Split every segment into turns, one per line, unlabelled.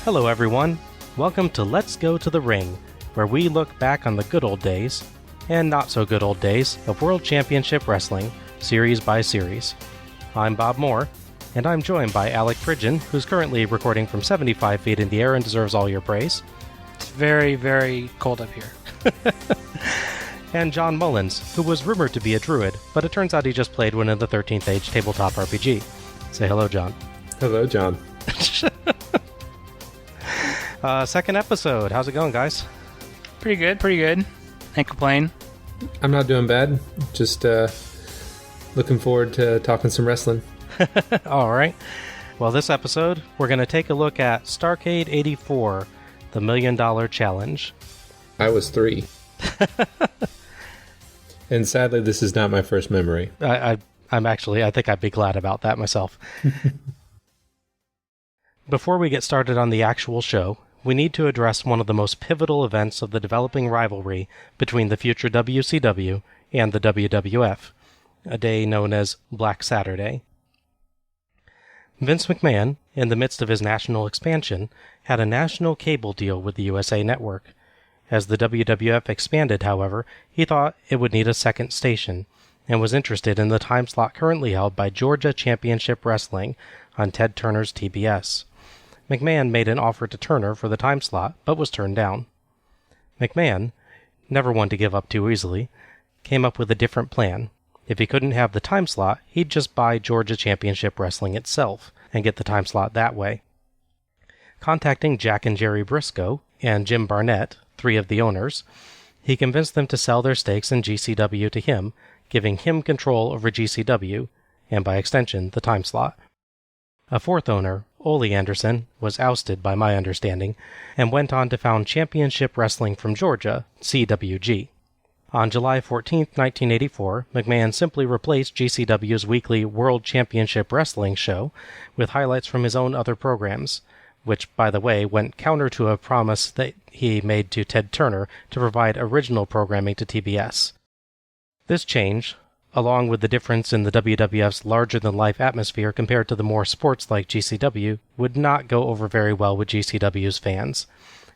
Hello everyone, welcome to Let's Go to the Ring, where we look back on the good old days, and not so good old days, of World Championship Wrestling, series by series. I'm Bob Moore, and I'm joined by Alec Pridgeon, who's currently recording from 75 feet in the air and deserves all your praise.
It's very, very cold up here.
And John Mullins, who was rumored to be a druid, but it turns out he just played one in the 13th Age tabletop RPG. Say hello, John.
Hello, John.
Second episode. How's it going, guys?
Pretty good. Can't complain.
I'm not doing bad. Just looking forward to talking some wrestling.
All right. Well, this episode, we're going to take a look at Starrcade 84, the $1 Million Challenge.
I was 3. And sadly, this is not my first memory.
I think I'd be glad about that myself. Before we get started on the actual show, we need to address one of the most pivotal events of the developing rivalry between the future WCW and the WWF, a day known as Black Saturday. Vince McMahon, in the midst of his national expansion, had a national cable deal with the USA Network. As the WWF expanded, however, he thought it would need a second station, and was interested in the time slot currently held by Georgia Championship Wrestling on Ted Turner's TBS. McMahon made an offer to Turner for the time slot, but was turned down. McMahon, never one to give up too easily, came up with a different plan. If he couldn't have the time slot, he'd just buy Georgia Championship Wrestling itself, and get the time slot that way. Contacting Jack and Jerry Briscoe, and Jim Barnett, 3 of the owners, he convinced them to sell their stakes in GCW to him, giving him control over GCW, and by extension, the time slot. A 4th owner, Ole Anderson, was ousted by my understanding, and went on to found Championship Wrestling from Georgia, CWG. On July 14, 1984, McMahon simply replaced GCW's weekly World Championship Wrestling show with highlights from his own other programs, which, by the way, went counter to a promise that he made to Ted Turner to provide original programming to TBS. This change, along with the difference in the WWF's larger-than-life atmosphere compared to the more sports-like GCW, would not go over very well with GCW's fans.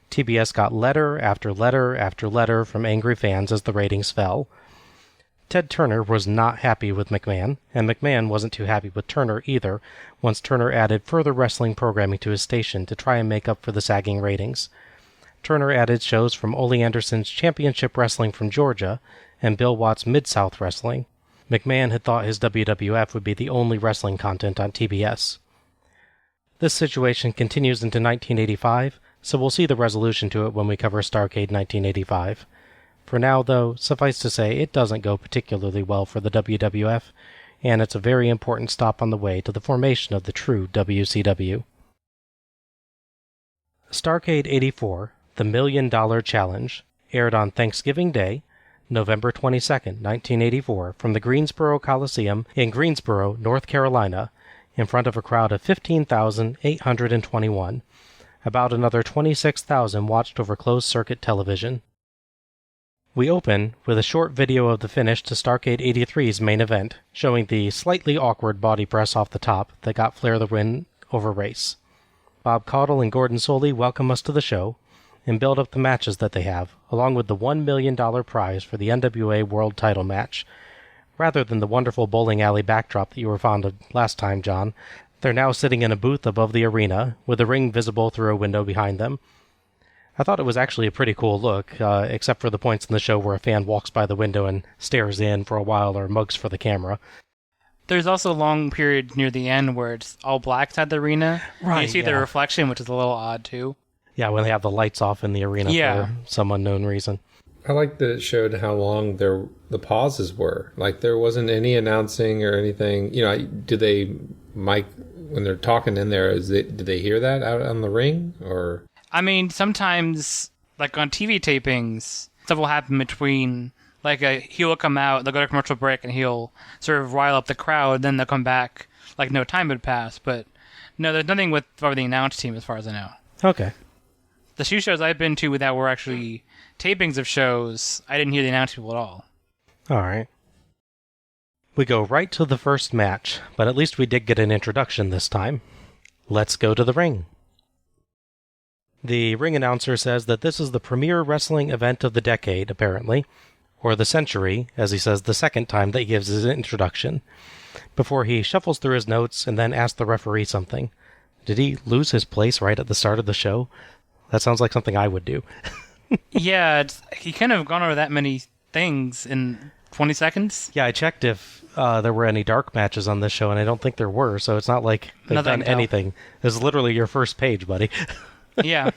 TBS got letter after letter after letter from angry fans as the ratings fell. Ted Turner was not happy with McMahon, and McMahon wasn't too happy with Turner either, once Turner added further wrestling programming to his station to try and make up for the sagging ratings. Turner added shows from Ole Anderson's Championship Wrestling from Georgia and Bill Watts' Mid-South Wrestling. McMahon had thought his WWF would be the only wrestling content on TBS. This situation continues into 1985, so we'll see the resolution to it when we cover Starrcade 1985. For now, though, suffice to say it doesn't go particularly well for the WWF, and it's a very important stop on the way to the formation of the true WCW. Starrcade 84, the $1 Million Challenge, aired on Thanksgiving Day, November 22, 1984, from the Greensboro Coliseum in Greensboro, North Carolina, in front of a crowd of 15,821. About another 26,000 watched over closed-circuit television. We open with a short video of the finish to Starrcade 83's main event, showing the slightly awkward body press off the top that got Flair the win over Race. Bob Caudle and Gordon Soley welcome us to the show, and build up the matches that they have, along with the $1 million prize for the NWA World Title match. Rather than the wonderful bowling alley backdrop that you were fond of last time, John, they're now sitting in a booth above the arena, with the ring visible through a window behind them. I thought it was actually a pretty cool look, except for the points in the show where a fan walks by the window and stares in for a while or mugs for the camera.
There's also a long period near the end where it's all black inside the arena.
Right,
you see the reflection, which is a little odd, too.
Yeah, when they have the lights off in the arena for some unknown reason.
I like that it showed how long the pauses were. Like, there wasn't any announcing or anything. You know, do they mic when they're talking in there? Do they hear that out on the ring? Or
I mean, sometimes, like on TV tapings, stuff will happen between, like, he'll come out, they'll go to commercial break, and he'll sort of rile up the crowd, then they'll come back like no time had passed. But no, there's nothing with the announce team as far as I know.
Okay.
The few shows I've been to that were actually tapings of shows, I didn't hear the announce people at all.
All right. We go right to the first match, but at least we did get an introduction this time. Let's go to the ring. The ring announcer says that this is the premier wrestling event of the decade, apparently, or the century, as he says the second time that he gives his introduction, before he shuffles through his notes and then asks the referee something. Did he lose his place right at the start of the show? That sounds like something I would do.
Yeah, he couldn't have gone over that many things in 20 seconds.
Yeah, I checked if there were any dark matches on this show, and I don't think there were, so it's not like they've done anything. This is literally your first page, buddy.
Yeah.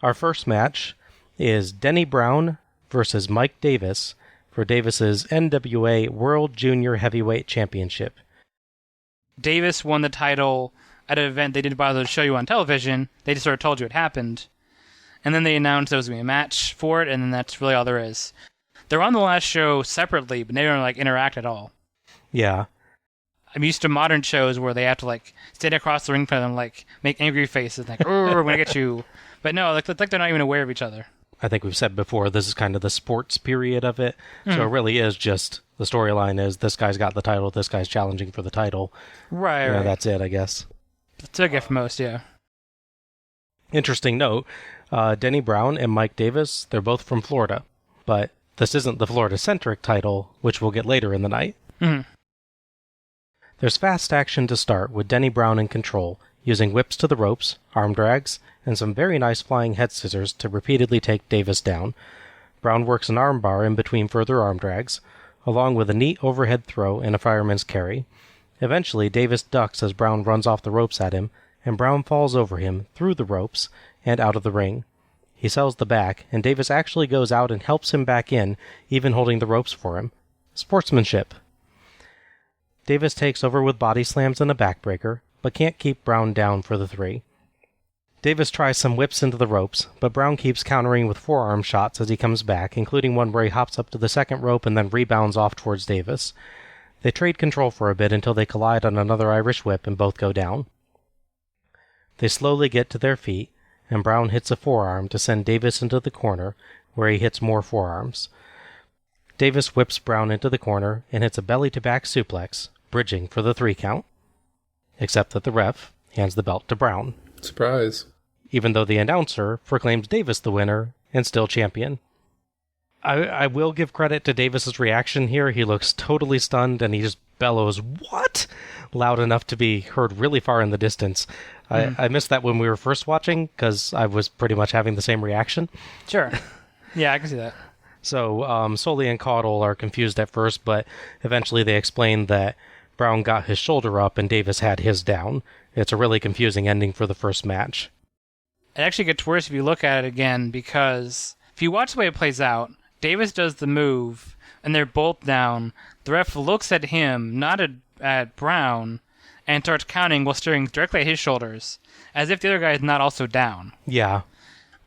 Our first match is Denny Brown versus Mike Davis for Davis's NWA World Junior Heavyweight Championship.
Davis won the title at an event they didn't bother to show you on television. They just sort of told you it happened. And then they announced there was going to be a match for it, and then that's really all there is. They're on the last show separately, but they don't interact at all.
Yeah.
I'm used to modern shows where they have to stand across the ring from them, make angry faces, "Oh, we're gonna get you." But no, they're not even aware of each other.
I think we've said before, this is kind of the sports period of it. So it really is just, the storyline is this guy's got the title, this guy's challenging for the title.
Right.
That's it, I guess.
That's a gift for most, yeah.
Interesting note, Denny Brown and Mike Davis, they're both from Florida. But this isn't the Florida-centric title, which we'll get later in the night.
Mm-hmm.
There's fast action to start with Denny Brown in control, using whips to the ropes, arm drags, and some very nice flying head scissors to repeatedly take Davis down. Brown works an arm bar in between further arm drags, along with a neat overhead throw and a fireman's carry. Eventually, Davis ducks as Brown runs off the ropes at him, and Brown falls over him, through the ropes, and out of the ring. He sells the back, and Davis actually goes out and helps him back in, even holding the ropes for him. Sportsmanship. Davis takes over with body slams and a backbreaker, but can't keep Brown down for the 3. Davis tries some whips into the ropes, but Brown keeps countering with forearm shots as he comes back, including one where he hops up to the second rope and then rebounds off towards Davis. They trade control for a bit until they collide on another Irish whip and both go down. They slowly get to their feet, and Brown hits a forearm to send Davis into the corner, where he hits more forearms. Davis whips Brown into the corner and hits a belly-to-back suplex, bridging for the 3 count. Except that the ref hands the belt to Brown.
Surprise.
Even though the announcer proclaims Davis the winner and still champion. I will give credit to Davis's reaction here. He looks totally stunned and he just bellows, "What?" loud enough to be heard really far in the distance. I missed that when we were first watching because I was pretty much having the same reaction.
Sure. Yeah, I can see that.
So Sully and Caudle are confused at first, but eventually they explain that Brown got his shoulder up and Davis had his down. It's a really confusing ending for the first match.
It actually gets worse if you look at it again, because if you watch the way it plays out, Davis does the move, and they're both down. The ref looks at him, not at Brown, and starts counting while staring directly at his shoulders, as if the other guy is not also down.
Yeah.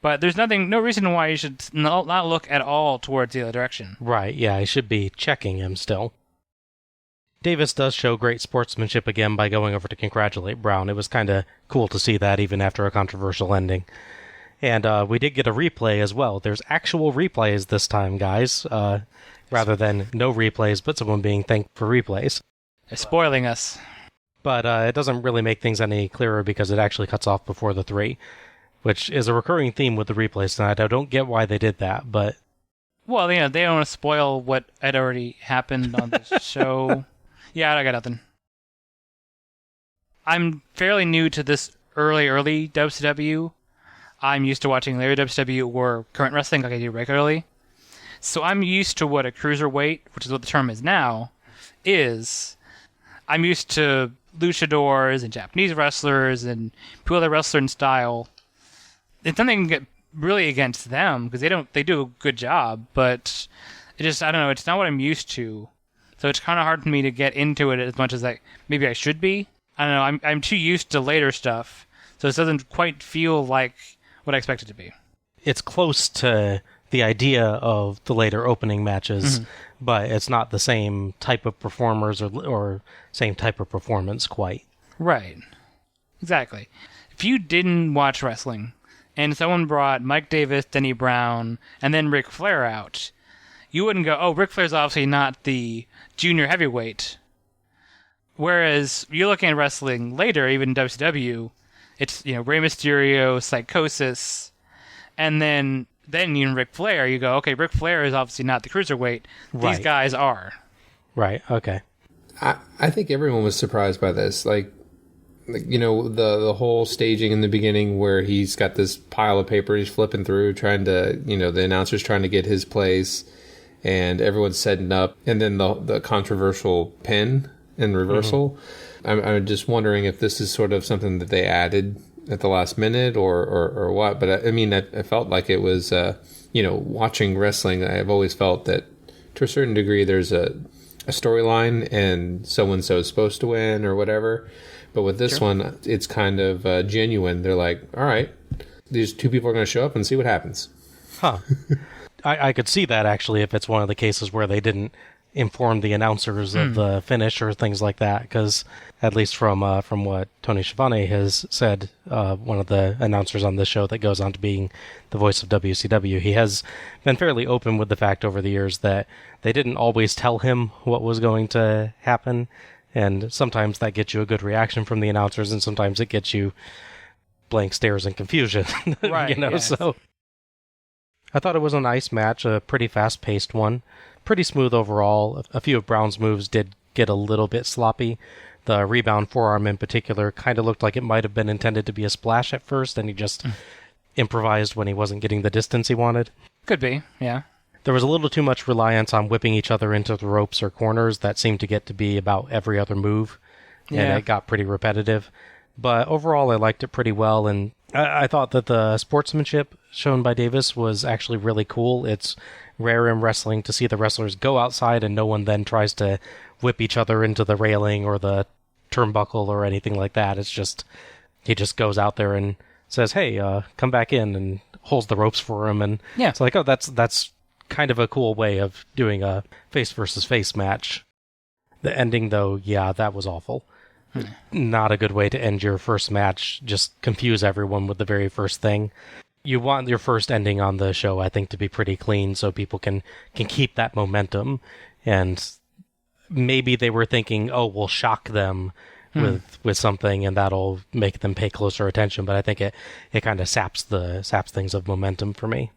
But there's no reason why you should not look at all towards the other direction.
Right, yeah, I should be checking him still. Davis does show great sportsmanship again by going over to congratulate Brown. It was kind of cool to see that even after a controversial ending. And we did get a replay as well. There's actual replays this time, guys, rather than no replays, but someone being thanked for replays.
They're spoiling us.
But it doesn't really make things any clearer because it actually cuts off before the 3, which is a recurring theme with the replays tonight. I don't get why they did that, but...
Well, they don't want to spoil what had already happened on the show. Yeah, I got nothing. I'm fairly new to this early WCW. I'm used to watching later WCW or current wrestling like I do regularly. So I'm used to what a cruiserweight, which is what the term is now, is. I'm used to luchadors and Japanese wrestlers and people that wrestle in style. It's nothing really against them because they do a good job, but it just, I don't know, it's not what I'm used to. So it's kind of hard for me to get into it as much as maybe I should be. I don't know, I'm too used to later stuff, so it doesn't quite feel like what I expect it to be.
It's close to the idea of the later opening matches, but it's not the same type of performers or same type of performance quite.
Right. Exactly. If you didn't watch wrestling, and someone brought Mike Davis, Denny Brown, and then Ric Flair out, you wouldn't go, oh, Ric Flair's obviously not the junior heavyweight. Whereas you're looking at wrestling later, even in WCW, it's Rey Mysterio, Psychosis, and then in Ric Flair, you go, okay, Ric Flair is obviously not the cruiserweight.
Right.
These guys are.
Right. Okay.
I think everyone was surprised by this. Like, the whole staging in the beginning where he's got this pile of paper he's flipping through, trying to, the announcer's trying to get his place, and everyone's setting up, and then the controversial pin and reversal. I'm just wondering if this is sort of something that they added at the last minute or what. But I felt like it was, watching wrestling, I've always felt that to a certain degree there's a storyline and so-and-so is supposed to win or whatever. But with this one, it's kind of genuine. They're like, all right, these two people are going to show up and see what happens.
Huh. I could see that, actually, if it's one of the cases where they didn't inform the announcers of the finish or things like that, because at least from what Tony Schiavone has said, one of the announcers on this show that goes on to being the voice of WCW, he has been fairly open with the fact over the years that they didn't always tell him what was going to happen, and sometimes that gets you a good reaction from the announcers, and sometimes it gets you blank stares and confusion.
Right. Yes.
So I thought it was a nice match, a pretty fast-paced one. Pretty smooth overall. A few of Brown's moves did get a little bit sloppy. The rebound forearm in particular kind of looked like it might have been intended to be a splash at first, and he just improvised when he wasn't getting the distance he wanted.
Could be, yeah.
There was a little too much reliance on whipping each other into the ropes or corners. That seemed to get to be about every other move, and it got pretty repetitive. But overall, I liked it pretty well, and I thought that the sportsmanship shown by Davis was actually really cool. It's rare in wrestling to see the wrestlers go outside and no one then tries to whip each other into the railing or the turnbuckle or anything like that. It's just, he just goes out there and says, hey, come back in, and holds the ropes for him. And it's like, oh, that's kind of a cool way of doing a face versus face match. The ending, though, that was awful. Not a good way to end your first match. Just confuse everyone with the very first thing. You want your first ending on the show, I think, to be pretty clean so people can keep that momentum. And maybe they were thinking, oh, we'll shock them with something and that'll make them pay closer attention. But I think it kind of saps things of momentum for me.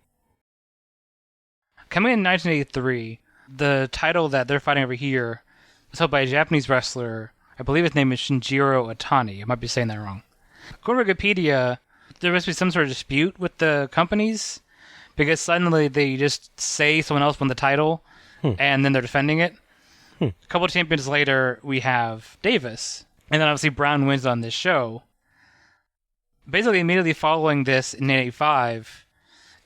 Coming in 1983, the title that they're fighting over here was held by a Japanese wrestler. I believe his name is Shinjiro Otani. I might be saying that wrong. According to Wikipedia, there must be some sort of dispute with the companies, because suddenly they just say someone else won the title, and then they're defending it. A couple of champions later, we have Davis, and then obviously Brown wins on this show. Basically, immediately following this in 1985,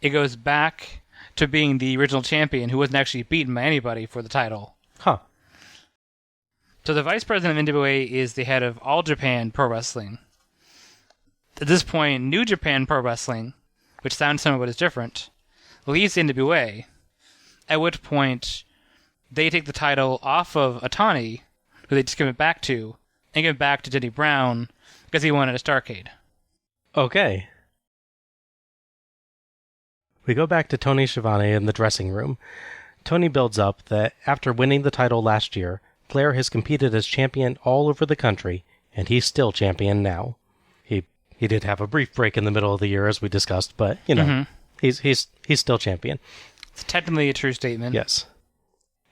it goes back to being the original champion who wasn't actually beaten by anybody for the title.
Huh.
So the vice president of NWA is the head of All Japan Pro Wrestling. At this point, New Japan Pro Wrestling, which sounds similar but is different, leaves the NWA, at which point they take the title off of Otani, who they just give it back to, and give it back to Denny Brown, because he won at a Starrcade.
Okay. We go back to Tony Schiavone in the dressing room. Tony builds up that after winning the title last year, Flair has competed as champion all over the country, and he's still champion now. He did have a brief break in the middle of the year, as we discussed, but, he's still champion.
It's technically a true statement.
Yes.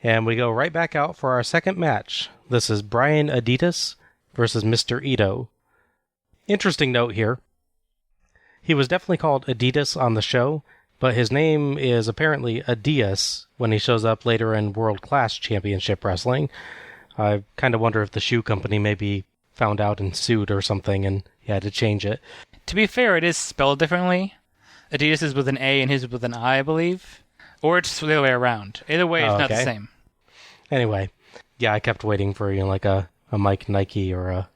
And we go right back out for our second match. This is Brian Adidas versus Mr. Ito. Interesting note here. He was definitely called Adidas on the show, but his name is apparently Adias when he shows up later in World Class Championship Wrestling. I kind of wonder if the shoe company maybe found out and sued or something, and he had to change it.
To be fair, it is spelled differently. Adidas is with an A and his is with an I believe. Or it's the other way around. Either way, it's not the same.
Anyway, I kept waiting for like a Mike Nike or a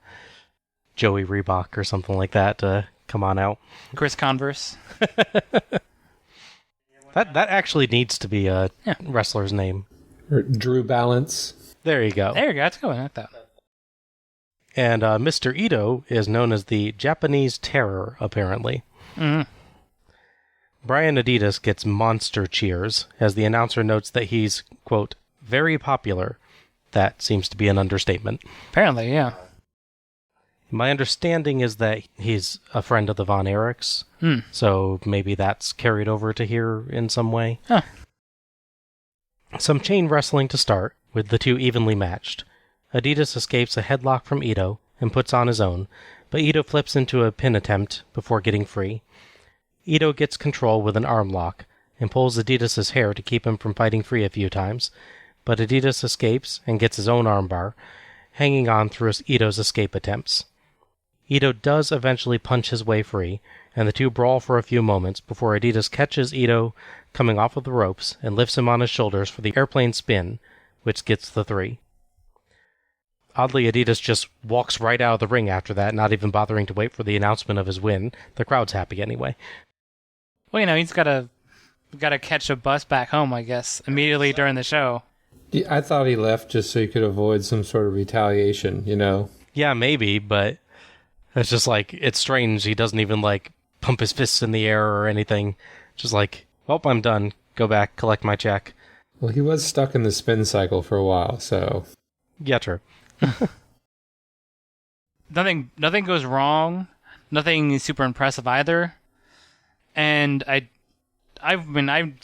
Joey Reebok or something like that to come on out.
Chris Converse.
That actually needs to be a wrestler's name.
Or Drew Balance.
There you go.
There you go. That's good. I like that.
And Mr. Ito is known as the Japanese Terror, apparently.
Mm-hmm.
Brian Adidas gets monster cheers, as the announcer notes that he's, quote, very popular. That seems to be an understatement.
Apparently, yeah.
My understanding is that he's a friend of the Von Erichs, so maybe that's carried over to here in some way.
Huh.
Some chain wrestling to start, with the two evenly matched. Adidas escapes a headlock from Ito and puts on his own, but Ito flips into a pin attempt before getting free. Ito gets control with an arm lock and pulls Adidas' hair to keep him from fighting free a few times, but Adidas escapes and gets his own armbar, hanging on through Ito's escape attempts. Ito does eventually punch his way free, and the two brawl for a few moments before Adidas catches Ito coming off of the ropes and lifts him on his shoulders for the airplane spin, which gets the 3. Oddly, Adidas just walks right out of the ring after that, not even bothering to wait for the announcement of his win. The crowd's happy anyway.
Well, he's got to catch a bus back home, I guess, immediately during the show.
Yeah, I thought he left just so he could avoid some sort of retaliation,
Yeah, maybe, but it's just it's strange. He doesn't even, pump his fists in the air or anything. Just well, I'm done. Go back, collect my check.
Well, he was stuck in the spin cycle for a while, so...
Yeah, true.
Nothing goes wrong. Nothing is super impressive either. And I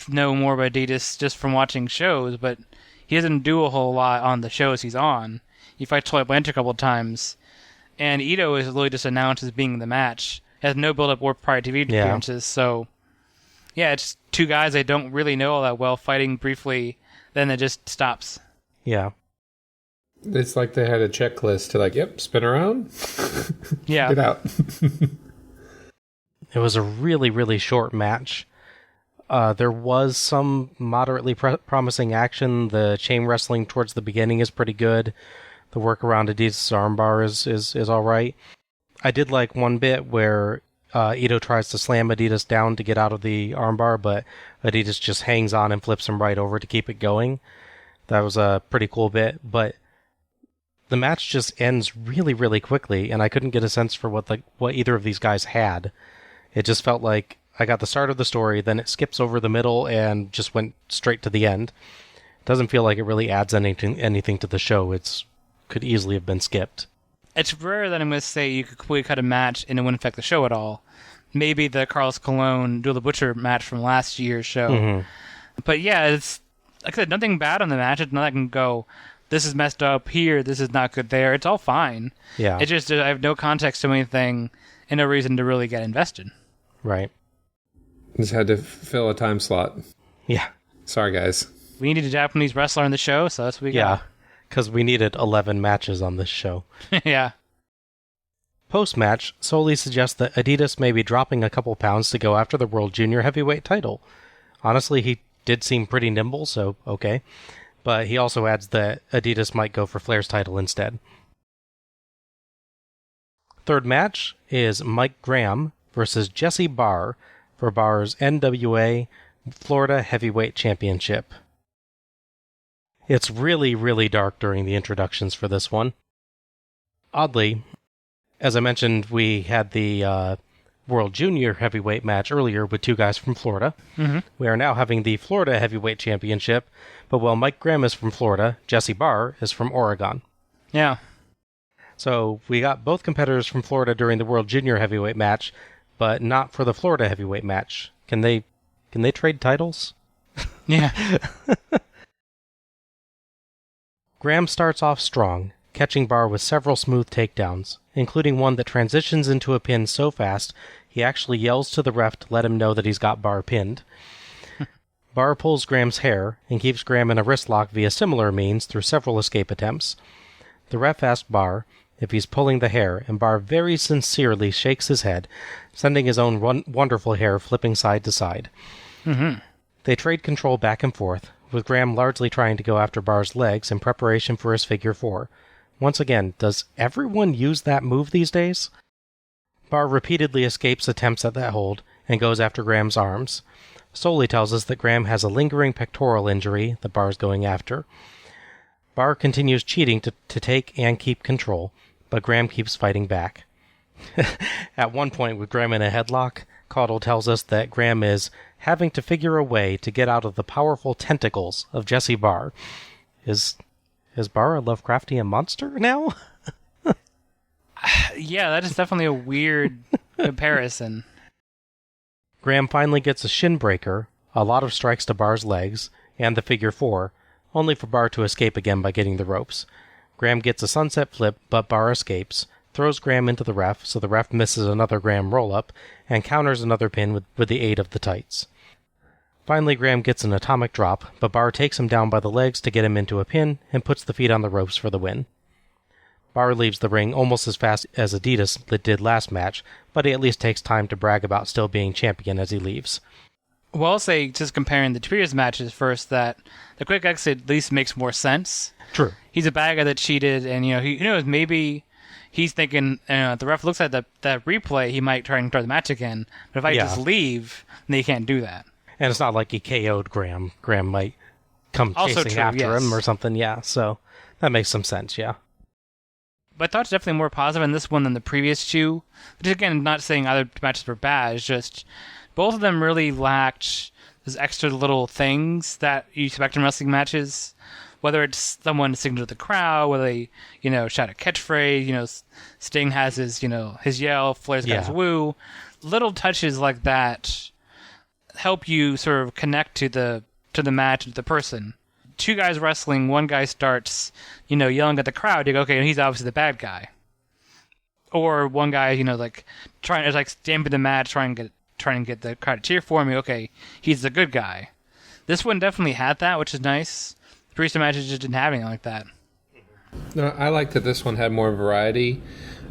know more about Adidas just from watching shows, but he doesn't do a whole lot on the shows he's on. He fights Tully Blanchard a couple of times, and Ito is literally just announced as being in the match. Has no build-up or prior TV appearances, so yeah, it's two guys I don't really know all that well fighting briefly, then it just stops.
Yeah.
It's like they had a checklist to yep, spin around.
Yeah.
Get out.
It was a really, really short match. There was some moderately promising action. The chain wrestling towards the beginning is pretty good. The work around Adidas' armbar is all right. I did like one bit where Ito tries to slam Adidas down to get out of the armbar, but Adidas just hangs on and flips him right over to keep it going. That was a pretty cool bit, but the match just ends really, really quickly, and I couldn't get a sense for what either of these guys had. It just felt like I got the start of the story, then it skips over the middle and just went straight to the end. It doesn't feel like it really adds anything to the show. It could easily have been skipped.
It's rare that I'm going to say you could completely cut a match and it wouldn't affect the show at all. Maybe the Carlos Colon Duel the Butcher match from last year's show.
Mm-hmm.
But yeah, it's like I said, nothing bad on the match. It's not like I can go, this is messed up here, this is not good there. It's all fine.
Yeah.
It's just I have no context to anything and no reason to really get invested.
Right.
Just had to fill a time slot.
Yeah.
Sorry, guys.
We needed a Japanese wrestler on the show, so that's what we got.
Yeah, because we needed 11 matches on this show.
Yeah.
Post-match, Soli suggests that Adidas may be dropping a couple pounds to go after the World Junior Heavyweight title. Honestly, he did seem pretty nimble, so okay. But he also adds that Adidas might go for Flair's title instead. Third match is Mike Graham versus Jesse Barr for Barr's NWA Florida Heavyweight Championship. It's really, really dark during the introductions for this one. Oddly, as I mentioned, we had the World Junior Heavyweight match earlier with two guys from Florida.
Mm-hmm.
We are now having the Florida Heavyweight Championship, but while Mike Graham is from Florida, Jesse Barr is from Oregon.
Yeah.
So we got both competitors from Florida during the World Junior Heavyweight match, but not for the Florida Heavyweight match. Can they trade titles?
Yeah.
Graham starts off strong, catching Barr with several smooth takedowns, including one that transitions into a pin so fast he actually yells to the ref to let him know that he's got Barr pinned. Barr pulls Graham's hair and keeps Graham in a wrist lock via similar means through several escape attempts. The ref asks Barr if he's pulling the hair, and Barr very sincerely shakes his head, sending his own wonderful hair flipping side to side.
Mm-hmm.
They trade control back and forth, with Graham largely trying to go after Barr's legs in preparation for his figure four. Once again, does everyone use that move these days? Barr repeatedly escapes attempts at that hold and goes after Graham's arms. Soli tells us that Graham has a lingering pectoral injury that Barr's going after. Barr continues cheating to take and keep control, but Graham keeps fighting back. At one point, with Graham in a headlock, Caudle tells us that Graham is having to figure a way to get out of the powerful tentacles of Jesse Barr. Is Barr a Lovecraftian monster now?
Yeah, that is definitely a weird comparison.
Graham finally gets a shin breaker, a lot of strikes to Barr's legs, and the figure 4, only for Barr to escape again by getting the ropes. Graham gets a sunset flip, but Barr escapes, throws Graham into the ref, so the ref misses another Graham roll-up, and counters another pin with the aid of the tights. Finally, Graham gets an atomic drop, but Barr takes him down by the legs to get him into a pin, and puts the feet on the ropes for the win. Barr leaves the ring almost as fast as Adidas did last match, but he at least takes time to brag about still being champion as he leaves.
Well, I'll say, just comparing the previous matches first, that the quick exit at least makes more sense.
True.
He's a bad guy that cheated, and he knows maybe he's thinking, if the ref looks at that replay, he might try and start the match again. But if I just leave, then he can't do that.
And it's not like he KO'd Graham. Graham might come chasing after him or something, yeah. So that makes some sense, yeah.
But I thought it's definitely more positive in this one than the previous two. Which, again, not saying other matches were bad. It's just both of them really lacked those extra little things that you expect in wrestling matches. Whether it's someone singing to the crowd, whether they, shout a catchphrase, Sting has his, his yell, Flair's got his woo. Little touches like that help you sort of connect to the match, to the person. Two guys wrestling, one guy starts, yelling at the crowd. You go, okay, he's obviously the bad guy. Or one guy, trying to stamping the match, trying to get the crowd to cheer for me. Okay, he's the good guy. This one definitely had that, which is nice. The previous matches just didn't have anything like that.
No, I like that this one had more variety.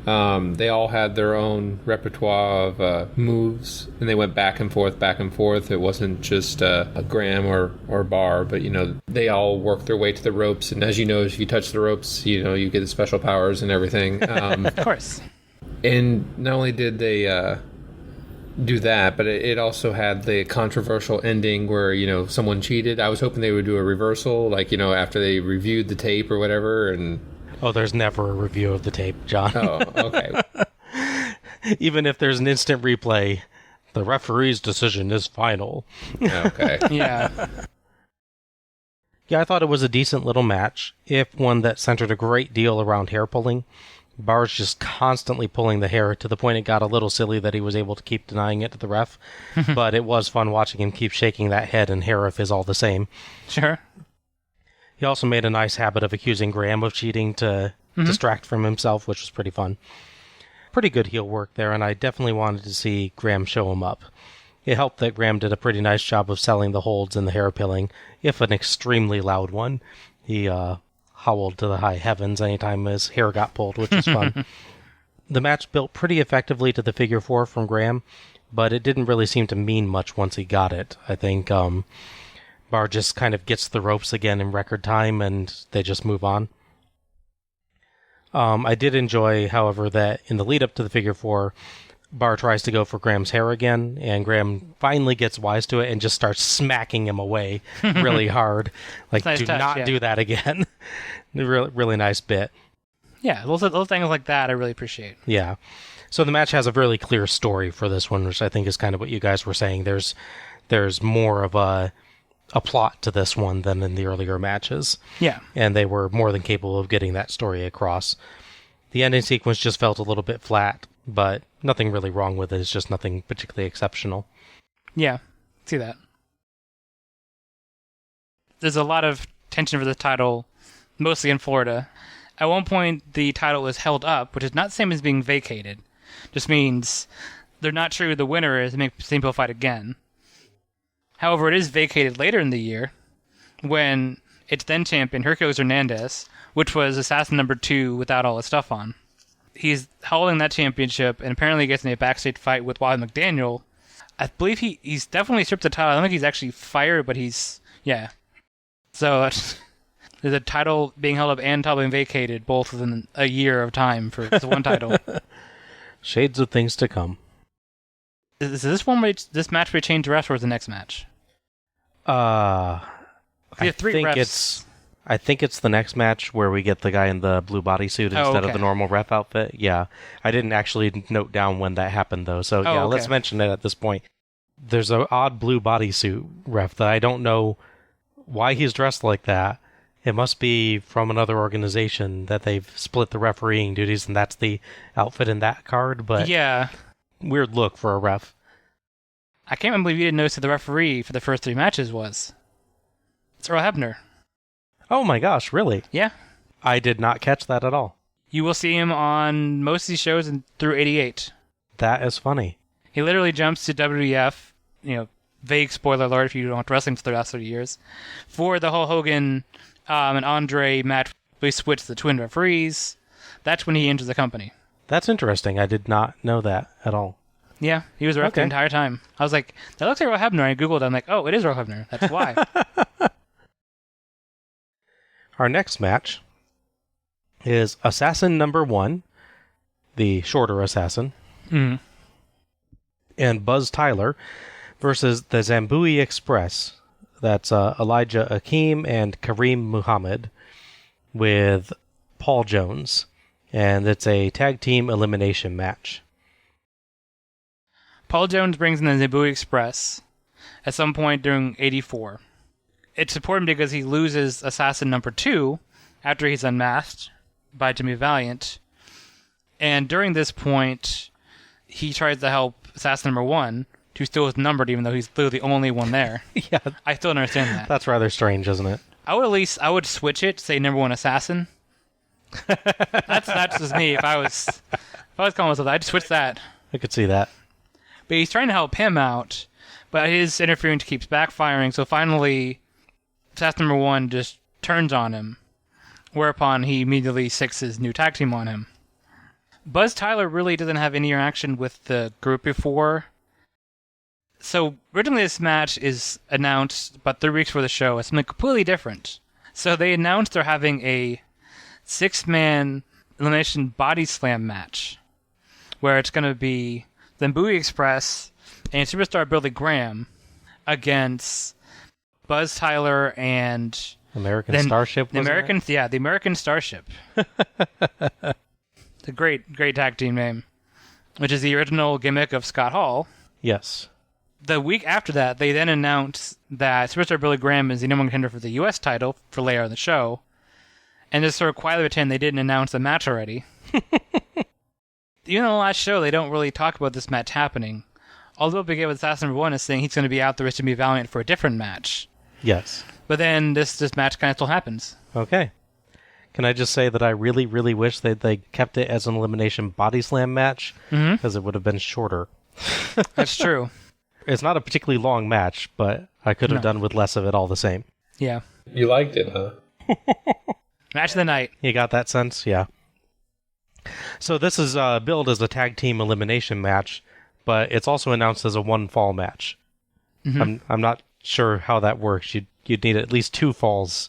They all had their own repertoire of moves, and they went back and forth, back and forth. It wasn't just a Graham or Barr, but they all worked their way to the ropes. And as you know, if you touch the ropes, you get the special powers and everything.
Of course.
And not only did they do that, but it also had the controversial ending where someone cheated. I was hoping they would do a reversal, after they reviewed the tape or whatever, and.
Oh, there's never a review of the tape, John.
Oh, okay.
Even if there's an instant replay, the referee's decision is final.
Okay.
Yeah.
Yeah, I thought it was a decent little match, if one that centered a great deal around hair pulling. Barr's just constantly pulling the hair to the point it got a little silly that he was able to keep denying it to the ref. But it was fun watching him keep shaking that head and hair of his all the same.
Sure.
He also made a nice habit of accusing Graham of cheating to distract from himself, which was pretty fun. Pretty good heel work there, and I definitely wanted to see Graham show him up. It helped that Graham did a pretty nice job of selling the holds and the hair pilling, if an extremely loud one. He howled to the high heavens anytime his hair got pulled, which was fun. The match built pretty effectively to the figure 4 from Graham, but it didn't really seem to mean much once he got it. I think Barr just kind of gets the ropes again in record time, and they just move on. I did enjoy, however, that in the lead-up to the figure 4, Barr tries to go for Graham's hair again, and Graham finally gets wise to it and just starts smacking him away really hard.
Nice
do
touch,
not do that again. really, really nice bit.
Yeah, little things like that I really appreciate.
Yeah. So the match has a really clear story for this one, which I think is kind of what you guys were saying. There's more of a plot to this one than in the earlier matches.
Yeah.
And they were more than capable of getting that story across. The ending sequence just felt a little bit flat, but nothing really wrong with it. It's just nothing particularly exceptional.
Yeah, see that. There's a lot of tension for the title, mostly in Florida. At one point, the title was held up, which is not the same as being vacated. Just means they're not sure who the winner is and make the same people fight again. However, it is vacated later in the year when its then champion, Hercules Hernandez, which was Assassin number 2 without all his stuff on. He's holding that championship and apparently gets in a backstage fight with Wally McDaniel. I believe he's definitely stripped the title. I don't think he's actually fired, but yeah. So there's a title being held up and title being vacated, both within a year of time for this one title.
Shades of things to come.
Is this match where they change the ref, or is the next match?
I think it's the next match where we get the guy in the blue bodysuit instead of the normal ref outfit. Yeah. I didn't actually note down when that happened, though. So, let's mention it at this point. There's an odd blue bodysuit ref that I don't know why he's dressed like that, It must be from another organization that they've split the refereeing duties, and that's the outfit in that card, but
Yeah.
weird look for a ref.
I can't believe you didn't notice who the referee for the first 3 matches was. It's Earl Hebner.
Oh my gosh, really?
Yeah.
I did not catch that at all.
You will see him on most of these shows through 88.
That is funny.
He literally jumps to WWF, vague spoiler alert if you don't watch wrestling for the last 30 years, for the Hulk Hogan and Andre match. We switched the twin referees. That's when he enters the company.
That's interesting. I did not know that at all.
Yeah, he was a ref the entire time. I was like, that looks like Earl Hebner. I Googled it. I'm like, oh, it is Earl Hebner. That's why.
Our next match is Assassin number 1, the shorter assassin, and Buzz Tyler versus the Zambui Express. That's Elijah Akeem and Kareem Muhammad with Paul Jones. And it's a tag team elimination match.
Paul Jones brings in the Zambui Express at some point during 84. It's important because he loses Assassin number 2 after he's unmasked by Jimmy Valiant. And during this point, he tries to help Assassin number 1, who still is numbered even though he's literally the only one there.
Yeah.
I still don't understand that.
That's rather strange, isn't it?
I would switch it, say number 1 Assassin. That's just me. If I was calling myself that, I'd switch that.
I could see that.
But he's trying to help him out, but his interference keeps backfiring, so finally Assassin number 1 just turns on him, whereupon he immediately sicks his new tag team on him. Buzz Tyler really doesn't have any interaction with the group before. So originally this match is announced about 3 weeks before the show as something completely different. So they announced they're having a 6-man elimination body slam match, where it's going to be the Zambui Express and Superstar Billy Graham against Buzz Tyler and
American Starship.
The American Starship. It's a great tag team name, which is the original gimmick of Scott Hall.
Yes.
The week after that, they then announced that Superstar Billy Graham is the number 1 contender for the U.S. title for later in the show, and just sort of quietly pretend they didn't announce the match already. Even on the last show, they don't really talk about this match happening. Although begin with Assassin number 1 is saying he's going to be out there with Jimmy Valiant for a different match.
Yes.
But then this match kind of still happens.
Okay. Can I just say that I really, really wish that they kept it as an elimination body slam match, because it would have been shorter.
That's true.
It's not a particularly long match, but I could have done with less of it all the same.
Yeah.
You liked it, huh?
Match of the night.
You got that sense? Yeah. So this is billed as a tag team elimination match, but it's also announced as a 1-fall match. I'm not sure how that works. You'd need at least 2 falls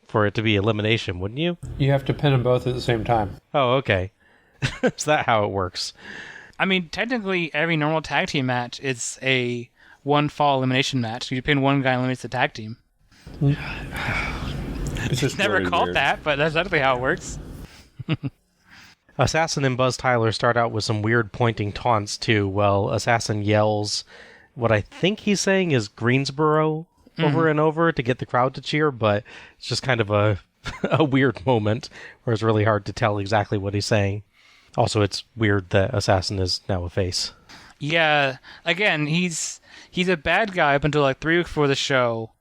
for it to be elimination, wouldn't you?
You have to pin them both at the same time.
Oh, okay. Is that how it works?
I mean, technically, every normal tag team match is a 1-fall elimination match. You pin one guy and eliminates the tag team.
It's just
Never
really
called
weird.
that, but that's exactly how it works.
Assassin and Buzz Tyler start out with some weird pointing taunts, too, while Assassin yells what I think he's saying is Greensboro over and over to get the crowd to cheer, but it's just kind of a weird moment where it's really hard to tell exactly what he's saying. Also, it's weird that Assassin is now a face.
Yeah, again, he's a bad guy up until like 3 weeks before the show,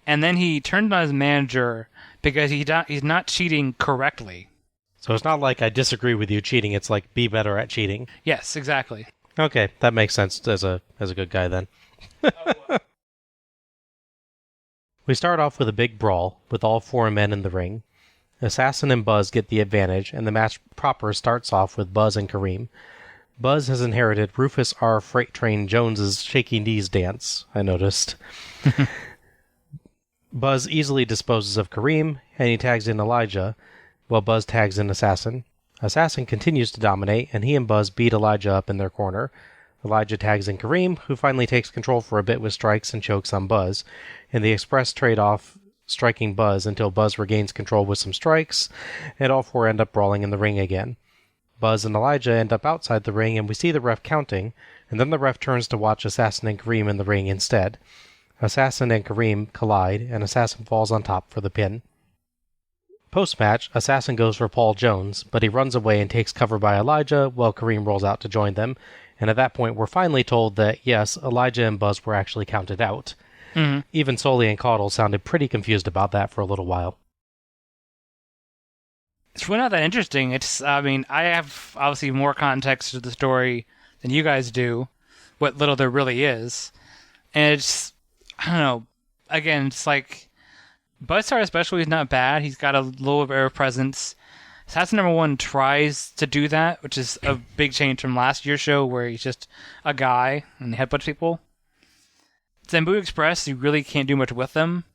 and then he turned on his manager because he's not cheating correctly.
So it's not like I disagree with you cheating, it's like be better at cheating.
Yes, exactly.
Okay, that makes sense as a good guy then. We start off with a big brawl, with all 4 men in the ring. Assassin and Buzz get the advantage, and the match proper starts off with Buzz and Kareem. Buzz has inherited Rufus R. Freight Train Jones's shaky knees dance, I noticed. Buzz easily disposes of Kareem, and he tags in Elijah, while Buzz tags in Assassin. Assassin continues to dominate, and he and Buzz beat Elijah up in their corner. Elijah tags in Kareem, who finally takes control for a bit with strikes and chokes on Buzz, and the Express trade off, striking Buzz until Buzz regains control with some strikes, and all 4 end up brawling in the ring again. Buzz and Elijah end up outside the ring, and we see the ref counting, and then the ref turns to watch Assassin and Kareem in the ring instead. Assassin and Kareem collide, and Assassin falls on top for the pin. Post-match, Assassin goes for Paul Jones, but he runs away and takes cover by Elijah while Kareem rolls out to join them. And at that point, we're finally told that, yes, Elijah and Buzz were actually counted out.
Mm-hmm.
Even Sully and Caudle sounded pretty confused about that for a little while.
It's really not that interesting. I have obviously more context to the story than you guys do, what little there really is. And it's, I don't know, again, it's like, Buzzstar especially is not bad. He's got a little of air presence. Assassin number 1 tries to do that, which is a big change from last year's show where he's just a guy and headbutts people. Zambu Express, you really can't do much with them.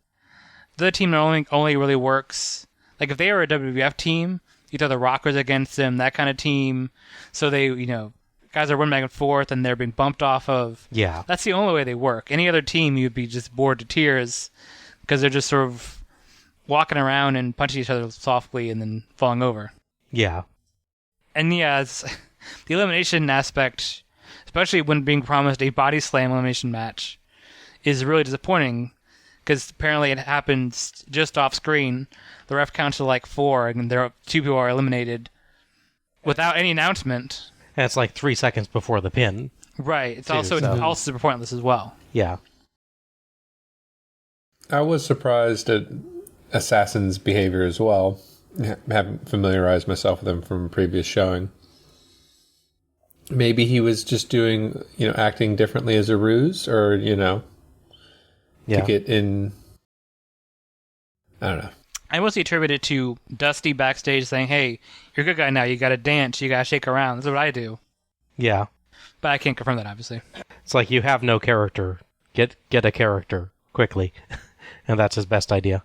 The other team only really works. Like, if they were a WWF team, you throw the Rockers against them, that kind of team. So they, guys are running back and forth and they're being bumped off of.
Yeah.
That's the only way they work. Any other team, you'd be just bored to tears because they're just sort of walking around and punching each other softly and then falling over.
Yeah.
And yeah, the elimination aspect, especially when being promised a body slam elimination match, is really disappointing because apparently it happens just off screen. The ref counts to like 4 and 2 people are eliminated without any announcement.
And it's like 3 seconds before the pin.
Right. It's
too,
also super pointless as well.
Yeah.
I was surprised at Assassin's behavior as well. I haven't familiarized myself with him from a previous showing. Maybe he was just doing, acting differently as a ruse, or, to get in. I don't know.
I mostly attribute it to Dusty backstage saying, "Hey, you're a good guy now. You got to dance. You got to shake around." That's what I do.
Yeah.
But I can't confirm that, obviously.
It's like you have no character. Get a character quickly. And that's his best idea.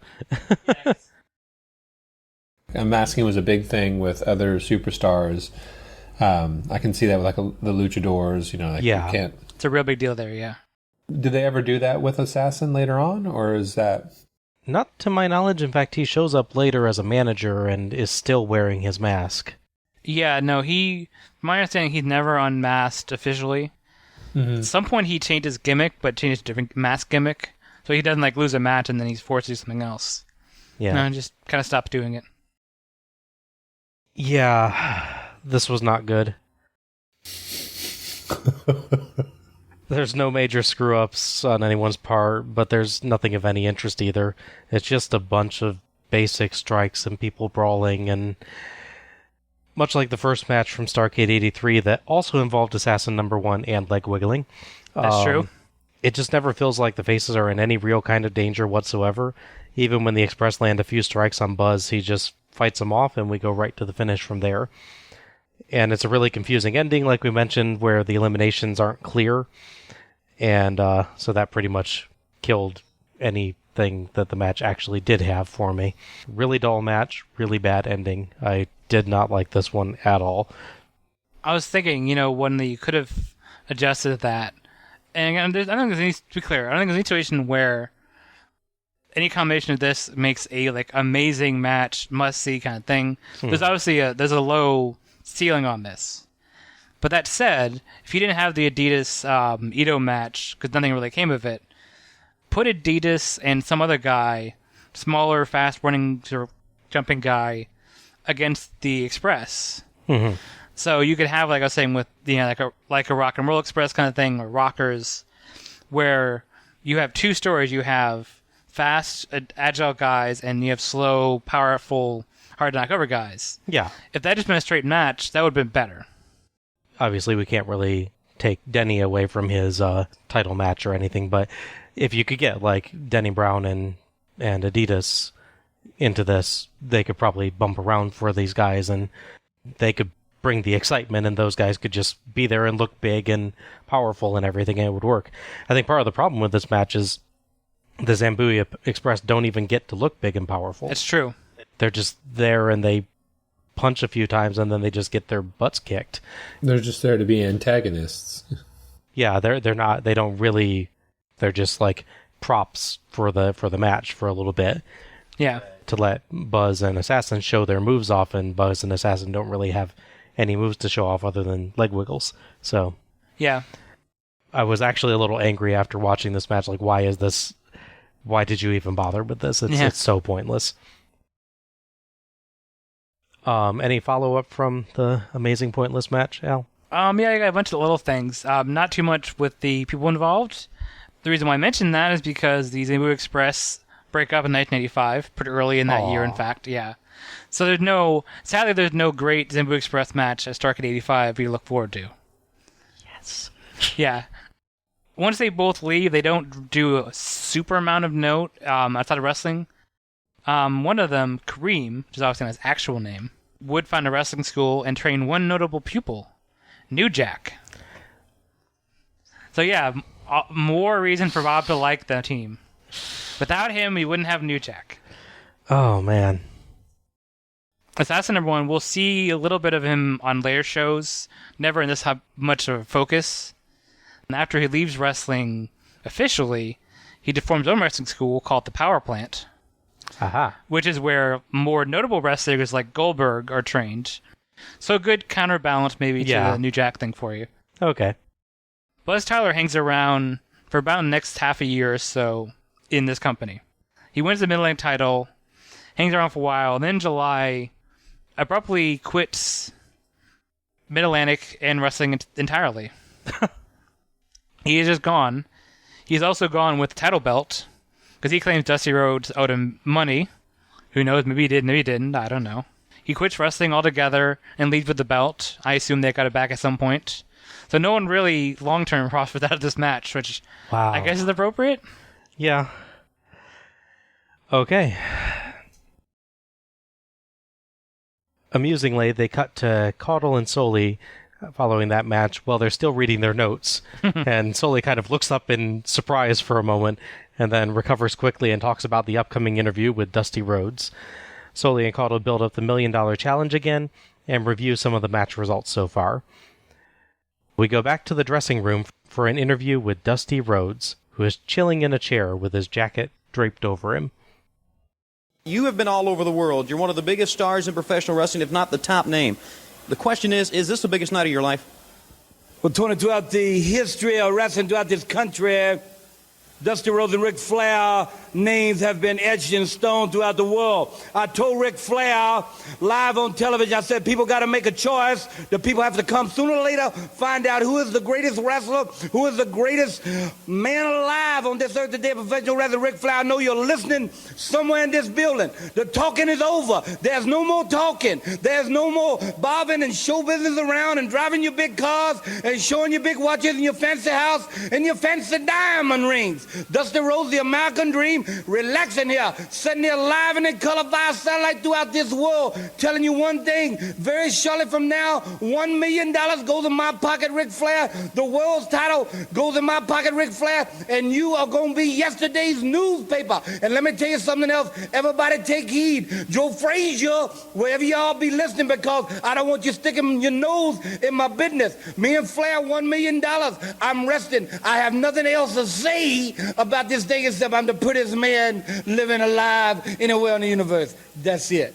Masking was a big thing with other superstars. I can see that with the luchadors.
Yeah.
You can't.
It's a real big deal there, yeah.
Did they ever do that with Assassin later on, or is that?
Not to my knowledge. In fact, he shows up later as a manager and is still wearing his mask.
Yeah, no, from my understanding, he's never unmasked officially.
Mm-hmm.
At some point, he changed his gimmick, but changed to a different mask gimmick. So he doesn't lose a match and then he's forced to do something else.
Yeah.
No, just kind of stopped doing it.
Yeah, this was not good. There's no major screw-ups on anyone's part, but there's nothing of any interest either. It's just a bunch of basic strikes and people brawling, and much like the first match from Starrcade 83 that also involved Assassin number 1 and leg wiggling.
That's true.
It just never feels like the faces are in any real kind of danger whatsoever. Even when the Express land a few strikes on Buzz, he just fights them off and we go right to the finish from there. And it's a really confusing ending, like we mentioned, where the eliminations aren't clear. And so that pretty much killed anything that the match actually did have for me. Really dull match, really bad ending. I did not like this one at all.
I was thinking, when you could have adjusted that. And I don't think there's to be clear, I don't think there's any situation where any combination of this makes a amazing match, must see kind of thing. There's obviously there's a low ceiling on this. But that said, if you didn't have the Adidas Ito match, because nothing really came of it, put Adidas and some other guy, smaller, fast running, sort of jumping guy, against the Express.
Mm-hmm.
So you could have, like I was saying, with like a Rock and Roll Express kind of thing, or Rockers, where you have two stories. You have fast, agile guys, and you have slow, powerful, hard to knock over guys.
Yeah.
If that had just been a straight match, that would have been better.
Obviously, we can't really take Denny away from his title match or anything, but if you could get Denny Brown and Adidas into this, they could probably bump around for these guys, and they could bring the excitement, and those guys could just be there and look big and powerful and everything, and it would work. I think part of the problem with this match is the Zambuia Express don't even get to look big and powerful.
That's true.
They're just there and they punch a few times and then they just get their butts kicked.
They're just there to be antagonists.
Yeah, they're not. They don't really. They're just props for the match for a little bit.
Yeah.
To let Buzz and Assassin show their moves off, and Buzz and Assassin don't really have any moves to show off other than leg wiggles. So
yeah,
I was actually a little angry after watching this match. Why is this? Why did you even bother with this? It's so pointless. Any follow-up from the Amazing Pointless match, Al?
Yeah, I got a bunch of little things. Not too much with the people involved. The reason why I mentioned that is because the Zimbu Express break up in 1985, pretty early in that year, in fact, yeah. So sadly, there's no great Zimbu Express match at Starrcade 85 we look forward to.
Yes.
Yeah. Once they both leave, they don't do a super amount of note outside of wrestling. One of them, Kareem, which is obviously his actual name, would find a wrestling school and train one notable pupil, New Jack. So yeah, more reason for Bob to like the team. Without him, we wouldn't have New Jack.
Oh, man.
Assassin number 1, we'll see a little bit of him on later shows, never in this much of a focus. And after he leaves wrestling officially, he forms his own wrestling school called the Power Plant.
Aha.
Which is where more notable wrestlers like Goldberg are trained. So a good counterbalance maybe to the New Jack thing for you.
Okay.
Buzz Tyler hangs around for about the next half a year or so in this company. He wins the Mid-Atlantic title, hangs around for a while, and then in July abruptly quits Mid-Atlantic and wrestling entirely. He is just gone. He's also gone with the title belt, because he claims Dusty Rhodes owed him money. Who knows, maybe he did, maybe he didn't, I don't know. He quits wrestling altogether and leaves with the belt. I assume they got it back at some point. So no one really long-term prospers out of this match, which I guess is appropriate.
Yeah. Okay. Amusingly, they cut to Caudle and Sully following that match while they're still reading their notes. And Sully kind of looks up in surprise for a moment and then recovers quickly and talks about the upcoming interview with Dusty Rhodes. Sully and Caudle build up the $1 Million Challenge again and review some of the match results so far. We go back to the dressing room for an interview with Dusty Rhodes, who is chilling in a chair with his jacket draped over him.
You have been all over the world. You're one of the biggest stars in professional wrestling, if not the top name. The question is this the biggest night of your life?
Well, Tony, throughout the history of wrestling throughout this country, Dusty Rhodes and Ric Flair names have been etched in stone throughout the world. I told Ric Flair live on television, I said, people got to make a choice. The people have to come sooner or later, find out who is the greatest wrestler, who is the greatest man alive on this earth today, professional wrestler. Ric Flair, I know you're listening somewhere in this building. The talking is over. There's no more talking. There's no more bobbing and show business around and driving your big cars and showing your big watches and your fancy house and your fancy diamond rings. Dusty Rhodes, the American dream, relaxing here, sitting here live and in color via satellite throughout this world, telling you one thing, very shortly from now, $1 million goes in my pocket, Ric Flair. The world's title goes in my pocket, Ric Flair, and you are going to be yesterday's newspaper. And let me tell you something else. Everybody take heed. Joe Frazier, wherever y'all be listening, because I don't want you sticking your nose in my business. Me and Flair, $1 million. I'm resting. I have nothing else to say about this thing except I'm the prettiest man living alive anywhere in the universe. That's it.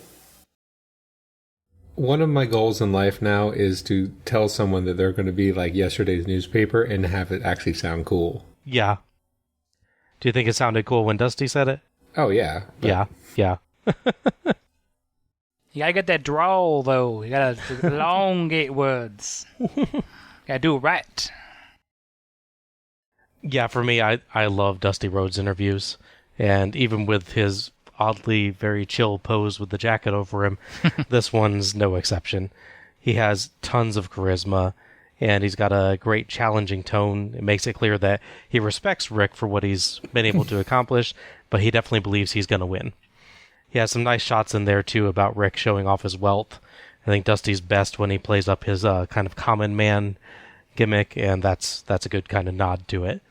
One of my goals in life now is to tell someone that they're going to be like yesterday's newspaper and have it actually sound cool.
Yeah. Do you think it sounded cool when Dusty said it?
Oh, yeah.
Yeah.
You gotta get that drawl, though. You gotta elongate words. Gotta do it right.
Yeah, for me, I love Dusty Rhodes interviews, and even with his oddly very chill pose with the jacket over him, this one's no exception. He has tons of charisma, and he's got a great challenging tone. It makes it clear that he respects Rick for what he's been able to accomplish, but he definitely believes he's going to win. He has some nice shots in there, too, about Rick showing off his wealth. I think Dusty's best when he plays up his kind of common man gimmick, and that's a good kind of nod to it.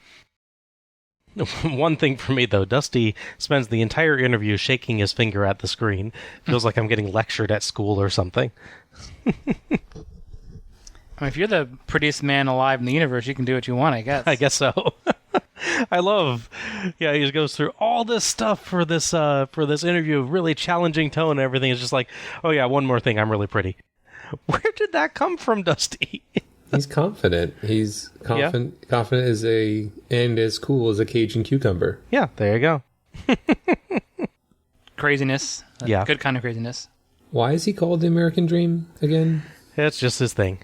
One thing for me, though, Dusty spends the entire interview shaking his finger at the screen. Feels like I'm getting lectured at school or something.
I mean, if you're the prettiest man alive in the universe, you can do what you want, I guess.
I guess so. I love, he just goes through all this stuff for this interview, really challenging tone and everything. It's just like, oh yeah, one more thing, I'm really pretty. Where did that come from, Dusty?
He's confident. He's confident. Yeah. Confident and as cool as a Cajun cucumber.
Yeah, there you go.
Craziness.
Yeah.
Good kind of craziness.
Why is he called the American Dream again?
It's just his thing.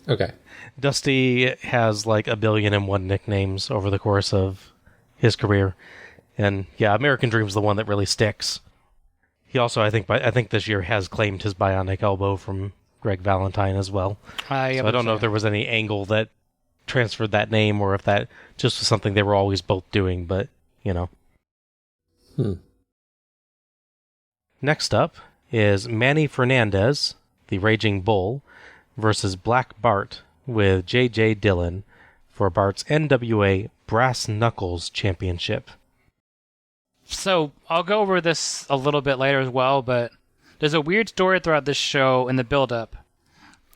Okay.
Dusty has like 1,000,000,001 nicknames over the course of his career. And yeah, American Dream's the one that really sticks. He also, I think this year has claimed his bionic elbow from Greg Valentine as well. So I don't know if there was any angle that transferred that name or if that just was something they were always both doing, but, you know. Next up is Manny Fernandez, the Raging Bull, versus Black Bart with J.J. Dillon for Bart's NWA Brass Knuckles Championship.
So, I'll go over this a little bit later as well, but there's a weird story throughout this show in the build-up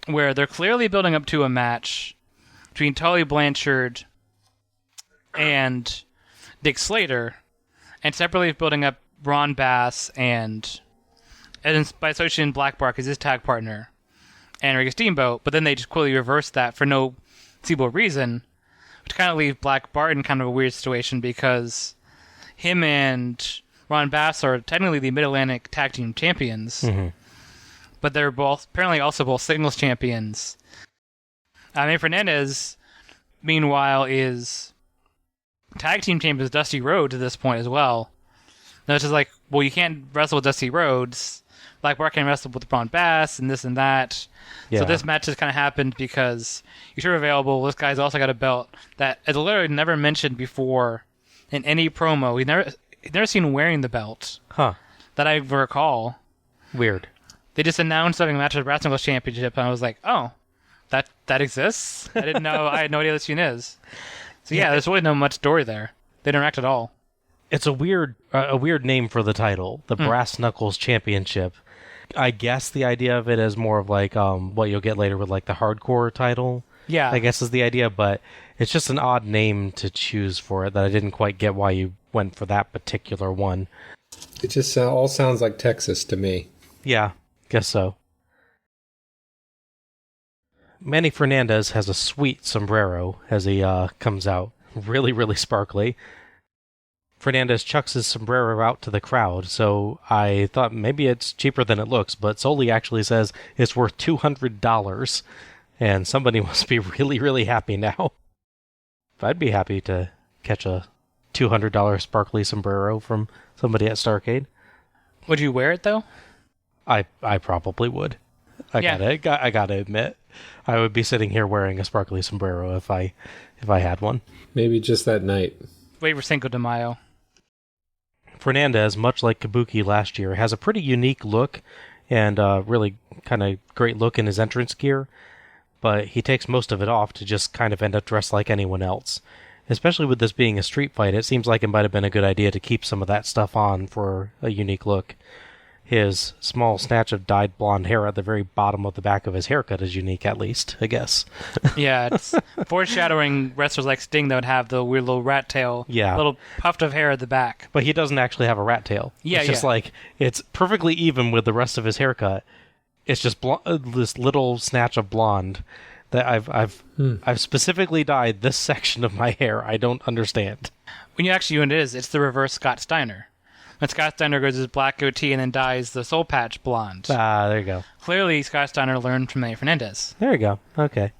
where they're clearly building up to a match between Tully Blanchard and Dick Slater, and separately building up Ron Bass and by association Black Bart as his tag partner and Ricky Steamboat, but then they just quickly reversed that for no conceivable reason, which kind of leaves Black Bart in kind of a weird situation because him and Ron Bass are technically the Mid-Atlantic Tag Team Champions, but they're both apparently also both singles champions. Manny Fernandez, meanwhile, is Tag Team Champions Dusty Rhodes at this point as well. Now it's just like, well, you can't wrestle with Dusty Rhodes. Black Bart can wrestle with Ron Bass and this and that. Yeah. So this match just kind of happened because you're sure available. This guy's also got a belt that is literally never mentioned before in any promo. He's never seen wearing the belt. That I recall.
Weird.
They just announced having a match at the Brass Knuckles Championship, and I was like, oh, that exists? I didn't know. I had no idea this scene is. So yeah, there's really no much story there. They don't interact at all.
It's a weird name for the title, the Brass Knuckles Championship. I guess the idea of it is more of like what you'll get later with like the hardcore title.
Yeah,
I guess is the idea, but it's just an odd name to choose for it that I didn't quite get why you went for that particular one.
It just all sounds like Texas to me.
Yeah, guess so. Manny Fernandez has a sweet sombrero as he comes out. Really, really sparkly. Fernandez chucks his sombrero out to the crowd, so I thought maybe it's cheaper than it looks, but Soli actually says it's worth $200, and somebody must be really, really happy now. I'd be happy to catch a $200 sparkly sombrero from somebody at Starrcade.
Would you wear it, though?
I probably would. I gotta admit, I would be sitting here wearing a sparkly sombrero if I had one.
Maybe just that night.
Wait for Cinco de Mayo.
Fernandez, much like Kabuki last year, has a pretty unique look and really kind of great look in his entrance gear, but he takes most of it off to just kind of end up dressed like anyone else. Especially with this being a street fight, it seems like it might have been a good idea to keep some of that stuff on for a unique look. His small snatch of dyed blonde hair at the very bottom of the back of his haircut is unique, at least, I guess.
Yeah, it's foreshadowing wrestlers like Sting that would have the weird little rat tail, little puffed of hair at the back.
But he doesn't actually have a rat tail.
Yeah,
it's just like, it's perfectly even with the rest of his haircut. It's just this little snatch of blonde that I've specifically dyed this section of my hair. I don't understand.
When you actually, when it is, it's the reverse Scott Steiner. When Scott Steiner goes his black goatee and then dyes the soul patch blonde.
Ah, there you go.
Clearly, Scott Steiner learned from Manny Fernandez.
There you go. Okay.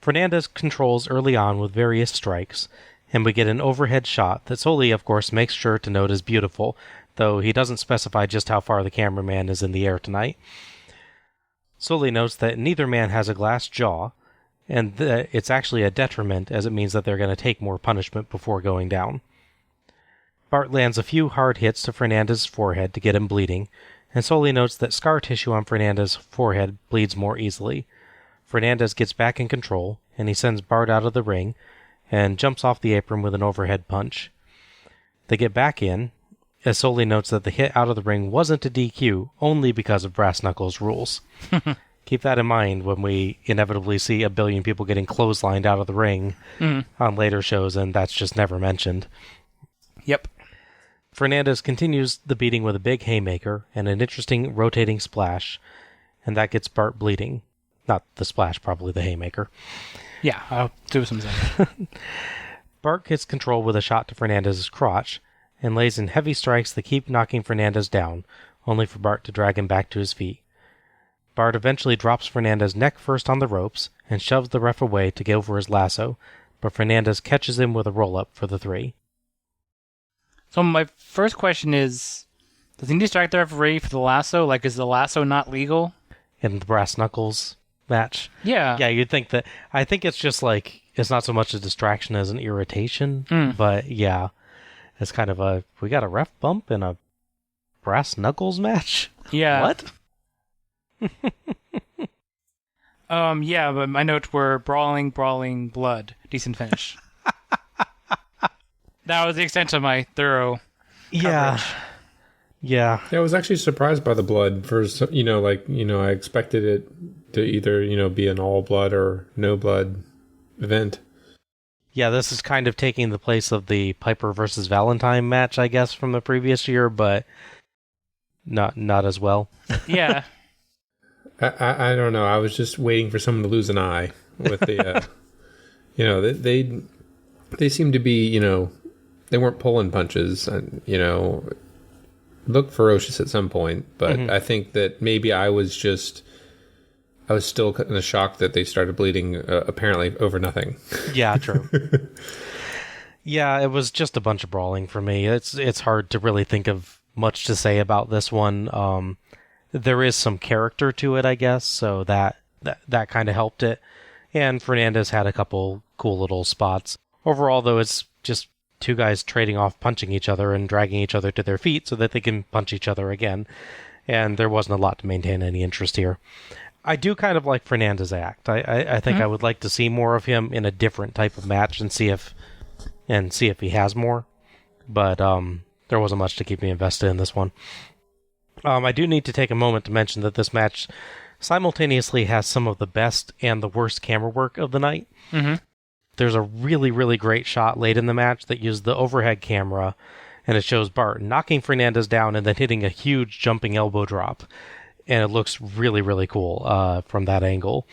Fernandez controls early on with various strikes, and we get an overhead shot that Soli, of course, makes sure to note is beautiful, though he doesn't specify just how far the cameraman is in the air tonight. Soli notes that neither man has a glass jaw, and that it's actually a detriment, as it means that they're going to take more punishment before going down. Bart lands a few hard hits to Fernandez's forehead to get him bleeding, and Soli notes that scar tissue on Fernandez's forehead bleeds more easily. Fernandez gets back in control, and he sends Bart out of the ring, and jumps off the apron with an overhead punch. They get back in, as Soli notes that the hit out of the ring wasn't a DQ, only because of Brass Knuckles rules. Keep that in mind when we inevitably see 1 billion people getting clotheslined out of the ring on later shows, and that's just never mentioned.
Yep.
Fernandez continues the beating with a big haymaker and an interesting rotating splash, and that gets Bart bleeding. Not the splash, probably the haymaker.
Yeah, I'll do some something.
Bart gets control with a shot to Fernandez's crotch, and lays in heavy strikes that keep knocking Fernandez down, only for Bart to drag him back to his feet. Bart eventually drops Fernandez neck first on the ropes and shoves the ref away to go for his lasso, but Fernandez catches him with a roll-up for the 3.
So my first question is, does he need to strike the referee for the lasso? Like, is the lasso not legal?
In the brass knuckles match?
Yeah.
Yeah, you'd think that. I think it's just like, it's not so much a distraction as an irritation, but yeah, it's kind of a, we got a ref bump in a brass knuckles match?
Yeah.
What?
Yeah, but my notes were brawling, blood, decent finish. That was the extent of my thorough coverage.
Yeah.
I was actually surprised by the blood for, I expected it to either, be an all blood or no blood event.
Yeah, this is kind of taking the place of the Piper versus Valentine match, I guess, from the previous year, but not as well.
Yeah.
I don't know. I was just waiting for someone to lose an eye with the, they seem to be, they weren't pulling punches, and, looked ferocious at some point, but I think that maybe I was still kind of shocked that they started bleeding, apparently over nothing.
Yeah, true. Yeah, it was just a bunch of brawling for me. It's hard to really think of much to say about this one. There is some character to it, I guess, so that kind of helped it. And Fernandez had a couple cool little spots. Overall, though, it's just two guys trading off punching each other and dragging each other to their feet so that they can punch each other again. And there wasn't a lot to maintain any interest here. I do kind of like Fernandez's act. I think I would like to see more of him in a different type of match and see if he has more. But there wasn't much to keep me invested in this one. I do need to take a moment to mention that this match simultaneously has some of the best and the worst camera work of the night.
Mm-hmm.
There's a really, really great shot late in the match that used the overhead camera, and it shows Bart knocking Fernandez down and then hitting a huge jumping elbow drop. And it looks really, really cool from that angle.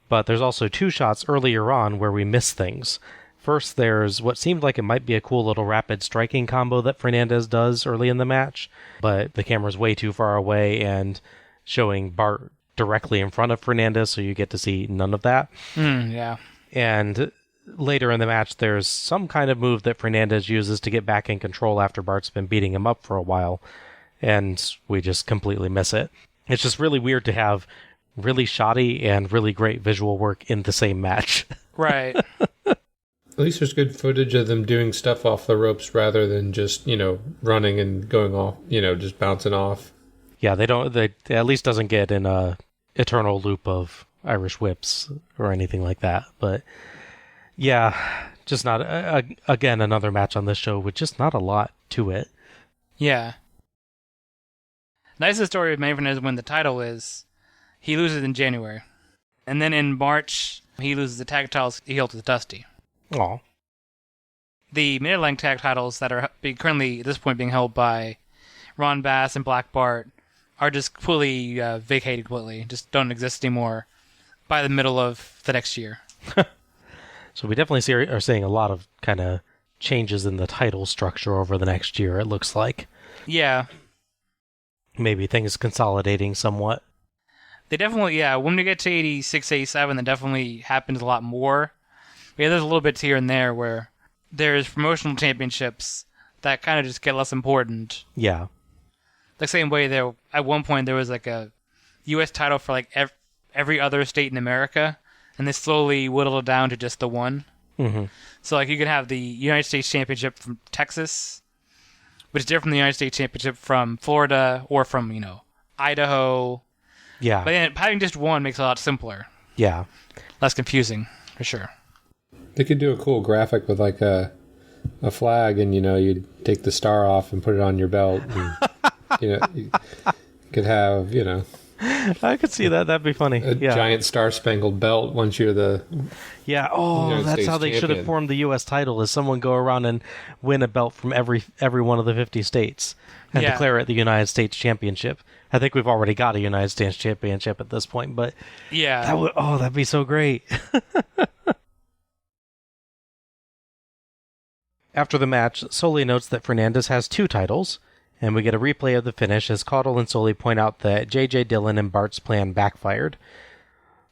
But there's also two shots earlier on where we miss things. First, there's what seemed like it might be a cool little rapid striking combo that Fernandez does early in the match, but the camera's way too far away and showing Bart directly in front of Fernandez, so you get to see none of that.
Yeah.
And later in the match, there's some kind of move that Fernandez uses to get back in control after Bart's been beating him up for a while, and we just completely miss it. It's just really weird to have really shoddy and really great visual work in the same match.
Right.
At least there's good footage of them doing stuff off the ropes rather than just, running and going off, just bouncing off.
Yeah, they at least doesn't get in a eternal loop of Irish whips or anything like that. But yeah, just not, again, another match on this show with just not a lot to it.
Yeah. Nicest story of Manny Fernandez win the title is he loses in January. And then in March, he loses the tag titles he held with Dusty.
Aw.
The mid-length tag titles that are currently, at this point, being held by Ron Bass and Black Bart are just completely vacated completely. Just don't exist anymore by the middle of the next year.
So we definitely are seeing a lot of kind of changes in the title structure over the next year, it looks like.
Yeah.
Maybe things consolidating somewhat.
They definitely, yeah, when we get to 86, 87, that definitely happens a lot more. Yeah, there's a little bits here and there where there's promotional championships that kind of just get less important.
Yeah.
The same way there, at one point there was like a U.S. title for like every other state in America, and they slowly whittled it down to just the one.
Mm-hmm.
So like you could have the United States Championship from Texas, which is different from the United States Championship from Florida or from, Idaho.
Yeah.
But having just one makes it a lot simpler.
Yeah.
Less confusing, for sure.
They could do a cool graphic with like a flag, and you'd take the star off and put it on your belt. And, you could have
I could see that. That'd be funny.
a giant star-spangled belt once you're the
Oh,
United
that's
States
how they should have
champion.
formed the U.S. title: is someone go around and win a belt from every one of the 50 states and declare it the United States Championship. I think we've already got a United States Championship at this point, but
Yeah.
that'd be so great. After the match, Soli notes that Fernandez has two titles, And we get a replay of the finish as Caudle and Sully point out that J.J. Dillon and Bart's plan backfired.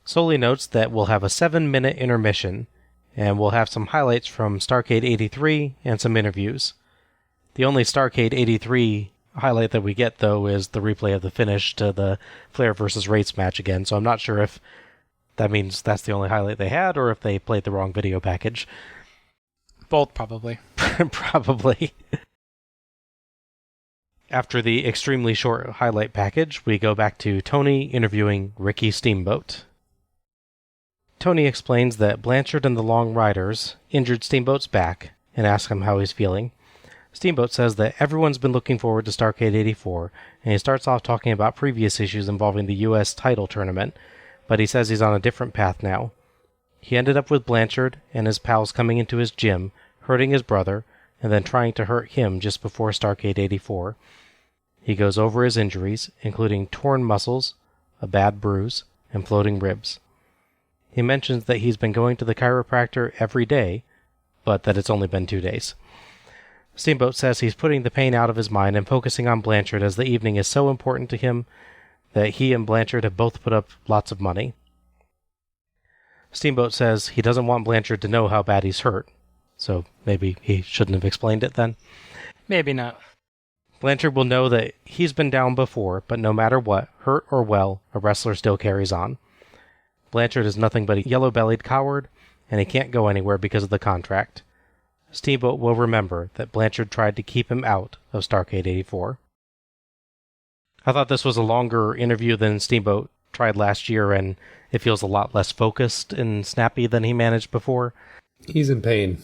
Sully notes that we'll have a 7-minute intermission, and we'll have some highlights from Starrcade 83 and some interviews. The only Starrcade 83 highlight that we get, though, is the replay of the finish to the Flair versus Rates match again, so I'm not sure if that means that's the only highlight they had, or if they played the wrong video package.
Both, probably.
Probably. After the extremely short highlight package, we go back to Tony interviewing Ricky Steamboat. Tony explains that Blanchard and the Long Riders injured Steamboat's back and asks him how he's feeling. Steamboat says that everyone's been looking forward to Starrcade 84, and he starts off talking about previous issues involving the U.S. title tournament, but he says he's on a different path now. He ended up with Blanchard and his pals coming into his gym, hurting his brother, and then trying to hurt him just before Starrcade 84. He goes over his injuries, including torn muscles, a bad bruise, and floating ribs. He mentions that he's been going to the chiropractor every day, but that it's only been 2 days. Steamboat says he's putting the pain out of his mind and focusing on Blanchard as the evening is so important to him that he and Blanchard have both put up lots of money. Steamboat says he doesn't want Blanchard to know how bad he's hurt, so maybe he shouldn't have explained it then.
Maybe not.
Blanchard will know that he's been down before, but no matter what, hurt or well, a wrestler still carries on. Blanchard is nothing but a yellow-bellied coward, and he can't go anywhere because of the contract. Steamboat will remember that Blanchard tried to keep him out of Starrcade 84. I thought this was a longer interview than Steamboat tried last year, and it feels a lot less focused and snappy than he managed before.
He's in pain.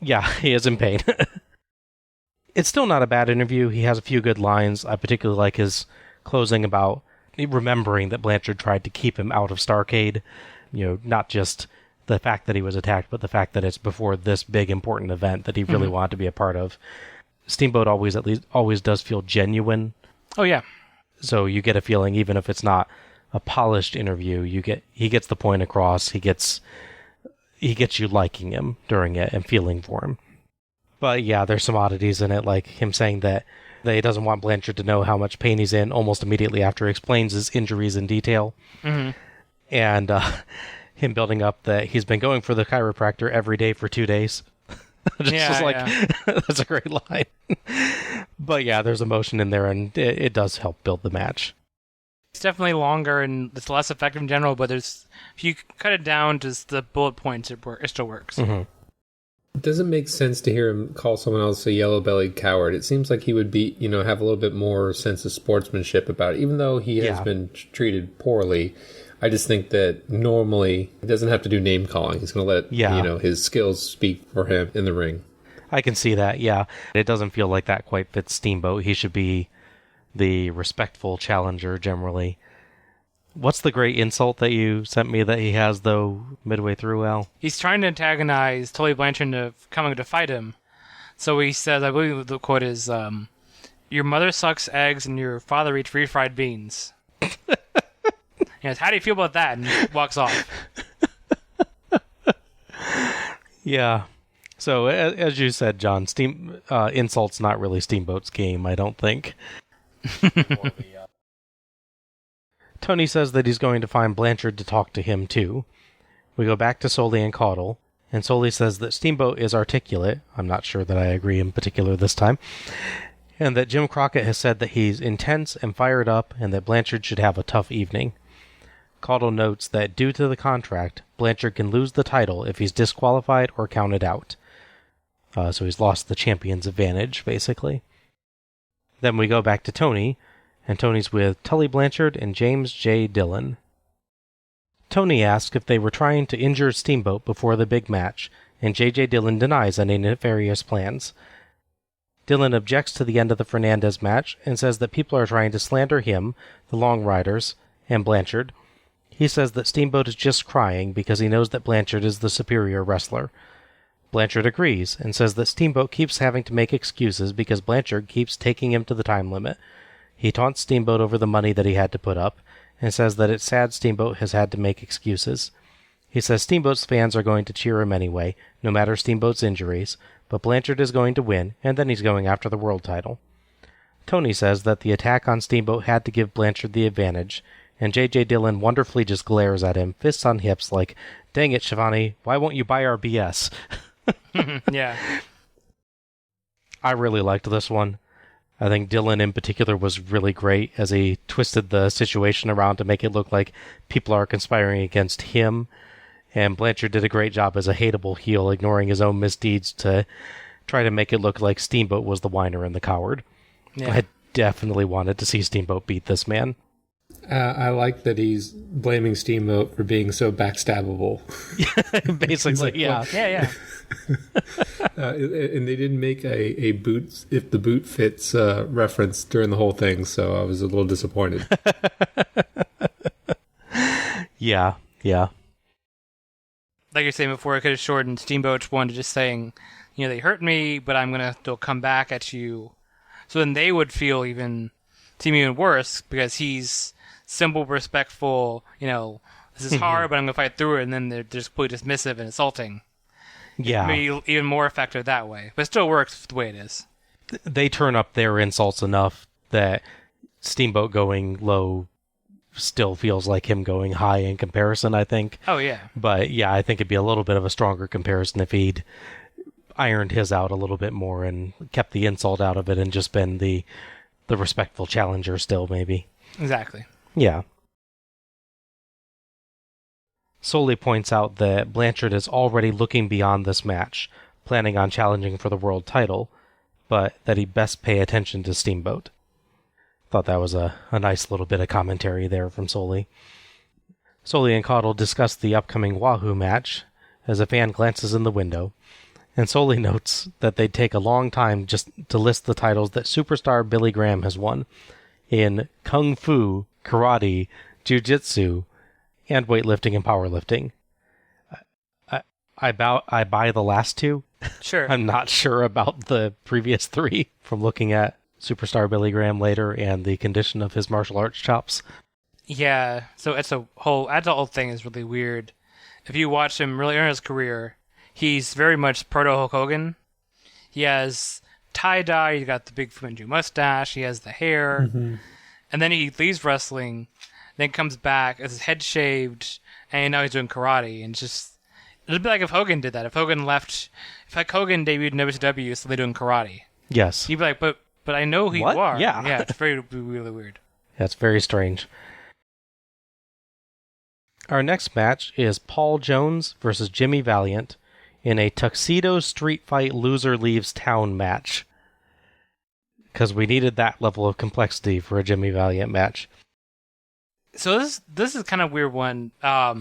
Yeah, he is in pain. It's still not a bad interview. He has a few good lines. I particularly like his closing about remembering that Blanchard tried to keep him out of Starrcade. You know, not just the fact that he was attacked, but the fact that it's before this big important event that he really wanted to be a part of. Steamboat always does feel genuine.
Oh, yeah.
So you get a feeling, even if it's not a polished interview, he gets the point across. He gets you liking him during it and feeling for him. But yeah, there's some oddities in it, like him saying that he doesn't want Blanchard to know how much pain he's in almost immediately after he explains his injuries in detail. Mm-hmm. And him building up that he's been going for the chiropractor every day for 2 days. That's a great line. But yeah, there's emotion in there, and it does help build the match.
It's definitely longer, and it's less effective in general, but if you cut it down to the bullet points, it still works.
Mm-hmm.
It doesn't make sense to hear him call someone else a yellow-bellied coward. It seems like he would be, have a little bit more sense of sportsmanship about it, even though he has been treated poorly. I just think that normally he doesn't have to do name calling. He's going to let his skills speak for him in the ring.
I can see that, yeah. It doesn't feel like that quite fits Steamboat. He should be the respectful challenger generally. What's the great insult that you sent me that he has, though, midway through, Al?
He's trying to antagonize Tully Blanchard into coming to fight him. So he says, I believe the quote is, your mother sucks eggs and your father eats refried beans. Yes, how do you feel about that? And he walks off.
Yeah. So, as you said, John, insult's not really Steamboat's game, I don't think. Tony says that he's going to find Blanchard to talk to him, too. We go back to Sully and Caudle, and Sully says that Steamboat is articulate. I'm not sure that I agree in particular this time. And that Jim Crockett has said that he's intense and fired up, and that Blanchard should have a tough evening. Caudle notes that due to the contract, Blanchard can lose the title if he's disqualified or counted out. So he's lost the champion's advantage, basically. Then we go back to Tony, and Tony's with Tully Blanchard and James J. Dillon. Tony asks if they were trying to injure Steamboat before the big match, and J.J. Dillon denies any nefarious plans. Dillon objects to the end of the Fernandez match and says that people are trying to slander him, the Long Riders, and Blanchard. He says that Steamboat is just crying because he knows that Blanchard is the superior wrestler. Blanchard agrees and says that Steamboat keeps having to make excuses because Blanchard keeps taking him to the time limit. He taunts Steamboat over the money that he had to put up, and says that it's sad Steamboat has had to make excuses. He says Steamboat's fans are going to cheer him anyway, no matter Steamboat's injuries, but Blanchard is going to win, and then he's going after the world title. Tony says that the attack on Steamboat had to give Blanchard the advantage, and J.J. Dillon wonderfully just glares at him, fists on hips, like, "Dang it, Shivani, why won't you buy our BS?"
Yeah.
I really liked this one. I think Dillon in particular was really great as he twisted the situation around to make it look like people are conspiring against him, and Blanchard did a great job as a hateable heel, ignoring his own misdeeds to try to make it look like Steamboat was the whiner and the coward.
Yeah.
I definitely wanted to see Steamboat beat this man.
I like that he's blaming Steamboat for being so backstabbable.
Basically, yeah.
Yeah.
And they didn't make a boot, if the boot fits reference during the whole thing, so I was a little disappointed.
Yeah.
Like you're saying before, I could have shortened Steamboat's one to just saying, they hurt me, but I'm going to still come back at you. So then they would feel even worse because he's simple, respectful, this is hard, but I'm going to fight through it, and then they're just completely dismissive and insulting.
Yeah.
Maybe even more effective that way, but it still works the way it is.
They turn up their insults enough that Steamboat going low still feels like him going high in comparison, I think.
Oh, yeah.
But yeah, I think it'd be a little bit of a stronger comparison if he'd ironed his out a little bit more and kept the insult out of it and just been the respectful challenger still, maybe.
Exactly.
Yeah. Solely points out that Blanchard is already looking beyond this match, planning on challenging for the world title, but that he best pay attention to Steamboat. Thought that was a nice little bit of commentary there from Solely. Solely and Caudle discuss the upcoming Wahoo match as a fan glances in the window, and Solely notes that they'd take a long time just to list the titles that superstar Billy Graham has won in Kung Fu, Karate, Jiu-Jitsu, and weightlifting and powerlifting. I buy the last two.
Sure.
I'm not sure about the previous three from looking at superstar Billy Graham later and the condition of his martial arts chops.
Yeah, so that's the whole thing is really weird. If you watch him really early in his career, he's very much proto Hulk Hogan. He has tie-dye, he's got the big Fu Manchu mustache, he has the hair, and then he leaves wrestling, then comes back as his head shaved, and now he's doing karate, and it's a bit like if Hogan did that. If Hogan Hogan debuted in WCW, so they're doing karate.
Yes.
You'd be like, but I know who
What?
you are.
Yeah.
Yeah, it's really weird.
That's very strange. Our next match is Paul Jones versus Jimmy Valiant in a tuxedo street fight loser leaves town match. Because we needed that level of complexity for a Jimmy Valiant match.
So this is kind of weird one. Well,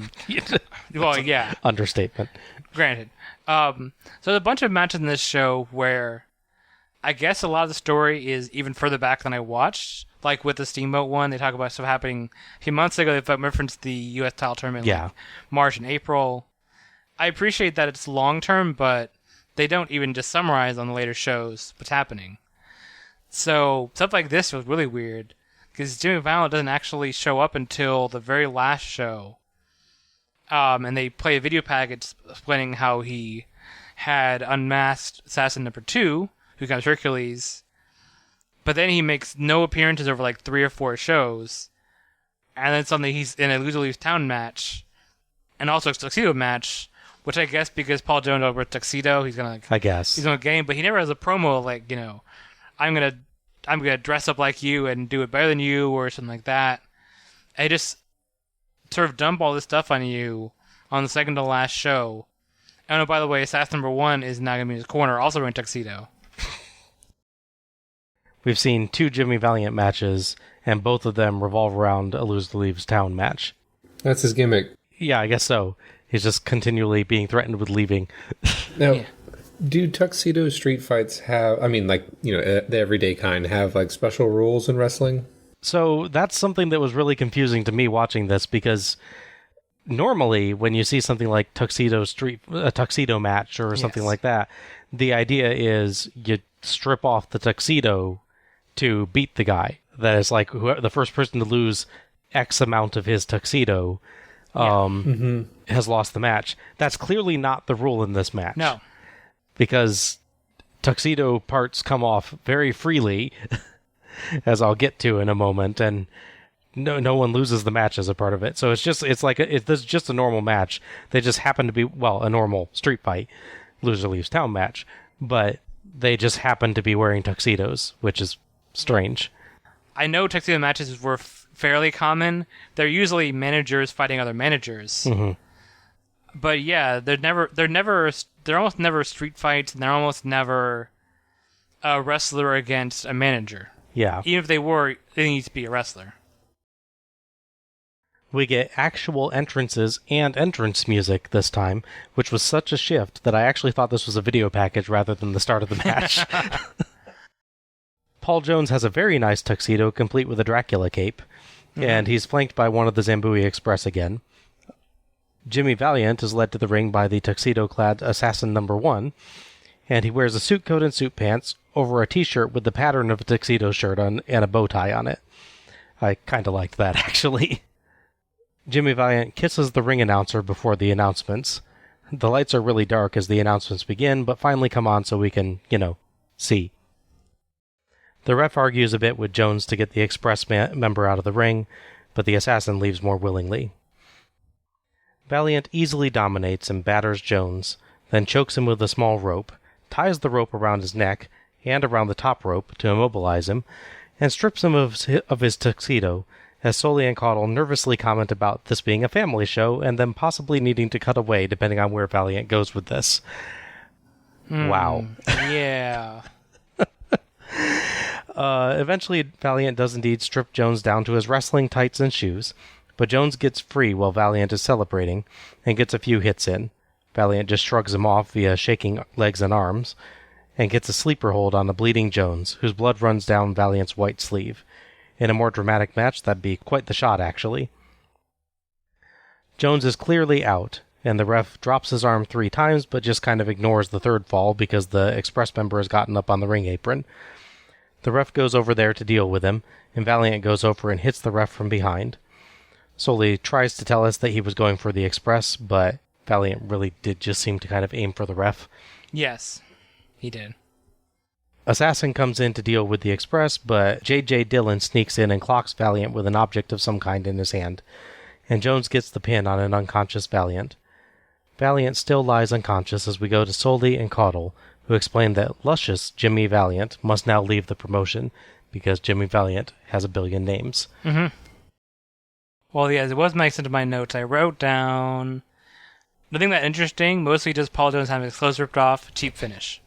yeah.
Understatement.
Granted. So there's a bunch of matches in this show where I guess a lot of the story is even further back than I watched. Like with the Steamboat one, they talk about stuff happening a few months ago. They referenced the U.S. title tournament like March and April. I appreciate that it's long-term, but they don't even just summarize on the later shows what's happening. So stuff like this was really weird, because Jimmy Valiant doesn't actually show up until the very last show. And they play a video package explaining how he had unmasked Assassin number 2, who becomes Hercules, but then he makes no appearances over like 3 or 4 shows, and then suddenly he's in a loser leaves town match, and also a tuxedo match, which I guess because Paul Jones over tuxedo, he's gonna he's gonna game, but he never has a promo like, I'm gonna dress up like you and do it better than you or something like that. I just sort of dump all this stuff on you on the second to last show. And oh, by the way, Assassin number 1 is now gonna be in his corner, also wearing tuxedo.
We've seen 2 Jimmy Valiant matches, and both of them revolve around a loser leaves town match.
That's his gimmick.
Yeah, I guess so. He's just continually being threatened with leaving.
Now, do tuxedo street fights have, the everyday kind, have like special rules in wrestling?
So that's something that was really confusing to me watching this, because normally when you see something like a tuxedo match or something like that, the idea is you strip off the tuxedo to beat the guy. That is like the first person to lose X amount of his tuxedo has lost the match. That's clearly not the rule in this match.
No.
Because tuxedo parts come off very freely, as I'll get to in a moment, and no one loses the match as a part of it. So it's just it's just a normal match. They just happen to be, well, a normal street fight, loser leaves town match, but they just happen to be wearing tuxedos, which is strange.
I know tuxedo matches were fairly common. They're usually managers fighting other managers.
Mm-hmm.
But yeah, they're almost never street fights, and they're almost never a wrestler against a manager.
Yeah.
Even if they were, they need to be a wrestler.
We get actual entrances and entrance music this time, which was such a shift that I actually thought this was a video package rather than the start of the match. Paul Jones has a very nice tuxedo, complete with a Dracula cape, and he's flanked by one of the Zambui Express again. Jimmy Valiant is led to the ring by the tuxedo-clad Assassin number 1, and he wears a suit coat and suit pants over a t-shirt with the pattern of a tuxedo shirt on and a bow tie on it. I kind of liked that, actually. Jimmy Valiant kisses the ring announcer before the announcements. The lights are really dark as the announcements begin, but finally come on so we can, see. The ref argues a bit with Jones to get the Express member out of the ring, but the Assassin leaves more willingly. Valiant easily dominates and batters Jones, then chokes him with a small rope, ties the rope around his neck and around the top rope to immobilize him, and strips him of his tuxedo, as Sully and Caudle nervously comment about this being a family show and them possibly needing to cut away depending on where Valiant goes with this. Wow.
Yeah.
Eventually, Valiant does indeed strip Jones down to his wrestling tights and shoes, but Jones gets free while Valiant is celebrating, and gets a few hits in. Valiant just shrugs him off via shaking legs and arms, and gets a sleeper hold on a bleeding Jones, whose blood runs down Valiant's white sleeve. In a more dramatic match, that'd be quite the shot, actually. Jones is clearly out, and the ref drops his arm 3 times, but just kind of ignores the third fall because the Express member has gotten up on the ring apron. The ref goes over there to deal with him, and Valiant goes over and hits the ref from behind. Sully tries to tell us that he was going for the Express, but Valiant really did just seem to kind of aim for the ref.
Yes, he did.
Assassin comes in to deal with the Express, but J.J. Dillon sneaks in and clocks Valiant with an object of some kind in his hand, and Jones gets the pin on an unconscious Valiant. Valiant still lies unconscious as we go to Sully and Caudle, who explain that luscious Jimmy Valiant must now leave the promotion, because Jimmy Valiant has a billion names.
Mm-hmm. Well, yes, it was mentioned in my notes. I wrote down nothing that interesting, mostly just Paul Jones having his clothes ripped off, cheap finish.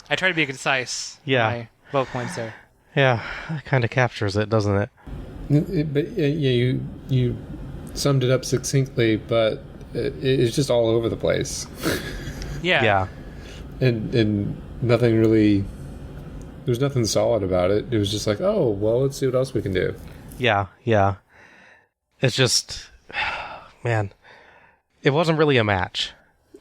I try to be concise.
Yeah.
My bullet points there.
Yeah, it kind of captures it, doesn't it?
But yeah, you summed it up succinctly, but it's just all over the place.
Yeah.
Yeah.
And nothing really... There's nothing solid about it. It was just like, oh, well, let's see what else we can do.
Yeah. It's just... Man. It wasn't really a match.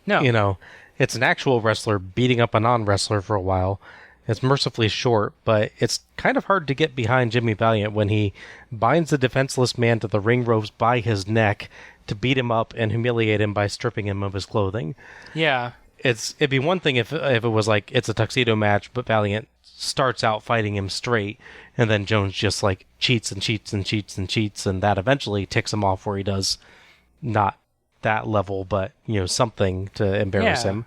No.
It's an actual wrestler beating up a non-wrestler for a while. It's mercifully short, but it's kind of hard to get behind Jimmy Valiant when he binds the defenseless man to the ring ropes by his neck to beat him up and humiliate him by stripping him of his clothing.
Yeah.
It'd be one thing if it was like it's a tuxedo match, but Valiant starts out fighting him straight, and then Jones just like cheats, and that eventually ticks him off where he does not that level, but something to embarrass him.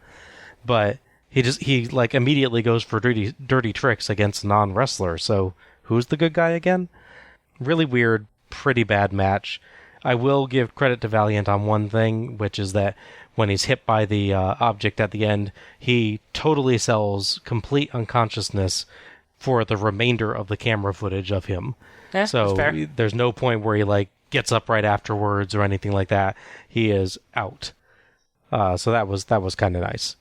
But he like immediately goes for dirty tricks against a non-wrestler. So who's the good guy again? Really weird, pretty bad match. I will give credit to Valiant on one thing, which is that when he's hit by the object at the end, he totally sells complete unconsciousness for the remainder of the camera footage of him.
Yeah,
so
that's fair.
There's no point where he like gets up right afterwards or anything like that. He is out. So that was kind of nice.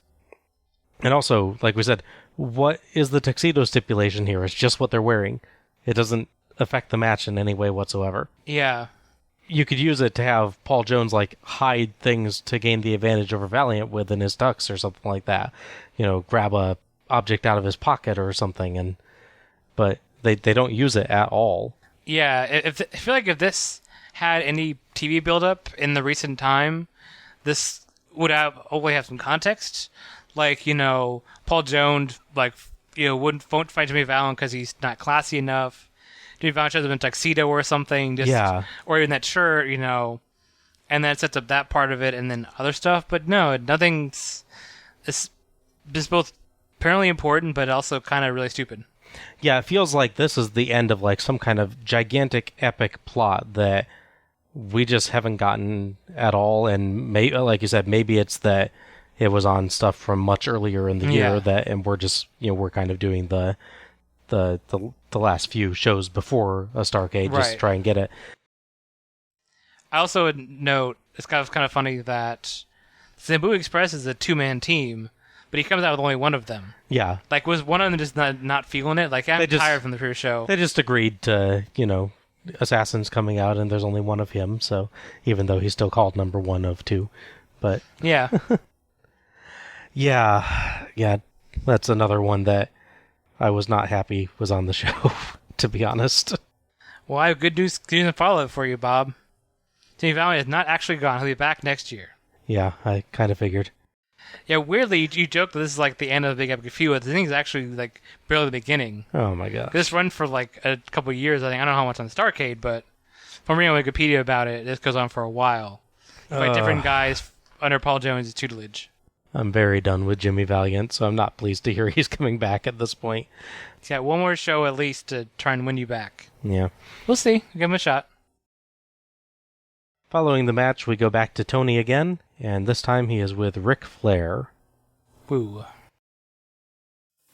And also, like we said, what is the tuxedo stipulation here? It's just what they're wearing. It doesn't affect the match in any way whatsoever.
Yeah.
You could use it to have Paul Jones like hide things to gain the advantage over Valiant with in his tux or something like that. Grab a object out of his pocket or something, but they don't use it at all.
Yeah, I feel like if this had any TV build-up in the recent time, this would hopefully have some context. Like, Paul Jones, like, won't fight Jimmy Valiant because he's not classy enough. Jimmy Valiant should have been tuxedo or something, or even that shirt, and then it sets up that part of it and then other stuff. But no, nothing's. It's just both apparently important, but also kind of really stupid.
Yeah, it feels like this is the end of like some kind of gigantic epic plot that we just haven't gotten at all. And like you said, maybe it's that it was on stuff from much earlier in the year and we're just we're kind of doing the last few shows before a Starrcade just to try and get it.
I also would note it's kind of funny that Zambu Express is a 2-man team, but he comes out with only one of them. Yeah. Like, was one of them just not feeling it? Like, I'm tired from the previous show.
They just agreed to, Assassin's coming out, and there's only one of him, so even though he's still called number 1 of 2. But...
Yeah.
Yeah, that's another one that I was not happy was on the show, to be honest.
Well, I have good news and follow-up for you, Bob. Jimmy Valiant is not actually gone. He'll be back next year.
Yeah, I kind of figured.
Yeah, weirdly, you joke that this is like the end of the Big Epic Feud, but the thing is actually like barely the beginning.
Oh my god.
This run for like a couple of years, I think. I don't know how much on Starrcade, but from reading on Wikipedia about it, this goes on for a while. By different guys under Paul Jones' tutelage. I'm
very done with Jimmy Valiant, so I'm not pleased to hear he's coming back at this point.
He's got one more show at least to try and win you back.
Yeah.
We'll see. Give him a shot.
Following the match, we go back to Tony again, and this time he is with Ric Flair.
Woo.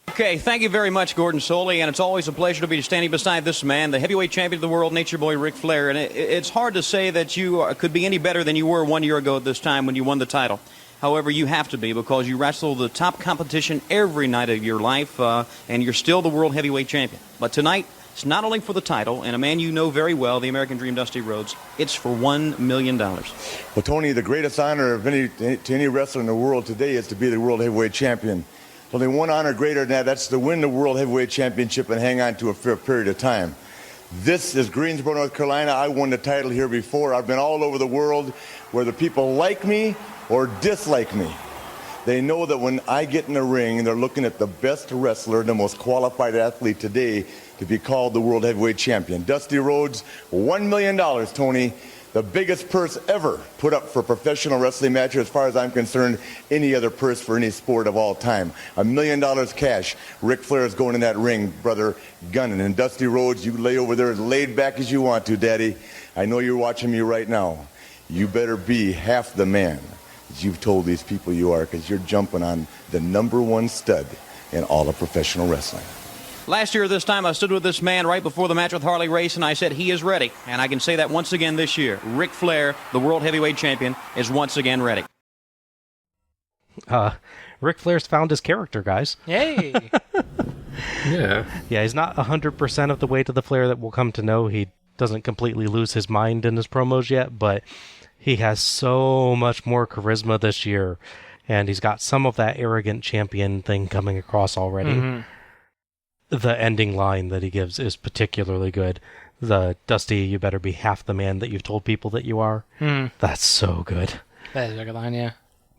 Okay, thank you very much, Gordon Soley, and it's always a pleasure to be standing beside this man, the heavyweight champion of the world, Nature Boy Ric Flair. And it's hard to say that you could be any better than you were 1 year ago at this time when you won the title. However, you have to be because you wrestle the top competition every night of your life, and you're still the world heavyweight champion. But tonight, it's not only for the title, and a man you know very well, the American Dream, Dusty Rhodes, it's for $1 million.
Well, Tony, the greatest honor of any wrestler in the world today is to be the world heavyweight champion. There's only one honor greater than that. That's to win the world heavyweight championship and hang on to it for a period of time. This is Greensboro, North Carolina. I won the title here before. I've been all over the world, whether people like me or dislike me. They know that when I get in the ring, they're looking at the best wrestler, the most qualified athlete today to be called the world heavyweight champion. Dusty Rhodes, $1 million, Tony. The biggest purse ever put up for a professional wrestling match, as far as I'm concerned, any other purse for any sport of all time. $1 million cash. Ric Flair is going in that ring, brother, gunning. And Dusty Rhodes, you lay over there as laid back as you want to, Daddy. I know you're watching me right now. You better be half the man that you've told these people you are, because you're jumping on the number 1 stud in all of professional wrestling.
Last year this time, I stood with this man right before the match with Harley Race, and I said he is ready. And I can say that once again this year. Ric Flair, the world heavyweight champion, is once again ready.
Ric Flair's found his character, guys.
Yay!
Yeah.
Yeah, he's not 100% of the way to the Flair that we'll come to know. He doesn't completely lose his mind in his promos yet, but he has so much more charisma this year, and he's got some of that arrogant champion thing coming across already. Mm-hmm. The ending line that he gives is particularly good. The Dusty, you better be half the man that you've told people that you are. That's so good.
That is a good line, yeah.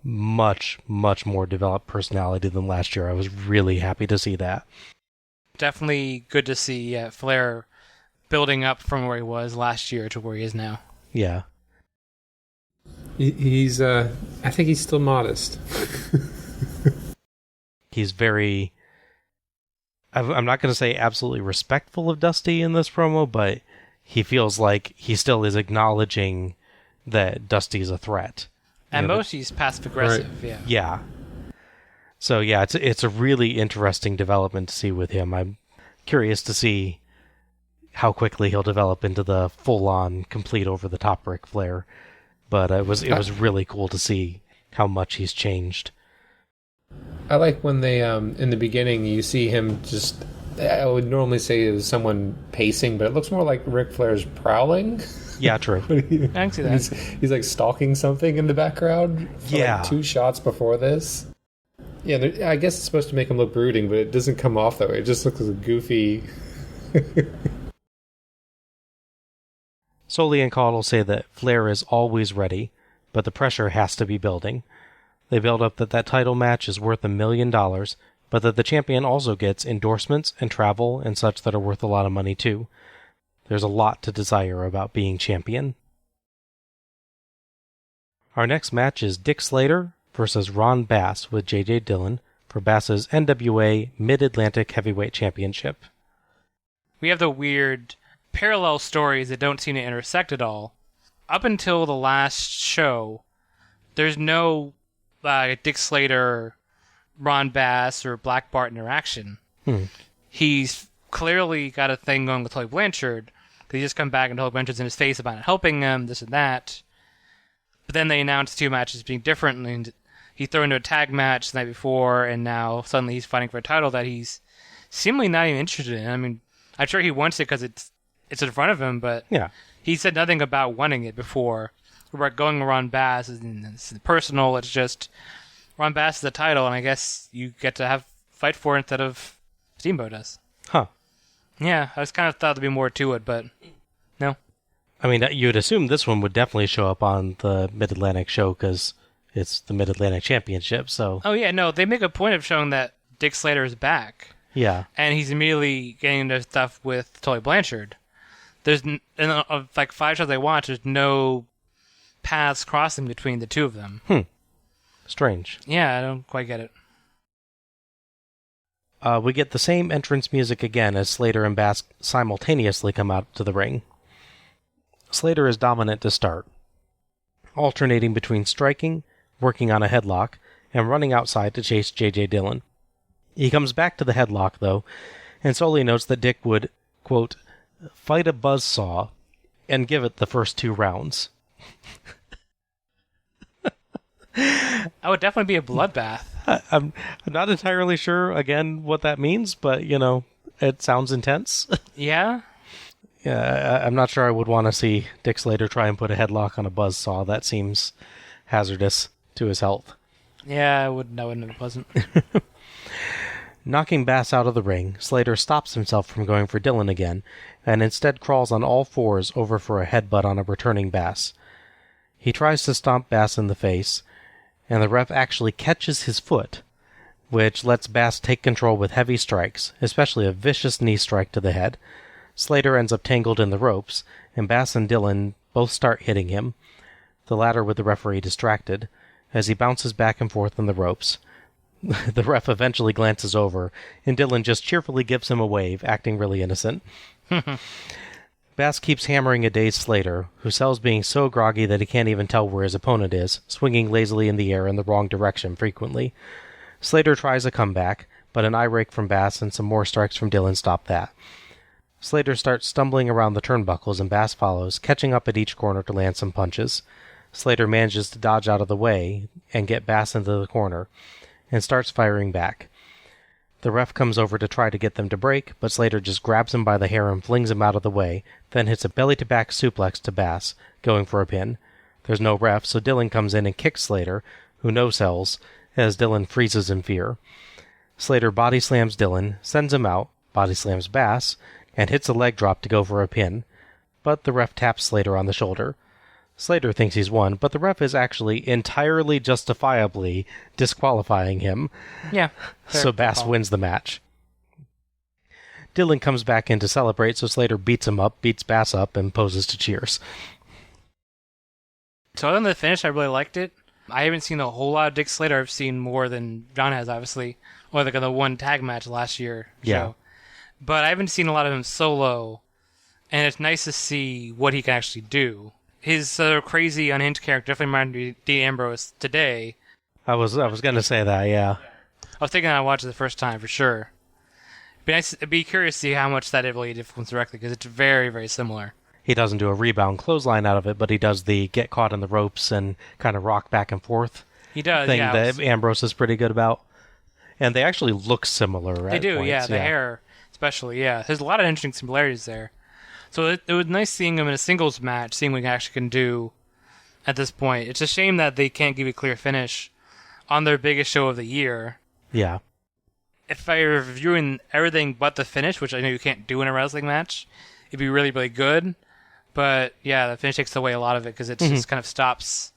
Much, much more developed personality than last year. I was really happy to see that.
Definitely good to see Flair building up from where he was last year to where he is now.
Yeah.
He's, I think he's still modest.
He's very... I'm not going to say absolutely respectful of Dusty in this promo, but he feels like he still is acknowledging that Dusty's a threat.
And most he's passive-aggressive, right.
Yeah. So, yeah, it's a really interesting development to see with him. I'm curious to see how quickly he'll develop into the full-on, complete over-the-top Ric Flair. But it was really cool to see how much he's changed.
I like when they, in the beginning, you see him just, I would normally say it was someone pacing, but it looks more like Ric Flair's prowling.
Yeah, true.
I can see that.
He's like stalking something in the background for like 2 shots before this. Yeah, I guess it's supposed to make him look brooding, but it doesn't come off that way. It just looks like a goofy...
Soley and Caudle say that Flair is always ready, but the pressure has to be building. They build up that title match is worth $1 million, but that the champion also gets endorsements and travel and such that are worth a lot of money too. There's a lot to desire about being champion. Our next match is Dick Slater versus Ron Bass with J.J. Dillon for Bass's NWA Mid-Atlantic Heavyweight Championship.
We have the weird parallel stories that don't seem to intersect at all. Up until the last show, there's no Dick Slater, Ron Bass, or Black Bart interaction. He's clearly got a thing going with Tully Blanchard. They just come back and Tully Blanchard's in his face about not helping him, this and that. But then they announced 2 matches being different, and he threw into a tag match the night before, and now suddenly he's fighting for a title that he's seemingly not even interested in. I mean, I'm sure he wants it because it's in front of him, but he said nothing about wanting it before. We're going Ron Bass, and it's personal, it's just Ron Bass is the title, and I guess you get to fight for it instead of Steamboat does.
Huh.
Yeah, I was kind of thought there'd be more to it, but no.
I mean, you'd assume this one would definitely show up on the Mid-Atlantic show because it's the Mid-Atlantic Championship, so...
Oh yeah, no, they make a point of showing that Dick Slater is back.
Yeah.
And he's immediately getting into stuff with Tully Blanchard. There's, in like 5 shows they watch, there's no paths crossing between the two of them.
Strange.
Yeah, I don't quite get it.
We get the same entrance music again as Slater and Bass simultaneously come out to the ring. Slater is dominant to start, alternating between striking, working on a headlock, and running outside to chase J.J. Dillon. He comes back to the headlock, though, and solely notes that Dick would, quote, fight a buzzsaw and give it the first 2 rounds.
That would definitely be a bloodbath.
I'm not entirely sure, again, what that means, but, it sounds intense.
Yeah?
Yeah, I'm not sure I would want to see Dick Slater try and put a headlock on a buzzsaw. That seems hazardous to his health.
Yeah, that wouldn't be pleasant.
Knocking Bass out of the ring, Slater stops himself from going for Dillon again, and instead crawls on all 4s over for a headbutt on a returning Bass. He tries to stomp Bass in the face, and the ref actually catches his foot, which lets Bass take control with heavy strikes, especially a vicious knee strike to the head. Slater ends up tangled in the ropes, and Bass and Dillon both start hitting him, the latter with the referee distracted, as he bounces back and forth on the ropes. The ref eventually glances over, and Dillon just cheerfully gives him a wave, acting really innocent. Bass keeps hammering a dazed Slater, who sells being so groggy that he can't even tell where his opponent is, swinging lazily in the air in the wrong direction frequently. Slater tries a comeback, but an eye rake from Bass and some more strikes from Dillon stop that. Slater starts stumbling around the turnbuckles and Bass follows, catching up at each corner to land some punches. Slater manages to dodge out of the way and get Bass into the corner, and starts firing back. The ref comes over to try to get them to break, but Slater just grabs him by the hair and flings him out of the way, then hits a belly-to-back suplex to Bass, going for a pin. There's no ref, so Dillon comes in and kicks Slater, who no-sells, as Dillon freezes in fear. Slater body slams Dillon, sends him out, body slams Bass, and hits a leg drop to go for a pin, but the ref taps Slater on the shoulder. Slater thinks he's won, but the ref is actually entirely justifiably disqualifying him.
Yeah.
So Bass wins the match. Dillon comes back in to celebrate, so Slater beats him up, beats Bass up, and poses to cheers.
So other than the finish, I really liked it. I haven't seen a whole lot of Dick Slater. I've seen more than John has, obviously. Or like the one tag match last year.
Yeah.
But I haven't seen a lot of him solo, and it's nice to see what he can actually do. His crazy, unhinged character definitely reminded me of Dean Ambrose today.
I was going to say that, yeah.
I was thinking I'd watch it the first time, for sure. It'd be curious to see how much that really influenced directly, because it's very, very similar.
He doesn't do a rebound clothesline out of it, but he does the get caught in the ropes and kind of rock back and forth.
He does,
thing
yeah.
that Ambrose is pretty good about. And they actually look similar.
They do, yeah. The hair, especially, yeah. There's a lot of interesting similarities there. So it was nice seeing him in a singles match, seeing what he actually can do at this point. It's a shame that they can't give a clear finish on their biggest show of the year.
Yeah.
If I were reviewing everything but the finish, which I know you can't do in a wrestling match, it'd be really, really good. But yeah, the finish takes away a lot of it because it just kind of stops.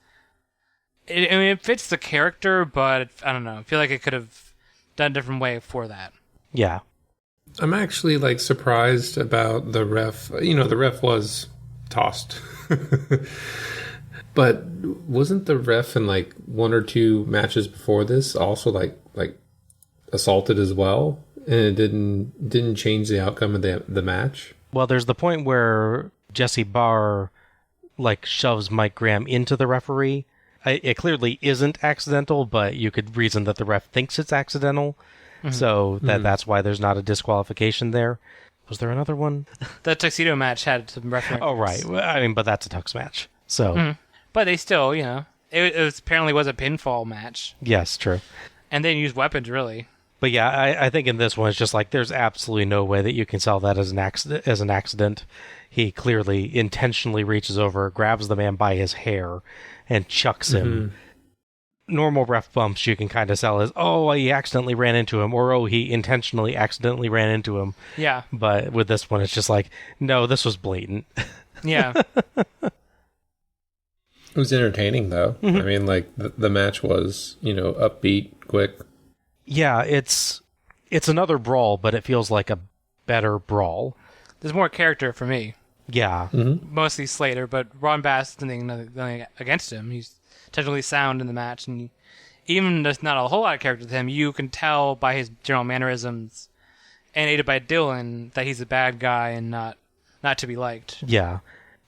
It fits the character, but I don't know. I feel like it could have done a different way for that.
Yeah.
I'm actually like surprised about the ref. You know, the ref was tossed. But wasn't the ref in like 1 or 2 matches before this also like assaulted as well? And it didn't change the outcome of the match?
Well, there's the point where Jesse Barr like shoves Mike Graham into the referee. It clearly isn't accidental, but you could reason that the ref thinks it's accidental. So that's why there's not a disqualification there. Was there another one?
The tuxedo match had some reference.
Oh, right. Well, I mean, but that's a tux match. So,
But they still, you know, it apparently was a pinfall match.
yes, true.
And they didn't use weapons, really.
But yeah, I think in this one, it's just like there's absolutely no way that you can sell that as an accident. He clearly intentionally reaches over, grabs the man by his hair, and chucks him. Normal ref bumps you can kind of sell as, oh, he accidentally ran into him, or oh, he intentionally accidentally ran into him.
Yeah.
But with this one, it's just like, no, this was blatant.
Yeah.
It was entertaining, though. I mean, like, the match was, you know, upbeat, quick.
Yeah, it's another brawl, but it feels like a better brawl.
There's more character for me.
Yeah.
Mostly Slater, but Ron Bass doesn't nothing against him. He's technically sound in the match, and even there's not a whole lot of character to him, you can tell by his general mannerisms, and aided by Dylan, that he's a bad guy and not to be liked.
Yeah.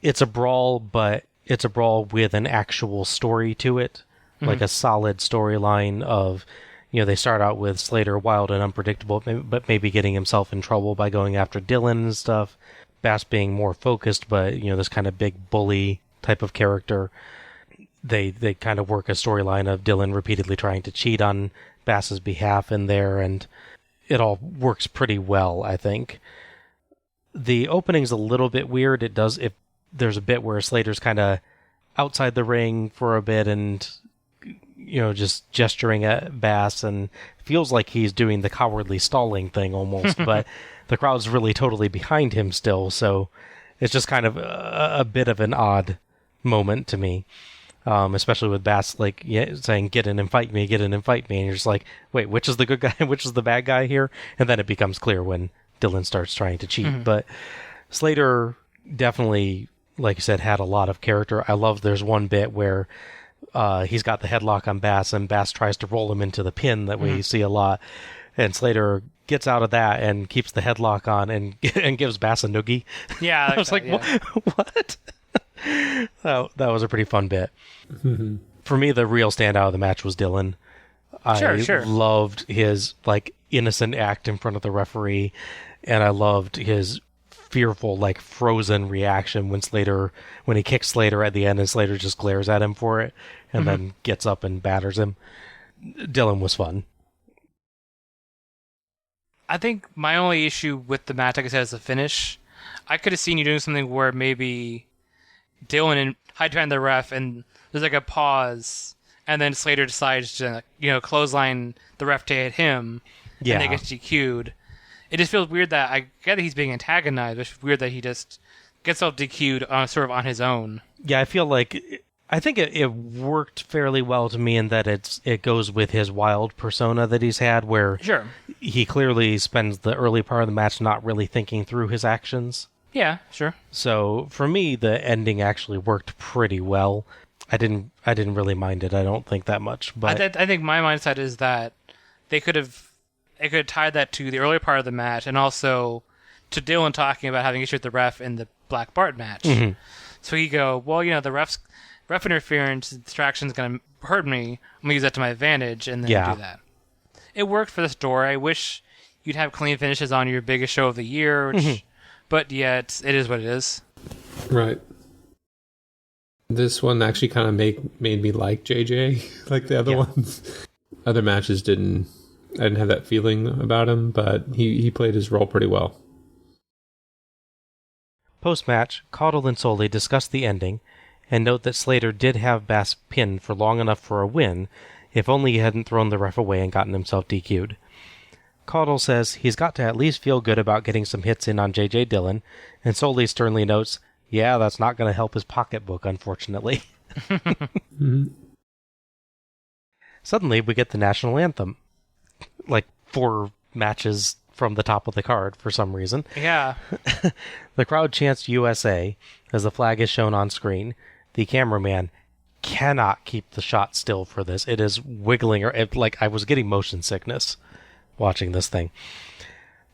It's a brawl, but it's a brawl with an actual story to it. Like a solid storyline of, you know, they start out with Slater wild and unpredictable, but maybe getting himself in trouble by going after Dylan and stuff. Bass being more focused, but, you know, this kind of big bully type of character. They kind of work a storyline of Dylan repeatedly trying to cheat on Bass's behalf in there, and it all works pretty well, I think. The opening's a little bit weird. If there's a bit where Slater's kind of outside the ring for a bit and, you know, just gesturing at Bass, and feels like he's doing the cowardly stalling thing almost, but the crowd's really totally behind him still, so it's just kind of a bit of an odd moment to me. Especially with Bass saying, get in and fight me, and you're just like, wait, which is the good guy, which is the bad guy here? And then it becomes clear when Dylan starts trying to cheat. But Slater definitely, like you said, had a lot of character. I love there's one bit where he's got the headlock on Bass, and Bass tries to roll him into the pin that we see a lot. And Slater gets out of that and keeps the headlock on and gives Bass a noogie.
Yeah.
I was like, what? That was a pretty fun bit. For me, the real standout of the match was Dylan. I loved his like innocent act in front of the referee, and I loved his fearful, like frozen reaction when he kicks Slater at the end, and Slater just glares at him for it, and then gets up and batters him. Dylan was fun.
I think my only issue with the match, like I said, is the finish. I could have seen you doing something where maybe Dylan and hide behind the ref, and there's like a pause, and then Slater decides to, you know, clothesline the ref to hit him, and they get DQ'd. It just feels weird that I get that he's being antagonized, but it's weird that he just gets self DQ'd sort of on his own.
Yeah, I think it worked fairly well to me in that it goes with his wild persona that he's had, where he clearly spends the early part of the match not really thinking through his actions.
Yeah, sure. So
for me, the ending actually worked pretty well. I didn't really mind it. I don't think that much. But
I think my mindset is that they could have tied that to the earlier part of the match, and also to Dylan talking about having issue with the ref in the Black Bart match. So he go, well, you know, the ref interference, distraction is going to hurt me. I'm going to use that to my advantage, and then do that. It worked for the story. I wish you'd have clean finishes on your biggest show of the year, but yeah, it is what it is.
Right. This one actually kind of made me like JJ, like the other ones. Other matches I didn't have that feeling about him, but he played his role pretty well.
Post-match, Caudle and Soley discuss the ending, and note that Slater did have Bass pinned for long enough for a win, if only he hadn't thrown the ref away and gotten himself DQ'd. Caudle says he's got to at least feel good about getting some hits in on J.J. Dillon, and Soley sternly notes, yeah, that's not going to help his pocketbook, unfortunately. Suddenly, we get the national anthem. Like, 4 matches from the top of the card for some reason.
Yeah.
The crowd chants USA as the flag is shown on screen. The cameraman cannot keep the shot still for this. It is wiggling, like I was getting motion sickness watching this thing.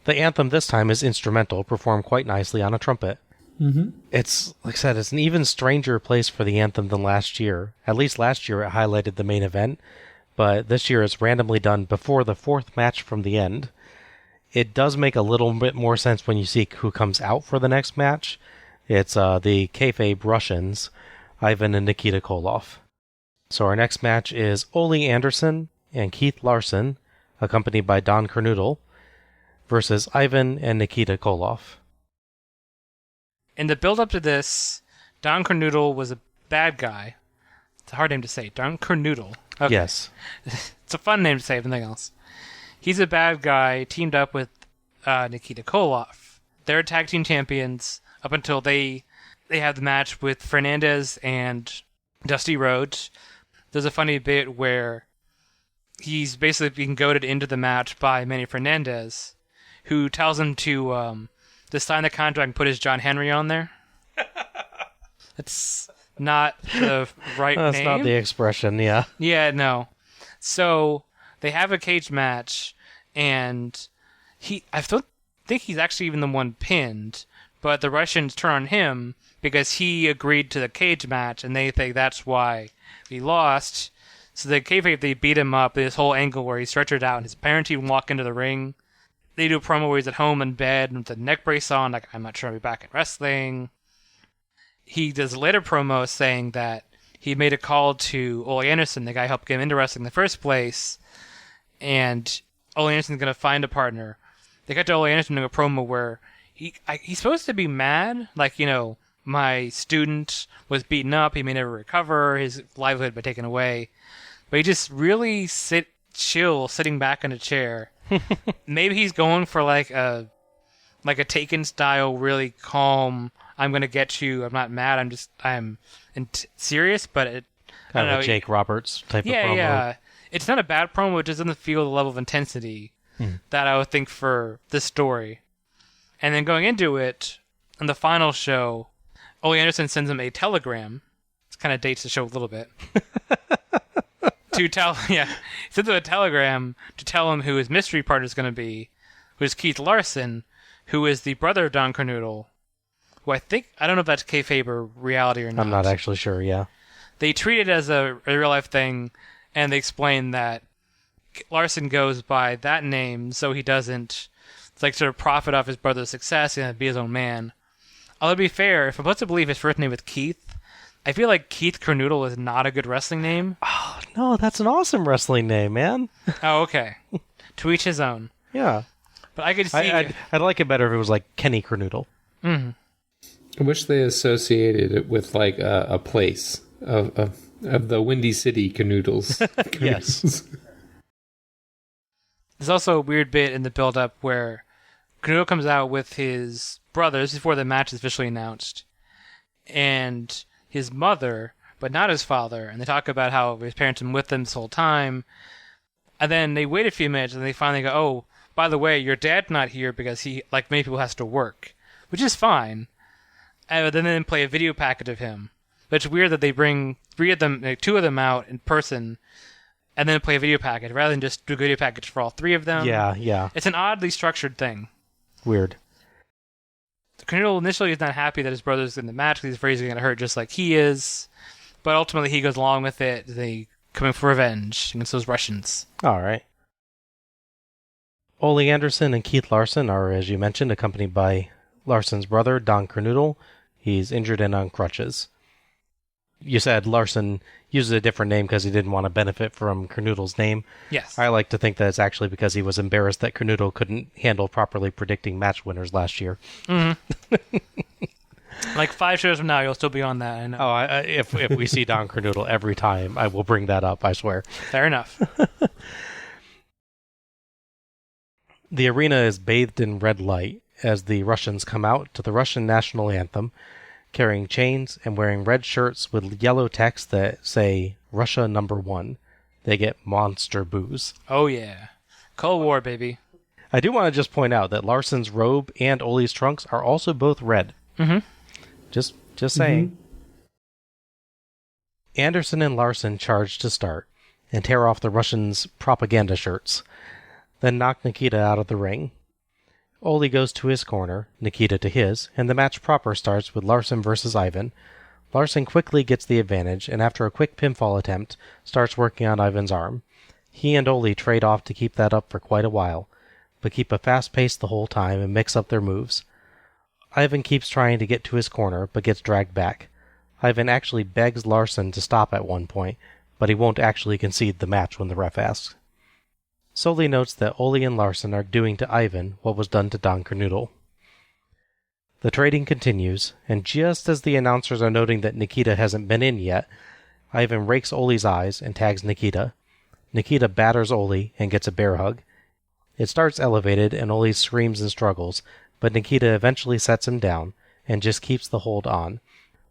The anthem this time is instrumental, performed quite nicely on a trumpet.
Mm-hmm.
It's, like I said, it's an even stranger place for the anthem than last year. At least last year it highlighted the main event, but this year it's randomly done before the 4th match from the end. It does make a little bit more sense when you see who comes out for the next match. It's the kayfabe Russians, Ivan and Nikita Koloff. So our next match is Ole Anderson and Keith Larson, accompanied by Don Kernoodle, versus Ivan and Nikita Koloff.
In the build-up to this, Don Kernoodle was a bad guy. It's a hard name to say. Don Kernoodle. Okay.
Yes.
It's a fun name to say, if nothing else. He's a bad guy teamed up with Nikita Koloff. They're tag team champions up until they have the match with Fernandez and Dusty Rhodes. There's a funny bit where he's basically being goaded into the match by Manny Fernandez, who tells him to sign the contract and put his John Henry on there. That's not the right name.
That's not the expression, yeah.
Yeah, no. So they have a cage match, and I don't think he's actually even the one pinned, but the Russians turn on him because he agreed to the cage match, and they think that's why he lost. So they beat him up. This whole angle where he's stretchered out, and his parents even walk into the ring. They do a promo where he's at home in bed with a neck brace on, like, I'm not sure I'll be back in wrestling. He does a later promo saying that he made a call to Ole Anderson, the guy who helped get him into wrestling in the first place, and Ole Anderson's going to find a partner. They got to Ole Anderson doing a promo where he's supposed to be mad, like, my student was beaten up, he may never recover, his livelihood had been taken away. But he just really chill, sitting back in a chair. Maybe he's going for like a Taken style, really calm, I'm going to get you, I'm not mad, I'm serious, but I don't know.
A Jake Roberts type of promo.
Yeah. It's not a bad promo, it just doesn't feel the level of intensity that I would think for this story. And then going into it, on the final show, Ole Anderson sends him a telegram. It kind of dates the show a little bit. He sends him a telegram to tell him who his mystery partner is going to be, who is Keith Larson, who is the brother of Don Kernoodle, who I don't know if that's kayfabe or reality or not.
I'm not actually sure, yeah.
They treat it as a real-life thing, and they explain that Larson goes by that name so he doesn't sort of profit off his brother's success and be his own man. Although to be fair, if I'm supposed to believe his first name is Keith, I feel like Keith Kernoodle is not a good wrestling name.
Oh, no, that's an awesome wrestling name, man.
Oh, okay. To each his own.
Yeah.
But I could see...
I'd like it better if it was like Kenny Kernoodle.
Mm-hmm.
I wish they associated it with like a place of the Windy City Canoodles.
Yes.
There's also a weird bit in the build-up where Kernoodle comes out with his brothers before the match is officially announced, and his mother, but not his father, and they talk about how his parents have been with them this whole time, and then they wait a few minutes, and they finally go, oh, by the way, your dad's not here because he, like many people, has to work, which is fine. And then they play a video package of him. But it's weird that they bring two of them out in person, and then play a video package, rather than just do a video package for all 3 of them.
Yeah.
It's an oddly structured thing.
Weird.
Kernoodle initially is not happy that his brother's in the match because he's afraid he's going to hurt just like he is. But ultimately he goes along with it. They come in for revenge against those Russians.
All right. Ole Anderson and Keith Larson are, as you mentioned, accompanied by Larson's brother, Don Kernoodle. He's injured and on crutches. You said Larson uses a different name because he didn't want to benefit from Kernoodle's name.
Yes.
I like to think that it's actually because he was embarrassed that Kernoodle couldn't handle properly predicting match winners last year.
Mm-hmm. Like 5 shows from now, you'll still be on that. I know.
Oh, if we see Don Kernoodle every time, I will bring that up, I swear.
Fair enough.
The arena is bathed in red light as the Russians come out to the Russian national anthem, carrying chains and wearing red shirts with yellow text that say Russia #1. They get monster boos.
Oh, yeah. Cold War, baby.
I do want to just point out that Larson's robe and Ole's trunks are also both red.
Mm-hmm.
Just saying. Anderson and Larson charge to start and tear off the Russians' propaganda shirts, then knock Nikita out of the ring. Ole goes to his corner, Nikita to his, and the match proper starts with Larson versus Ivan. Larson quickly gets the advantage, and after a quick pinfall attempt, starts working on Ivan's arm. He and Ole trade off to keep that up for quite a while, but keep a fast pace the whole time and mix up their moves. Ivan keeps trying to get to his corner, but gets dragged back. Ivan actually begs Larson to stop at one point, but he won't actually concede the match when the ref asks. Solely notes that Ole and Larson are doing to Ivan what was done to Don Kernoodle. The trading continues, and just as the announcers are noting that Nikita hasn't been in yet, Ivan rakes Ole's eyes and tags Nikita. Nikita batters Ole and gets a bear hug. It starts elevated, and Ole screams and struggles, but Nikita eventually sets him down and just keeps the hold on.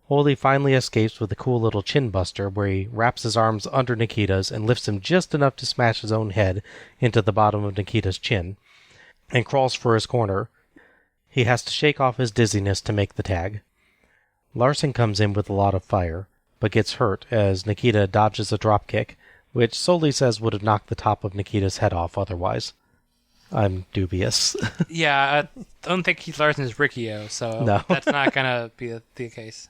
Ole finally escapes with a cool little chin buster where he wraps his arms under Nikita's and lifts him just enough to smash his own head into the bottom of Nikita's chin, and crawls for his corner. He has to shake off his dizziness to make the tag. Larson comes in with a lot of fire, but gets hurt as Nikita dodges a dropkick, which Solly says would have knocked the top of Nikita's head off otherwise. I'm dubious.
Yeah, I don't think Keith Larson is Ricky-O, so
No.
that's not going to be the case.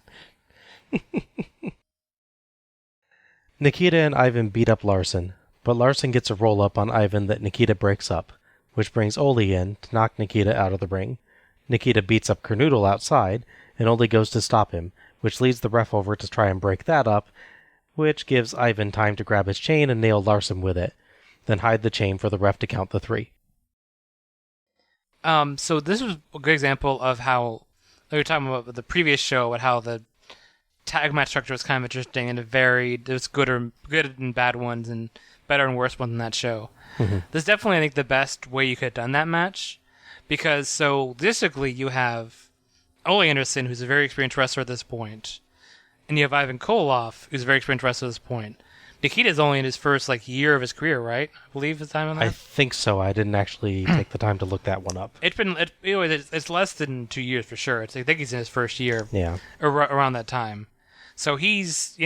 Nikita and Ivan beat up Larson, but Larson gets a roll-up on Ivan that Nikita breaks up, which brings Ole in to knock Nikita out of the ring. Nikita beats up Kernoodle outside, and Ole goes to stop him, which leads the ref over to try and break that up, which gives Ivan time to grab his chain and nail Larson with it, then hide the chain for the ref to count the 3.
So this was a good example of how we were talking about the previous show, about how the tag match structure was kind of interesting and it varied. There was good and bad ones and better and worse ones in that show.
Mm-hmm.
This is definitely, I think, the best way you could have done that match, because so logistically you have Ole Anderson, who's a very experienced wrestler at this point, and you have Ivan Koloff, who's a very experienced wrestler at this point. Nikita's only in his first year of his career, right? I believe his time on that.
I think so. I didn't actually take the time to look that one up.
It's less than 2 years for sure. I think he's in his first year.
Yeah.
Around that time. So he's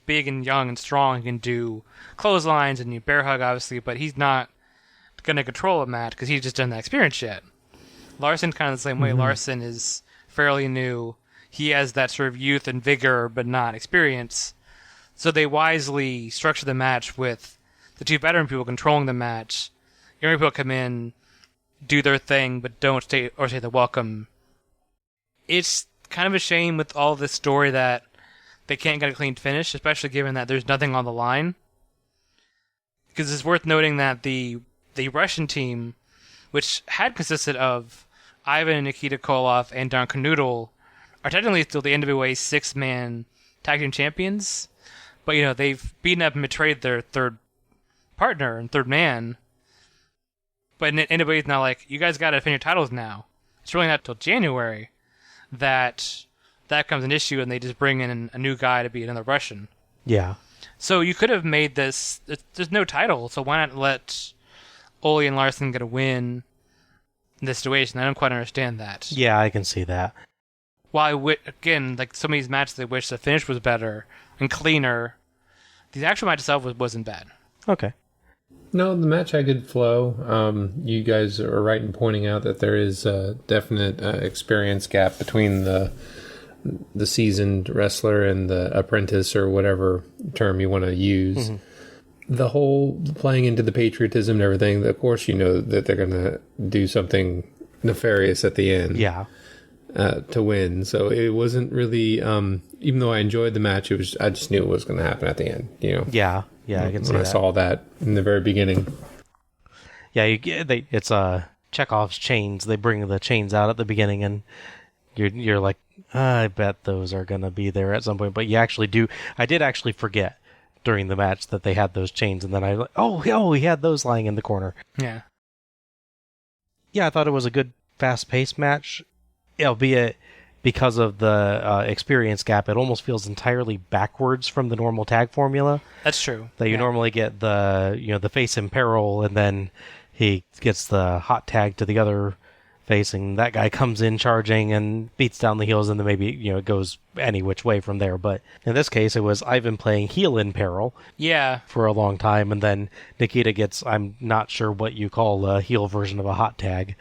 big and young and strong. He can do clotheslines and bear hug, obviously, but he's not going to control a match because he's just done that experience yet. Larson's kind of the same way. Larson is fairly new. He has that sort of youth and vigor, but not experience. So they wisely structure the match with the two veteran people controlling the match. Younger people come in, do their thing, but don't say the welcome. It's kind of a shame with all this story that they can't get a clean finish, especially given that there's nothing on the line. Because it's worth noting that the Russian team, which had consisted of Ivan and Nikita Koloff and Don Kernoodle, are technically still the NWA 6-man tag team champions. But, they've beaten up and betrayed their third partner and third man. But anybody's now like, you guys got to defend your titles now. It's really not until January that becomes an issue, and they just bring in a new guy to be another Russian.
Yeah.
So you could have made this... There's no title, so why not let Ole and Larson get a win in this situation? I don't quite understand that.
Yeah, I can see that.
While, again, some of these matches, I wish the finish was better and cleaner. The actual match itself wasn't bad.
Okay.
No, the match had good flow. You guys are right in pointing out that there is a definite experience gap between the seasoned wrestler and the apprentice, or whatever term you want to use. Mm-hmm. The whole playing into the patriotism and everything, of course you know that they're going to do something nefarious at the end.
Yeah.
To win. So it wasn't really, even though I enjoyed the match, I just knew it was going to happen at the end,
Yeah, I can see that.
When I saw that in the very beginning.
Yeah, it's Chekhov's chains. They bring the chains out at the beginning, and you're like, I bet those are going to be there at some point. But you actually do. I did actually forget during the match that they had those chains, and then I he had those lying in the corner.
Yeah.
Yeah, I thought it was a good, fast-paced match. Albeit because of the experience gap, it almost feels entirely backwards from the normal tag formula.
That's true.
That you normally get the face in peril, and then he gets the hot tag to the other face, and that guy comes in charging and beats down the heels, and then maybe, it goes any which way from there. But in this case, it was Ivan playing heel in peril for a long time, and then Nikita gets, I'm not sure what you call a heel version of a hot tag.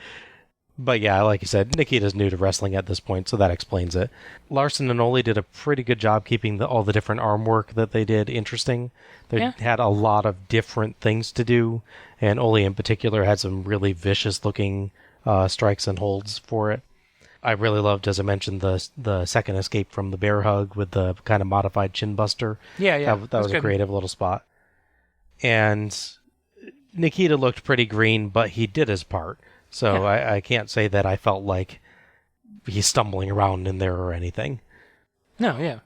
But yeah, like you said, Nikita's new to wrestling at this point, so that explains it. Larson and Ole did a pretty good job keeping all the different arm work that they did interesting. They had a lot of different things to do, and Ole in particular had some really vicious-looking strikes and holds for it. I really loved, as I mentioned, the second escape from the bear hug with the kind of modified chin buster.
Yeah.
That was a creative little spot. And Nikita looked pretty green, but he did his part. So I can't say that I felt like he's stumbling around in there or anything.
No, yeah.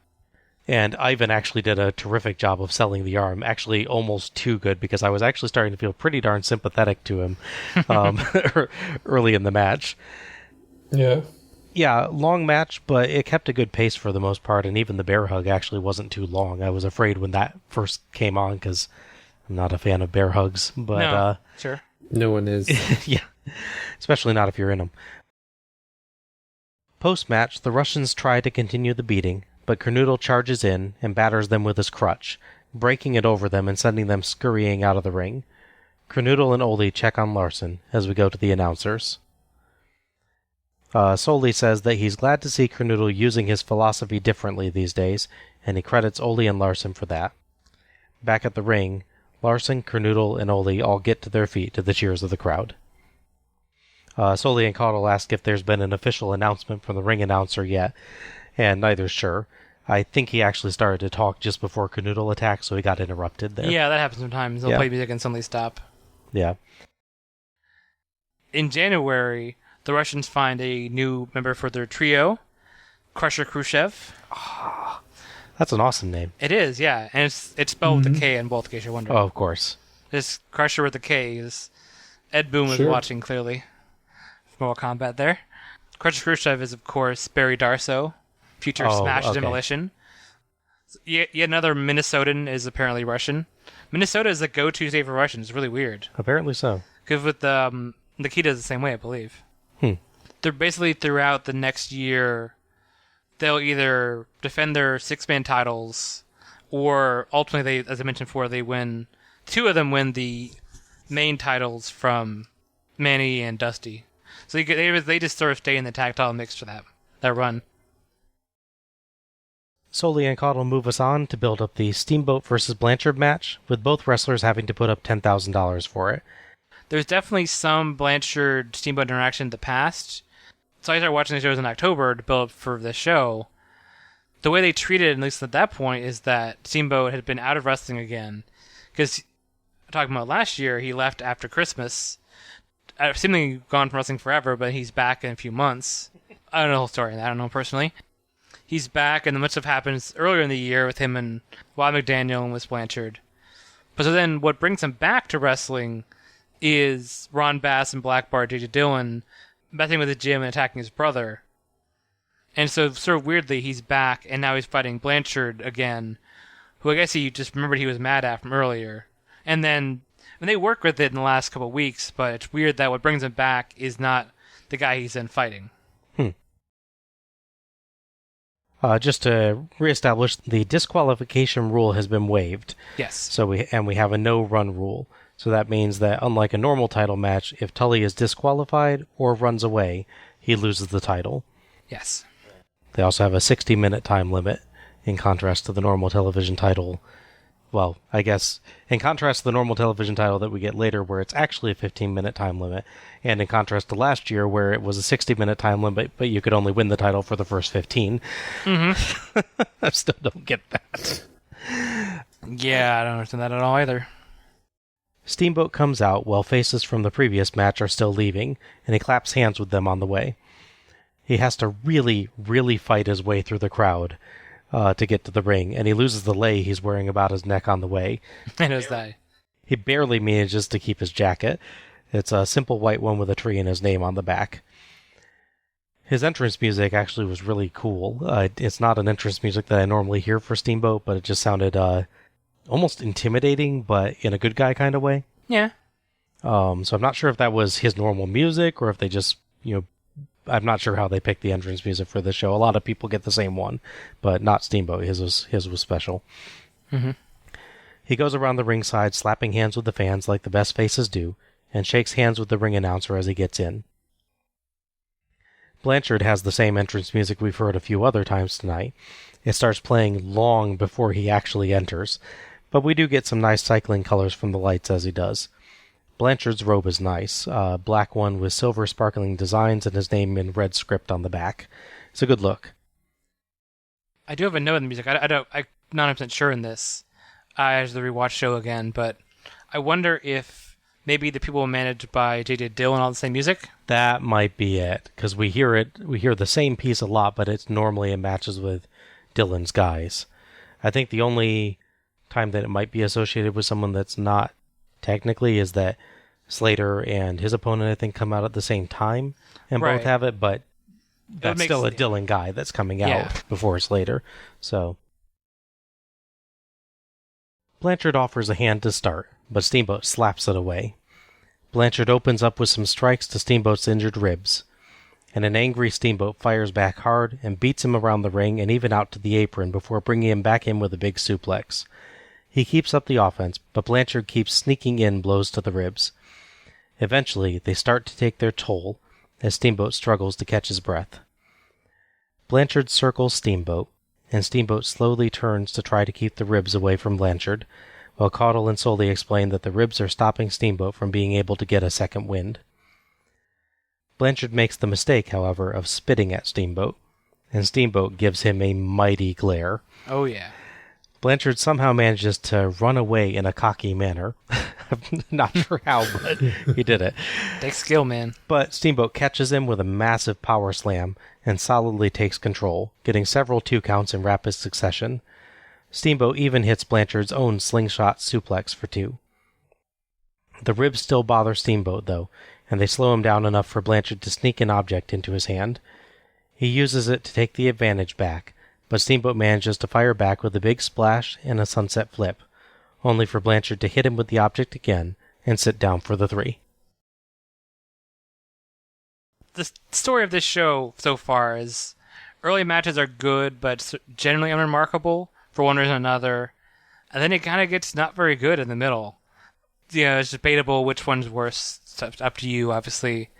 And Ivan actually did a terrific job of selling the arm, actually almost too good, because I was actually starting to feel pretty darn sympathetic to him early in the match.
Yeah.
Yeah, long match, but it kept a good pace for the most part, and even the bear hug actually wasn't too long. I was afraid when that first came on, because I'm not a fan of bear hugs. But
sure.
No one is.
Yeah, especially not if you're in them. Post-match, the Russians try to continue the beating, but Kernodle charges in and batters them with his crutch, breaking it over them and sending them scurrying out of the ring. Kernodle and Ole check on Larson as we go to the announcers. Soli says that he's glad to see Kernodle using his philosophy differently these days, and he credits Ole and Larson for that. Back at the ring, Larson, Kernodle, and Ole all get to their feet to the cheers of the crowd. Soli and Caudle ask if there's been an official announcement from the ring announcer yet, and neither's sure. I think he actually started to talk just before Kernodle attacked, so he got interrupted there.
Yeah, that happens sometimes. They'll play music and suddenly stop.
Yeah.
In January, the Russians find a new member for their trio, Crusher Khrushchev.
That's an awesome name.
It is, yeah. And it's spelled with a K in both, in case you're wondering.
Oh, of course.
This Crusher with a K is... Ed Boon was watching, clearly. Mortal Kombat there. Crusher Khrushchev is, of course, Barry Darso, future Smash Demolition. Yet another Minnesotan is apparently Russian. Minnesota is the go-to state for Russians. It's really weird.
Apparently so.
Because with Nikita is the same way, I believe. They're basically throughout the next year, they'll either defend their six-man titles, or ultimately, as I mentioned before, they win. Two of them win the main titles from Manny and Dusty. So they just sort of stay in the tag title mix for that run.
Soli and Caudle move us on to build up the Steamboat versus Blanchard match, with both wrestlers having to put up $10,000 for it.
There's definitely some Blanchard-Steamboat interaction in the past. So I started watching the shows in October to build up for this show. The way they treated it, at least at that point, is that Steamboat had been out of wrestling again. Because, talking about last year, he left after Christmas. Seemingly gone from wrestling forever, but he's back in a few months. I don't know the whole story. I don't know personally. He's back, and much stuff happens earlier in the year with him and Wild McDaniel and Wes Blanchard. But so then what brings him back to wrestling is Ron Bass and Black Bart J.J. Dillon messing with the gym and attacking his brother. And so sort of weirdly, he's back, and now he's fighting Blanchard again, who I guess he just remembered he was mad at from earlier. And then they work with it in the last couple of weeks, but it's weird that what brings him back is not the guy he's then fighting.
Just to reestablish, the disqualification rule has been waived.
Yes.
So we have a no-run rule. So that means that, unlike a normal title match, if Tully is disqualified or runs away, he loses the title.
Yes.
They also have a 60-minute time limit, in contrast to the normal television title. Well, I guess, in contrast to the normal television title that we get later, where it's actually a 15-minute time limit, and in contrast to last year, where it was a 60-minute time limit, but you could only win the title for the first 15. I still don't get that.
Yeah, I don't understand that at all either.
Steamboat comes out while faces from the previous match are still leaving, and he claps hands with them on the way. He has to really, really fight his way through the crowd to get to the ring, and he loses the lei he's wearing about his neck on the way.
I noticed that.
He barely manages to keep his jacket. It's a simple white one with a tree and his name on the back. His entrance music actually was really cool. It's not an entrance music that I normally hear for Steamboat, but it just sounded almost intimidating, but in a good guy kind of way.
Yeah.
So I'm not sure if that was his normal music or if they just, I'm not sure how they picked the entrance music for this show. A lot of people get the same one, but not Steamboat. His was special.
Mm-hmm.
He goes around the ringside, slapping hands with the fans like the best faces do, and shakes hands with the ring announcer as he gets in. Blanchard has the same entrance music we've heard a few other times tonight. It starts playing long before he actually enters, but we do get some nice cycling colors from the lights as he does. Blanchard's robe is nice, black one with silver sparkling designs and his name in red script on the back. It's a good look.
I do have a note in the music. I'm not 100% sure in this. I have to rewatch the show again, but I wonder if maybe the people managed by J.J. Dillon all the same music?
That might be it, because we hear the same piece a lot, but it matches with Dillon's guys. I think the only time that it might be associated with someone that's not technically is that Slater and his opponent, I think, come out at the same time and both have it, but that's still a Dillon guy that's coming out before Slater. So Blanchard offers a hand to start, but Steamboat slaps it away. Blanchard opens up with some strikes to Steamboat's injured ribs, and an angry Steamboat fires back hard and beats him around the ring and even out to the apron before bringing him back in with a big suplex. He keeps up the offense, but Blanchard keeps sneaking in blows to the ribs. Eventually, they start to take their toll as Steamboat struggles to catch his breath. Blanchard circles Steamboat, and Steamboat slowly turns to try to keep the ribs away from Blanchard, while Caudle and Sully explain that the ribs are stopping Steamboat from being able to get a second wind. Blanchard makes the mistake, however, of spitting at Steamboat, and Steamboat gives him a mighty glare.
Oh, yeah.
Blanchard somehow manages to run away in a cocky manner. I'm not sure how, but he did it.
Takes skill, man.
But Steamboat catches him with a massive power slam and solidly takes control, getting several 2 counts in rapid succession. Steamboat even hits Blanchard's own slingshot suplex for 2. The ribs still bother Steamboat, though, and they slow him down enough for Blanchard to sneak an object into his hand. He uses it to take the advantage back, but Steamboat manages to fire back with a big splash and a sunset flip, only for Blanchard to hit him with the object again and sit down for the 3.
The story of this show so far is early matches are good, but generally unremarkable for one reason or another, and then it kind of gets not very good in the middle. It's debatable which one's worse. It's up to you, obviously.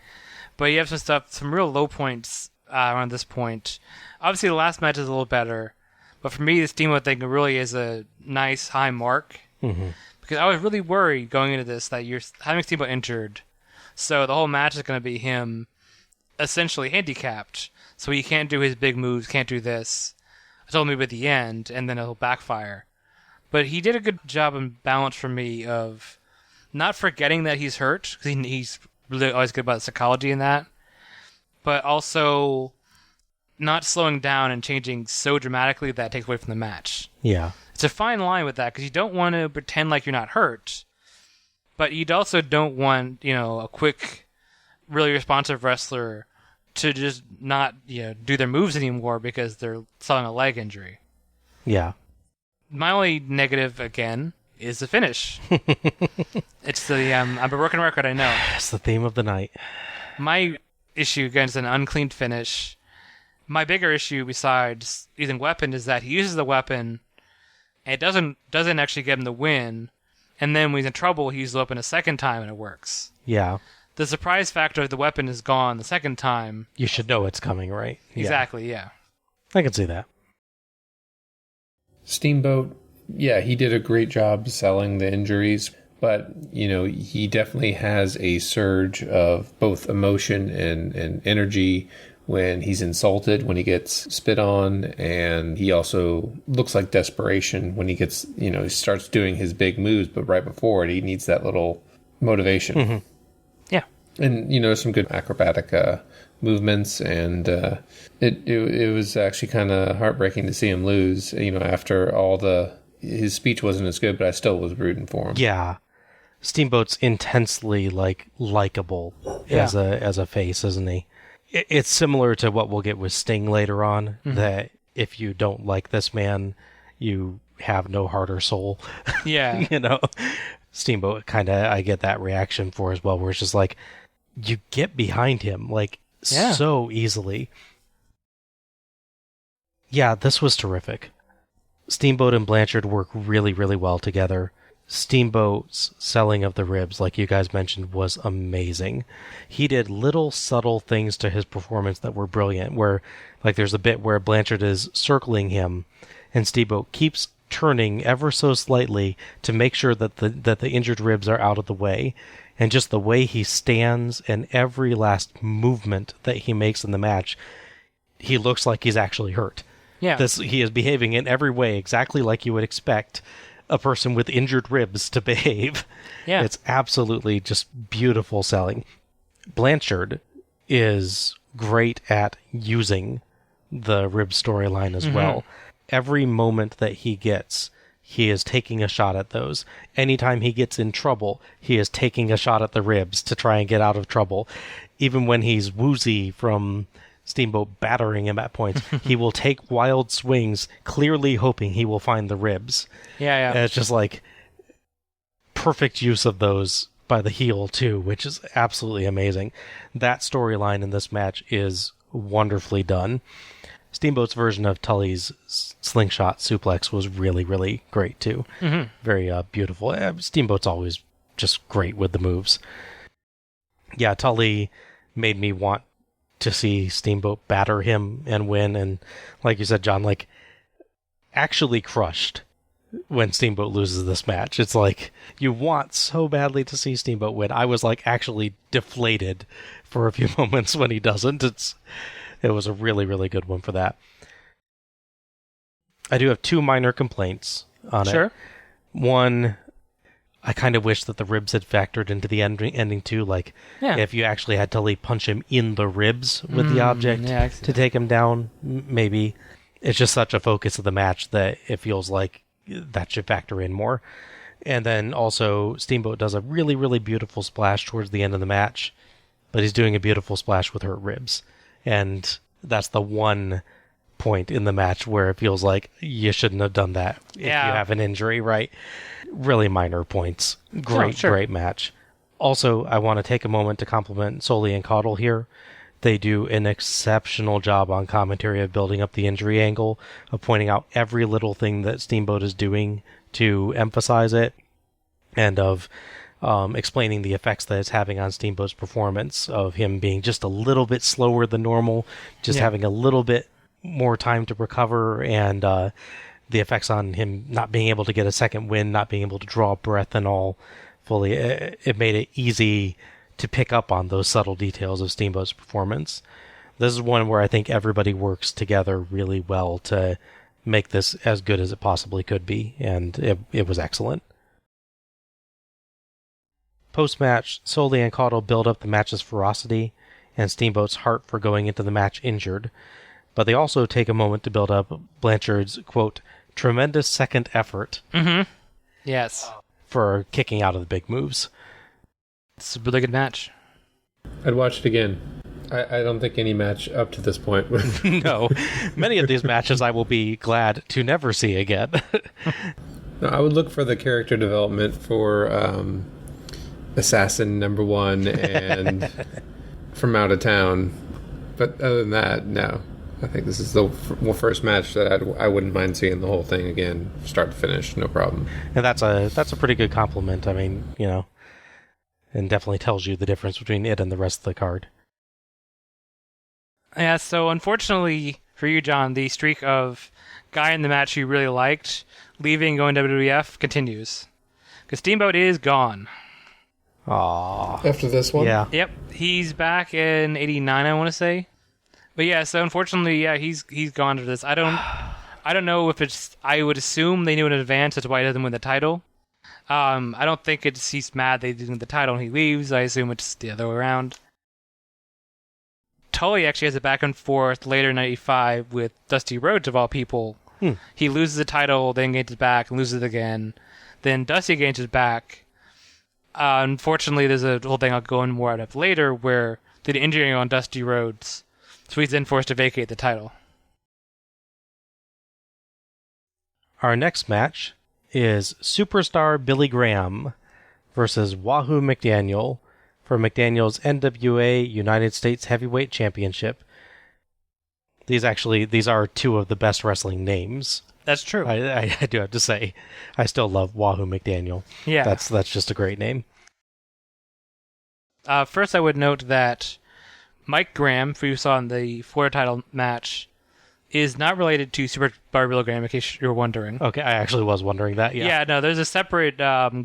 But you have some real low points around this point. Obviously, the last match is a little better, but for me, the Steamboat thing really is a nice high mark.
Mm-hmm.
Because I was really worried going into this that you're having Steamboat injured, so the whole match is going to be him essentially handicapped, so he can't do his big moves, can't do this. I told him at the end, and then it'll backfire. But he did a good job and balance for me of not forgetting that he's hurt, because he's really always good about the psychology in that, but also not slowing down and changing so dramatically that it takes away from the match.
Yeah.
It's a fine line with that, because you don't want to pretend like you're not hurt, but you also don't want, a quick, really responsive wrestler to just not, do their moves anymore because they're selling a leg injury.
Yeah.
My only negative, again, is the finish. It's the, I'm a broken record, I know.
It's the theme of the night.
My issue, again, is an unclean finish. My bigger issue, besides using weapon, is that he uses the weapon, and it doesn't actually get him the win, and then when he's in trouble, he uses the weapon a second time, and it works.
Yeah.
The surprise factor of the weapon is gone the second time.
You should know it's coming, right?
Exactly, yeah.
I can see that.
Steamboat, yeah, he did a great job selling the injuries, but, he definitely has a surge of both emotion and energy when he's insulted, when he gets spit on, and he also looks like desperation when he gets, he starts doing his big moves, but right before it, he needs that little motivation.
Mm-hmm.
Yeah.
And, some good acrobatic movements, and it was actually kind of heartbreaking to see him lose, after his speech wasn't as good, but I still was rooting for him.
Yeah. Steamboat's intensely, likable as a face, isn't he? It's similar to what we'll get with Sting later on, that if you don't like this man, you have no heart or soul.
Yeah.
Steamboat I get that reaction for as well, where it's just like, you get behind him, like, so easily. Yeah, this was terrific. Steamboat and Blanchard work really, really well together. Steamboat's selling of the ribs, like you guys mentioned, was amazing. He did little subtle things to his performance that were brilliant, where, like, there's a bit where Blanchard is circling him, and Steamboat keeps turning ever so slightly to make sure that the injured ribs are out of the way. And just the way he stands and every last movement that he makes in the match, he looks like he's actually hurt.
Yeah.
He is behaving in every way exactly like you would expect a person with injured ribs to behave.
Yeah.
It's absolutely just beautiful selling. Blanchard is great at using the rib storyline as well. Every moment that he gets, he is taking a shot at those. Anytime he gets in trouble, he is taking a shot at the ribs to try and get out of trouble. Even when he's woozy from Steamboat battering him at points, he will take wild swings, clearly hoping he will find the ribs.
Yeah.
And it's just like perfect use of those by the heel too, which is absolutely amazing. That storyline in this match is wonderfully done. Steamboat's version of Tully's slingshot suplex was really, really great too. Very beautiful. Steamboat's always just great with the moves. Yeah, Tully made me want to see Steamboat batter him and win, and like you said, John, like, actually crushed when Steamboat loses this match. It's like, you want so badly to see Steamboat win. I was like actually deflated for a few moments when he doesn't. It was a really, really good one for that. I do have two minor complaints on it. One, I kind of wish that the ribs had factored into the ending too. Like, if you actually had Tully punch him in the ribs with the object to take him down, maybe. It's just such a focus of the match that it feels like that should factor in more. And then also, Steamboat does a really, really beautiful splash towards the end of the match, but he's doing a beautiful splash with hurt ribs. And that's the one point in the match where it feels like you shouldn't have done that if you have an injury, right? Really minor points. Great match. Also, I want to take a moment to compliment Soley and Caudle here. They do an exceptional job on commentary of building up the injury angle, of pointing out every little thing that Steamboat is doing to emphasize it, and of explaining the effects that it's having on Steamboat's performance, of him being just a little bit slower than normal, just having a little bit more time to recover, and the effects on him not being able to get a second win, not being able to draw breath and all fully. It made it easy to pick up on those subtle details of Steamboat's performance. This is one where I think everybody works together really well to make this as good as it possibly could be, and it was excellent. Post-match, Soley and Caudle build up the match's ferocity and Steamboat's heart for going into the match injured, but they also take a moment to build up Blanchard's, quote, tremendous second effort
Yes.
for kicking out of the big moves.
It's a really good match.
I'd watch it again. I don't think any match up to this point would.
No. Many of these matches I will be glad to never see again.
No, I would look for the character development for Assassin number 1 and From Out of Town. But other than that, no. I think this is the first match that I wouldn't mind seeing the whole thing again, start to finish, no problem.
And that's a pretty good compliment. I mean, you know, and definitely tells you the difference between it and the rest of the card.
Yeah, so unfortunately for you, John, the streak of guy in the match you really liked leaving, going to WWF continues. Because Steamboat is gone.
Aww.
After this one?
Yeah.
Yep, he's back in 89, I want to say. But yeah, so unfortunately, yeah, he's gone to this. I don't know if it's. I would assume they knew in advance. That's why he doesn't win the title. I don't think it's he's mad they didn't win the title and he leaves. I assume it's the other way around. Tully actually has a back and forth later in '95 with Dusty Rhodes of all people. He loses the title, then gains it back, and loses it again. Then Dusty gains it back. Unfortunately, there's a whole thing I'll go in more out of later where they did an injury on Dusty Rhodes. So he's then forced to vacate the title.
Our next match is Superstar Billy Graham versus Wahoo McDaniel for McDaniel's NWA United States Heavyweight Championship. These are two of the best wrestling names.
That's true.
I do have to say, I still love Wahoo McDaniel.
Yeah.
That's just a great name.
First, I would note that Mike Graham, who you saw in the Florida title match, is not related to Superstar Billy Graham, in case you're wondering.
Okay, I actually was wondering that, yeah.
Yeah, no, there's a separate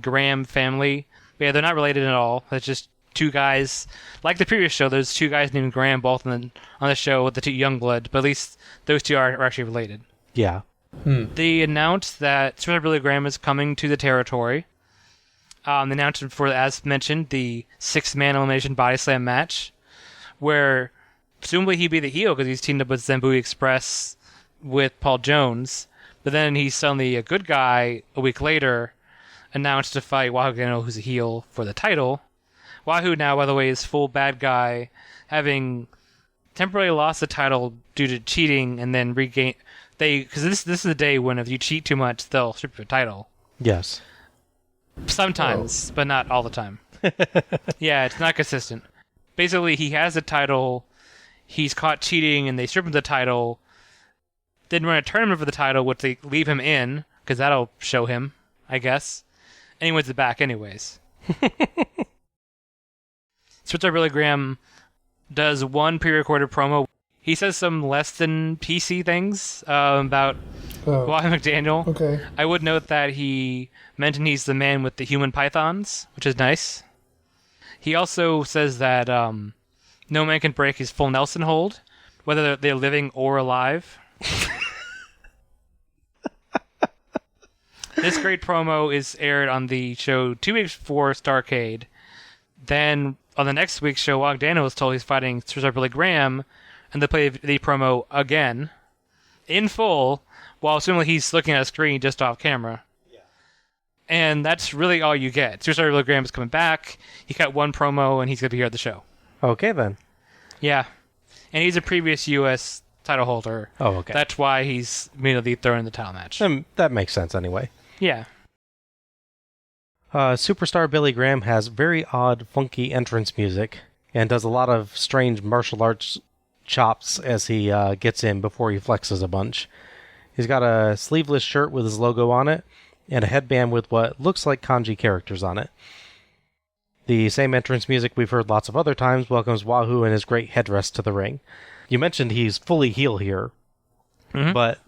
Graham family. But yeah, they're not related at all. It's just two guys. Like the previous show, there's two guys named Graham both on the show with the two Youngblood, but at least those two are actually related.
Yeah.
They announced that Superstar Billy Graham is coming to the territory. They announced for, as mentioned, the 6-man elimination body slam match, where presumably he'd be the heel because he's teamed up with Zambui Express with Paul Jones, but then he's suddenly a good guy a week later, announced to fight Wahoo McDaniel, who's a heel, for the title. Wahoo now, by the way, is full bad guy, having temporarily lost the title due to cheating and then regain. Because this is the day when if you cheat too much, they'll strip your title.
Yes.
Sometimes, but not all the time. Yeah, it's not consistent. Basically, he has the title, he's caught cheating, and they strip him the title, then run a tournament for the title, which they leave him in, because that'll show him, I guess. And he wins it back anyways. Superstar Billy Graham does one pre-recorded promo. He says some less than PC things about Wahoo McDaniel.
Okay.
I would note that he mentioned he's the man with the human pythons, which is nice. He also says that no man can break his full Nelson hold, whether they're living or alive. This great promo is aired on the show 2 weeks before Starrcade. Then on the next week's show, Wahoo McDaniel was told he's fighting Superstar Billy Graham, and they play the promo again, in full, while assuming he's looking at a screen just off camera. Yeah. And that's really all you get. Superstar Billy Graham is coming back, he cut one promo, and he's going to be here at the show.
Okay, then.
Yeah. And he's a previous U.S. title holder.
Oh, okay.
That's why he's immediately thrown in the title match.
That makes sense anyway.
Yeah.
Superstar Billy Graham has very odd, funky entrance music, and does a lot of strange martial arts chops as he gets in before he flexes a bunch. He's got a sleeveless shirt with his logo on it, and a headband with what looks like kanji characters on it. The same entrance music we've heard lots of other times welcomes Wahoo and his great headdress to the ring. You mentioned he's fully heel here, but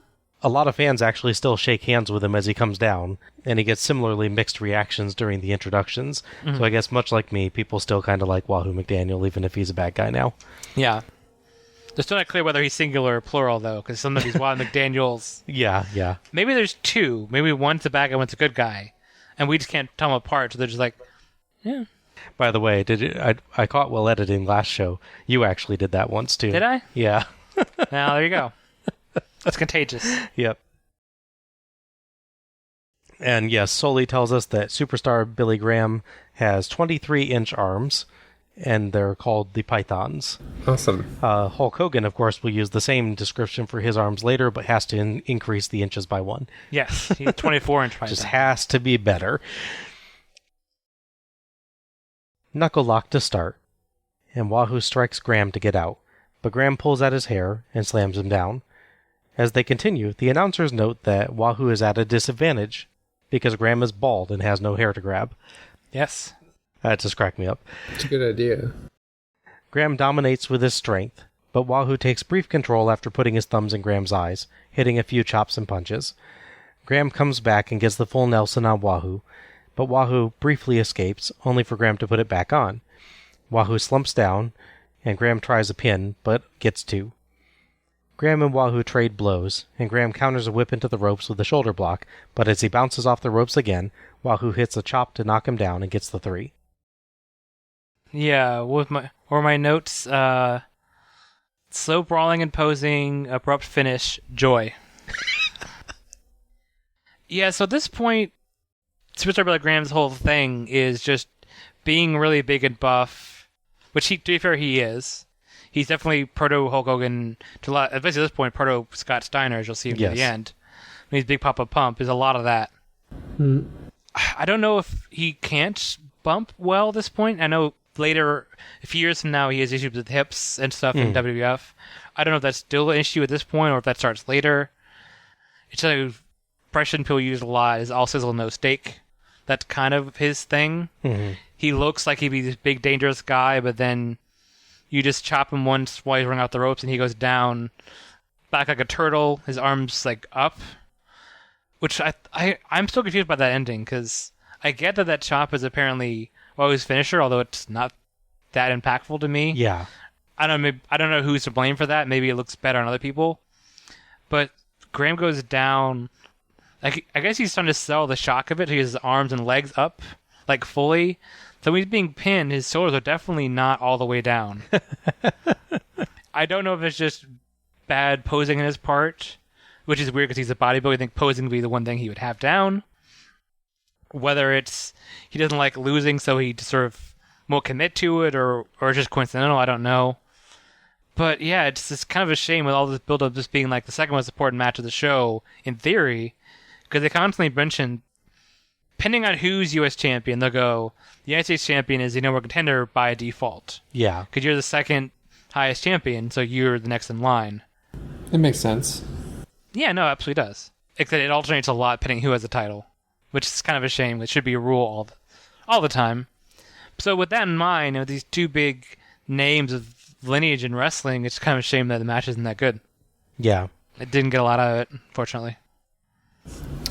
a lot of fans actually still shake hands with him as he comes down, and he gets similarly mixed reactions during the introductions. So I guess much like me, people still kind of like Wahoo McDaniel, even if he's a bad guy now.
Yeah. It's still not clear whether he's singular or plural, though, because some of these Wahoo McDaniels...
Yeah.
Maybe there's two. Maybe one's a bad guy, one's a good guy. And we just can't tell them apart, so they're just like, yeah.
By the way, I caught while editing last show. You actually did that once, too.
Did I?
Yeah.
Now, there you go. It's contagious.
Yep. And yes, Soli tells us that Superstar Billy Graham has 23-inch arms, and they're called the Pythons.
Awesome.
Hulk Hogan, of course, will use the same description for his arms later, but has to increase the inches by 1.
Yes, he's 24-inch Python.
Just has to be better. Knuckle lock to start, and Wahoo strikes Graham to get out, but Graham pulls at his hair and slams him down. As they continue, the announcers note that Wahoo is at a disadvantage because Graham is bald and has no hair to grab.
Yes.
That just cracked me up.
It's a good idea.
Graham dominates with his strength, but Wahoo takes brief control after putting his thumbs in Graham's eyes, hitting a few chops and punches. Graham comes back and gets the full Nelson on Wahoo, but Wahoo briefly escapes, only for Graham to put it back on. Wahoo slumps down, and Graham tries a pin, but gets 2. Graham and Wahoo trade blows, and Graham counters a whip into the ropes with a shoulder block, but as he bounces off the ropes again, Wahoo hits a chop to knock him down and gets the 3.
Yeah, with my notes, slow brawling and posing, abrupt finish, joy. Yeah, so at this point, Superstar Billy Graham's whole thing is just being really big and buff, which, to be fair, he is. He's definitely proto-Hulk Hogan, at this point, proto-Scott Steiner, as you'll see at the end. When he's Big Papa Pump, there's a lot of that. I don't know if he can't bump well at this point. I know later, a few years from now, he has issues with hips and stuff in WWF. I don't know if that's still an issue at this point or if that starts later. It's a expression people use a lot is all sizzle no steak. That's kind of his thing.
Mm-hmm.
He looks like he'd be this big dangerous guy, but then you just chop him once while he's running out the ropes and he goes down back like a turtle, his arms like up. Which I'm still confused by that ending, because I get that chop is apparently his finisher, although it's not that impactful to me.
Yeah.
I don't know who's to blame for that. Maybe it looks better on other people. But Graham goes down. Like, I guess he's trying to sell the shock of it. He has his arms and legs up, like, fully. So when he's being pinned, his shoulders are definitely not all the way down. I don't know if it's just bad posing in his part, which is weird because he's a bodybuilder. I think posing would be the one thing he would have down. Whether it's he doesn't like losing, so he just sort of won't commit to it, or it's just coincidental, I don't know. But yeah, it's just kind of a shame with all this build-up just being like the second most important match of the show, in theory, because they constantly mention, depending on who's U.S. champion, they'll go, the United States champion is the number one contender by default.
Yeah.
Because you're the second highest champion, so you're the next in line.
It makes sense.
Yeah, no, it absolutely does. Except it alternates a lot depending who has the title, which is kind of a shame. It should be a rule all the time. So with that in mind, with these two big names of lineage in wrestling, it's kind of a shame that the match isn't that good.
Yeah.
It didn't get a lot out of it, unfortunately.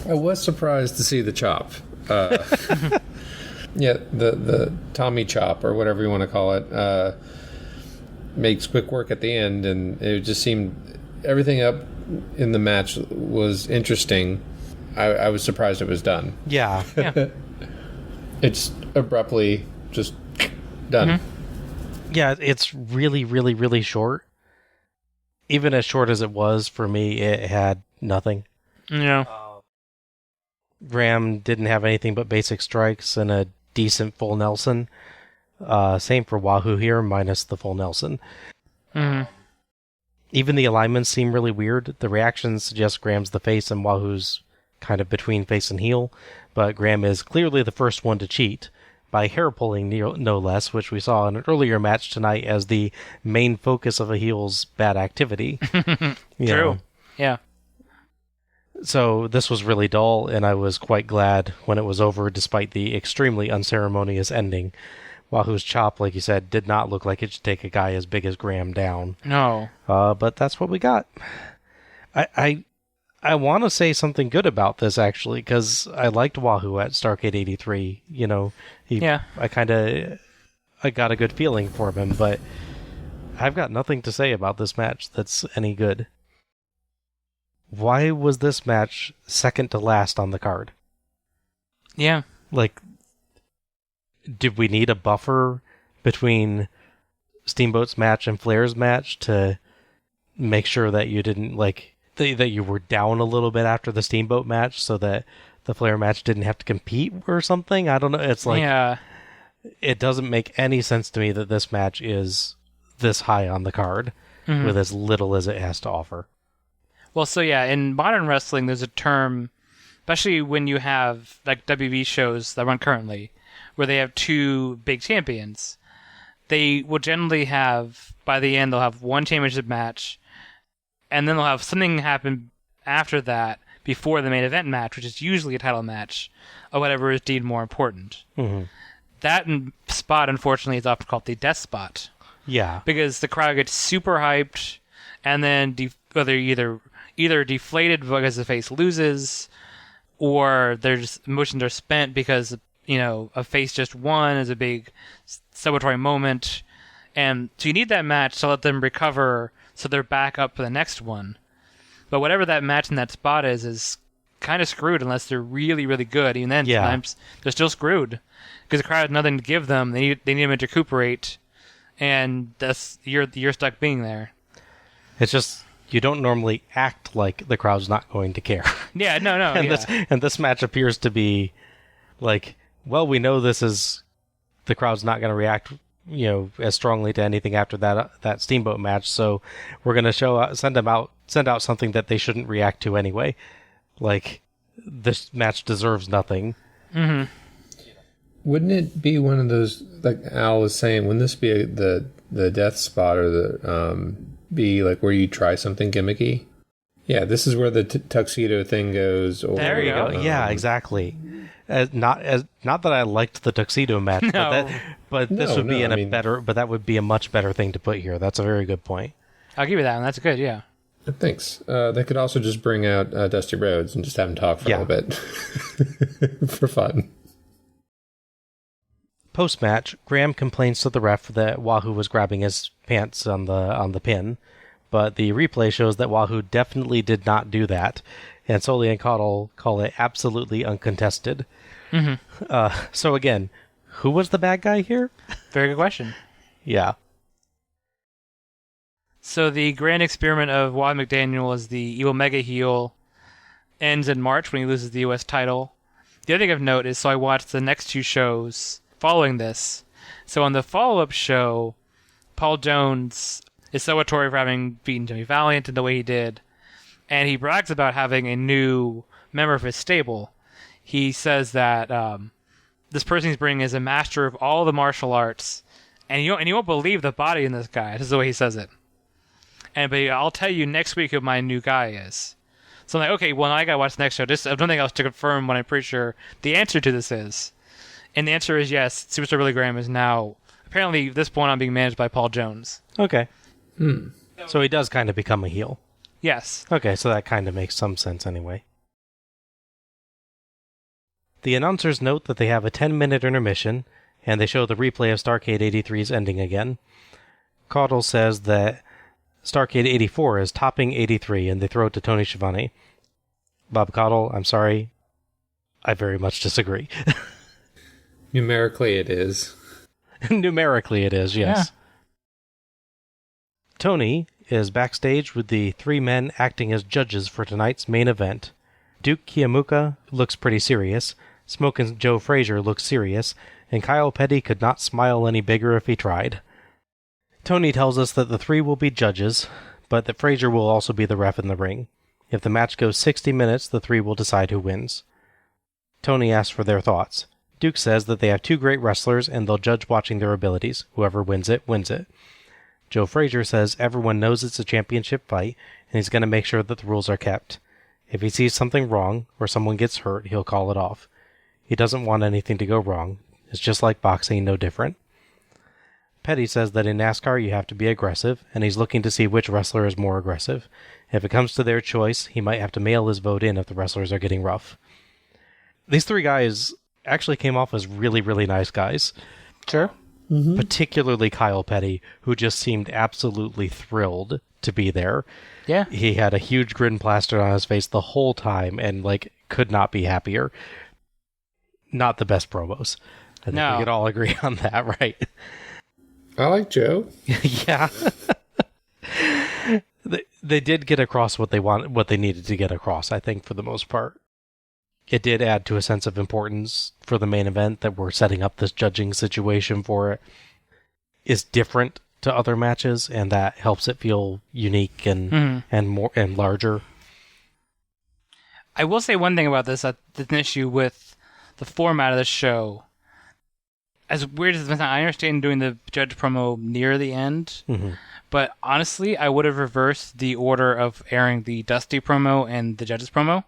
I was surprised to see the chop. Yeah, the Tommy chop, or whatever you want to call it, makes quick work at the end, and it just seemed everything up in the match was interesting. I was surprised it was done.
Yeah.
Yeah.
It's abruptly just done.
Mm-hmm.
Yeah, it's really, really, really short. Even as short as it was, for me, it had nothing.
Yeah.
Graham didn't have anything but basic strikes and a decent full Nelson. Same for Wahoo here, minus the full Nelson.
Mm-hmm.
Even the alignments seem really weird. The reactions suggest Graham's the face and Wahoo's kind of between face and heel, but Graham is clearly the first one to cheat by hair pulling, no less, which we saw in an earlier match tonight as the main focus of a heel's bad activity.
True.
know.
Yeah.
So this was really dull, and I was quite glad when it was over, despite the extremely unceremonious ending. Wahoo's chop, like you said, did not look like it should take a guy as big as Graham down.
No.
But that's what we got. I want to say something good about this, actually, because I liked Wahoo at Starrcade 83. You know, I got a good feeling for him, but I've got nothing to say about this match that's any good. Why was this match second to last on the card?
Yeah.
Like, did we need a buffer between Steamboat's match and Flair's match to make sure that you didn't, like, that you were down a little bit after the Steamboat match so that the Flair match didn't have to compete or something? I don't know. It's like,
yeah.
It doesn't make any sense to me that this match is this high on the card with as little as it has to offer.
Well, so yeah, in modern wrestling, there's a term, especially when you have like WB shows that run currently, where they have two big champions. They will generally have, by the end, they'll have one championship match, and then they'll have something happen after that before the main event match, which is usually a title match, or whatever is deemed more important.
Mm-hmm.
That spot, unfortunately, is often called the death spot.
Yeah.
Because the crowd gets super hyped, and then whether either deflated because the face loses, or their emotions are spent because, you know, a face just won is a big celebratory moment. And so you need that match to let them recover so they're back up for the next one. But whatever that match in that spot is kind of screwed unless they're really, really good. Even then, sometimes they're still screwed because the crowd has nothing to give them. They need them to recuperate, and you're stuck being there.
It's just, you don't normally act like the crowd's not going to care.
Yeah, no.
And this match appears to be like, well, we know the crowd's not going to react, you know, as strongly to anything after that Steamboat match, so we're going to send out something that they shouldn't react to anyway. Like, this match deserves nothing.
Mm-hmm.
Wouldn't it be one of those, like Al was saying, wouldn't this be the death spot or the be like where you try something gimmicky? Yeah, this is where the tuxedo thing goes. Or,
There you go.
Yeah, exactly. Not that I liked the tuxedo match,
No.
but this would be that would be a much better thing to put here. That's a very good point.
I'll give you that one. That's good, yeah.
Thanks. They could also just bring out Dusty Rhodes and just have him talk for a little bit for fun.
Post-match, Graham complains to the ref that Wahoo was grabbing his pants on the pin, but the replay shows that Wahoo definitely did not do that, and Sully and Caudle call it absolutely uncontested.
Mm-hmm.
So again, who was the bad guy here?
Very good question.
Yeah.
So the grand experiment of Wahoo McDaniel as the evil mega heel ends in March when he loses the U.S. title. The other thing of note is, so I watched the next two shows following this. So on the follow-up show, Paul Jones is celebratory for having beaten Jimmy Valiant in the way he did, and he brags about having a new member of his stable. He says that this person he's bringing is a master of all the martial arts, and you won't believe the body in this guy. This is the way he says it. But I'll tell you next week who my new guy is. So I'm like, okay, well, I gotta watch the next show. Just something else to confirm what I'm pretty sure the answer to this is. And the answer is yes, Superstar Billy Graham is now, apparently at this point, I'm being managed by Paul Jones.
Okay. So he does kind of become a heel.
Yes.
Okay, so that kind of makes some sense anyway. The announcers note that they have a 10-minute intermission, and they show the replay of Starrcade 83's ending again. Caudle says that Starrcade 84 is topping 83, and they throw it to Tony Schiavone. Bob Caudle, I'm sorry, I very much disagree.
Numerically, it is.
Numerically, it is, yes. Yeah. Tony is backstage with the three men acting as judges for tonight's main event. Duke Kiyomuka looks pretty serious, Smokin' Joe Frazier looks serious, and Kyle Petty could not smile any bigger if he tried. Tony tells us that the three will be judges, but that Frazier will also be the ref in the ring. If the match goes 60 minutes, the three will decide who wins. Tony asks for their thoughts. Duke says that they have two great wrestlers and they'll judge watching their abilities. Whoever wins it, wins it. Joe Frazier says everyone knows it's a championship fight and he's going to make sure that the rules are kept. If he sees something wrong or someone gets hurt, he'll call it off. He doesn't want anything to go wrong. It's just like boxing, no different. Petty says that in NASCAR you have to be aggressive, and he's looking to see which wrestler is more aggressive. If it comes to their choice, he might have to mail his vote in if the wrestlers are getting rough. These three guys actually came off as really, really nice guys.
Sure.
Mm-hmm. Particularly Kyle Petty, who just seemed absolutely thrilled to be there.
Yeah.
He had a huge grin plastered on his face the whole time and, could not be happier. Not the best promos. I think we could all agree on that, right?
I like Joe.
Yeah. They did get across what they needed to get across, I think, for the most part. It did add to a sense of importance for the main event that we're setting up this judging situation for it is different to other matches, and that helps it feel unique and more and larger.
I will say one thing about this, that's an issue with the format of the show. As weird as it sounds, I understand doing the judge promo near the end, but honestly, I would have reversed the order of airing the Dusty promo and the judges promo.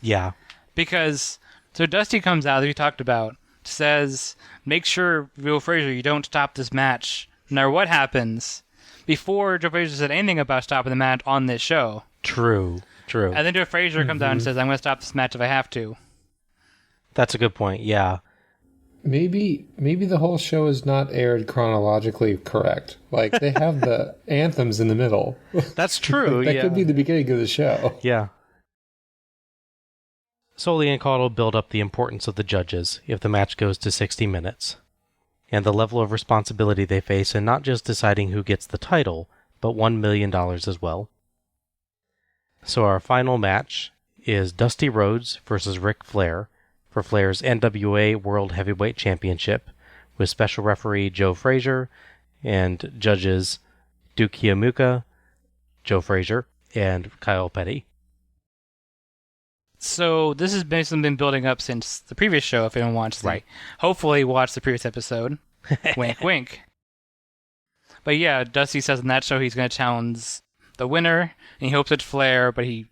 Yeah.
Because, so Dusty comes out, as we talked about, says, make sure, Joe Frazier, you don't stop this match, no matter what happens, before Joe Frazier said anything about stopping the match on this show.
True.
And then Joe Frazier comes out and says, I'm going to stop this match if I have to.
That's a good point, yeah.
Maybe the whole show is not aired chronologically correct. They have the anthems in the middle.
That's true,
that could be the beginning of the show.
Yeah. Sully and Caudle build up the importance of the judges if the match goes to 60 minutes, and the level of responsibility they face in not just deciding who gets the title, but $1 million as well. So our final match is Dusty Rhodes versus Ric Flair for Flair's NWA World Heavyweight Championship, with special referee Joe Frazier and judges Duke Kiyomuka, Joe Frazier, and Kyle Petty.
So this has basically been building up since the previous show. If anyone wants to, hopefully watch the previous episode. Wink, wink. But yeah, Dusty says in that show he's going to challenge the winner, and he hopes it's Flair, but he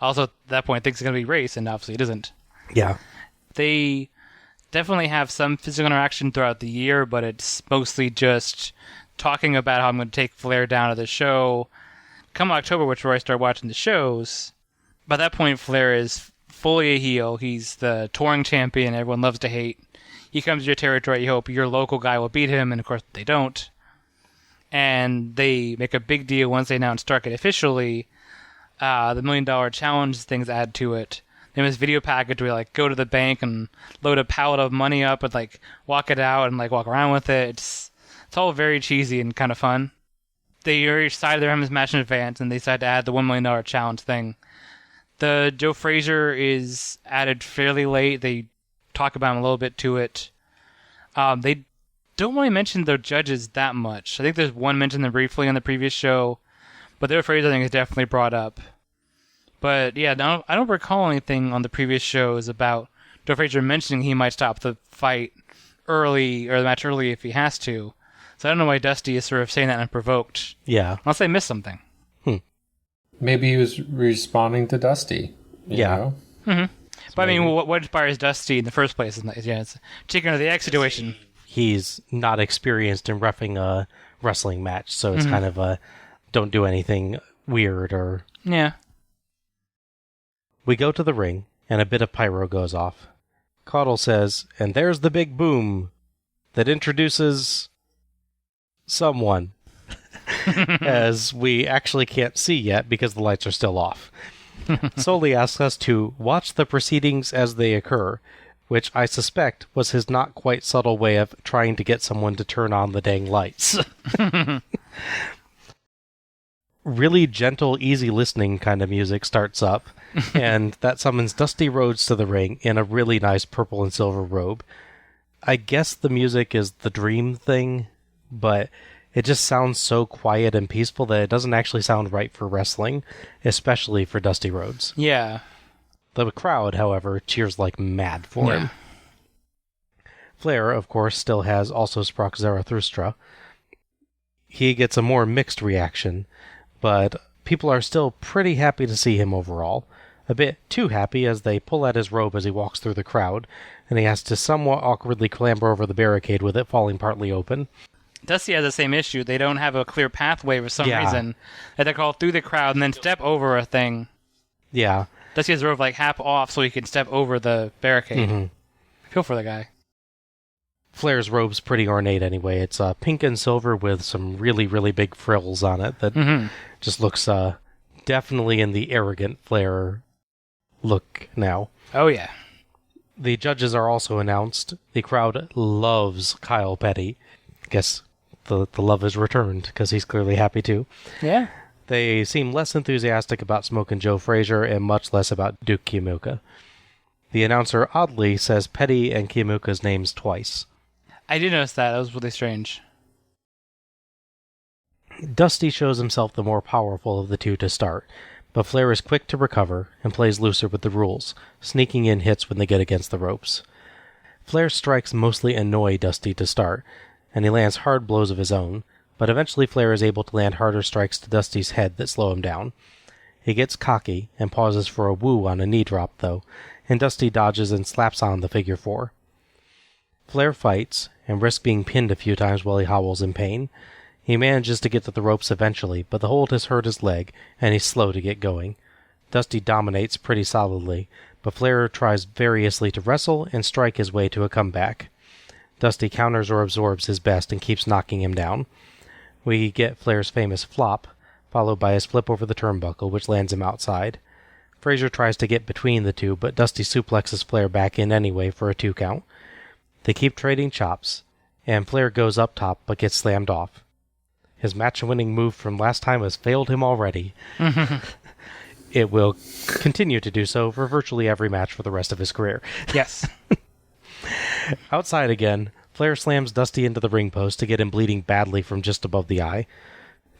also at that point thinks it's going to be Race, and obviously it isn't.
Yeah.
They definitely have some physical interaction throughout the year, but it's mostly just talking about how I'm going to take Flair down to the show. Come October, which is where I start watching the shows, by that point Flair is fully a heel. He's the touring champion everyone loves to hate. He comes to your territory, you hope your local guy will beat him, and of course they don't. And they make a big deal once they announce Starrcade officially. The $1 Million Challenge things add to it. They have this video package where you go to the bank and load a pallet of money up and walk it out and walk around with it. It's all very cheesy and kind of fun. They already decided they're having this match in advance, and they decided to add the $1 Million Challenge thing. The Joe Frazier is added fairly late. They talk about him a little bit to it. They don't really mention the judges that much. I think there's one mentioned them briefly on the previous show, but their Frazier thing is definitely brought up. But yeah, I don't recall anything on the previous shows about Joe Frazier mentioning he might stop the fight early, or the match early if he has to. So I don't know why Dusty is sort of saying that unprovoked.
Yeah.
Unless they missed something.
Maybe he was responding to Dusty. You know?
Mm-hmm. But I mean, what inspires Dusty in the first place? It's a chicken or the egg situation.
He's not experienced in reffing a wrestling match, so it's kind of a don't do anything weird or...
Yeah.
We go to the ring, and a bit of pyro goes off. Caudle says, and there's the big boom that introduces someone, as we actually can't see yet because the lights are still off. Sully asks us to watch the proceedings as they occur, which I suspect was his not quite subtle way of trying to get someone to turn on the dang lights. Really gentle, easy listening kind of music starts up, and that summons Dusty Rhodes to the ring in a really nice purple and silver robe. I guess the music is the Dream thing, but it just sounds so quiet and peaceful that it doesn't actually sound right for wrestling, especially for Dusty Rhodes.
Yeah.
The crowd, however, cheers like mad for him. Flair, of course, still has also Sprock Zarathustra. He gets a more mixed reaction, but people are still pretty happy to see him overall. A bit too happy as they pull at his robe as he walks through the crowd, and he has to somewhat awkwardly clamber over the barricade with it falling partly open.
Dusty has the same issue. They don't have a clear pathway for some reason. They have to crawl through the crowd and then step over a thing.
Yeah.
Dusty has the robe half off so he can step over the barricade.
Mm-hmm.
I feel for the guy.
Flair's robe's pretty ornate anyway. It's pink and silver with some really, really big frills on it that just looks definitely in the arrogant Flair look now.
Oh, yeah.
The judges are also announced. The crowd loves Kyle Petty. Guess the love is returned because he's clearly happy too.
Yeah.
They seem less enthusiastic about Smoke and Joe Frazier and much less about Duke Kiyomiya. The announcer oddly says Petty and Kiyomiya's names twice.
I did notice that. That was really strange.
Dusty shows himself the more powerful of the two to start, but Flair is quick to recover and plays looser with the rules, sneaking in hits when they get against the ropes. Flair's strikes mostly annoy Dusty to start, and he lands hard blows of his own, but eventually Flair is able to land harder strikes to Dusty's head that slow him down. He gets cocky and pauses for a woo on a knee drop, though, and Dusty dodges and slaps on the figure four. Flair fights, and risks being pinned a few times while he howls in pain. He manages to get to the ropes eventually, but the hold has hurt his leg, and he's slow to get going. Dusty dominates pretty solidly, but Flair tries variously to wrestle and strike his way to a comeback. Dusty counters or absorbs his best and keeps knocking him down. We get Flair's famous flop, followed by his flip over the turnbuckle, which lands him outside. Frazier tries to get between the two, but Dusty suplexes Flair back in anyway for a 2 count. They keep trading chops, and Flair goes up top but gets slammed off. His match-winning move from last time has failed him already. It will continue to do so for virtually every match for the rest of his career.
Yes.
Outside again, Flair slams Dusty into the ring post to get him bleeding badly from just above the eye.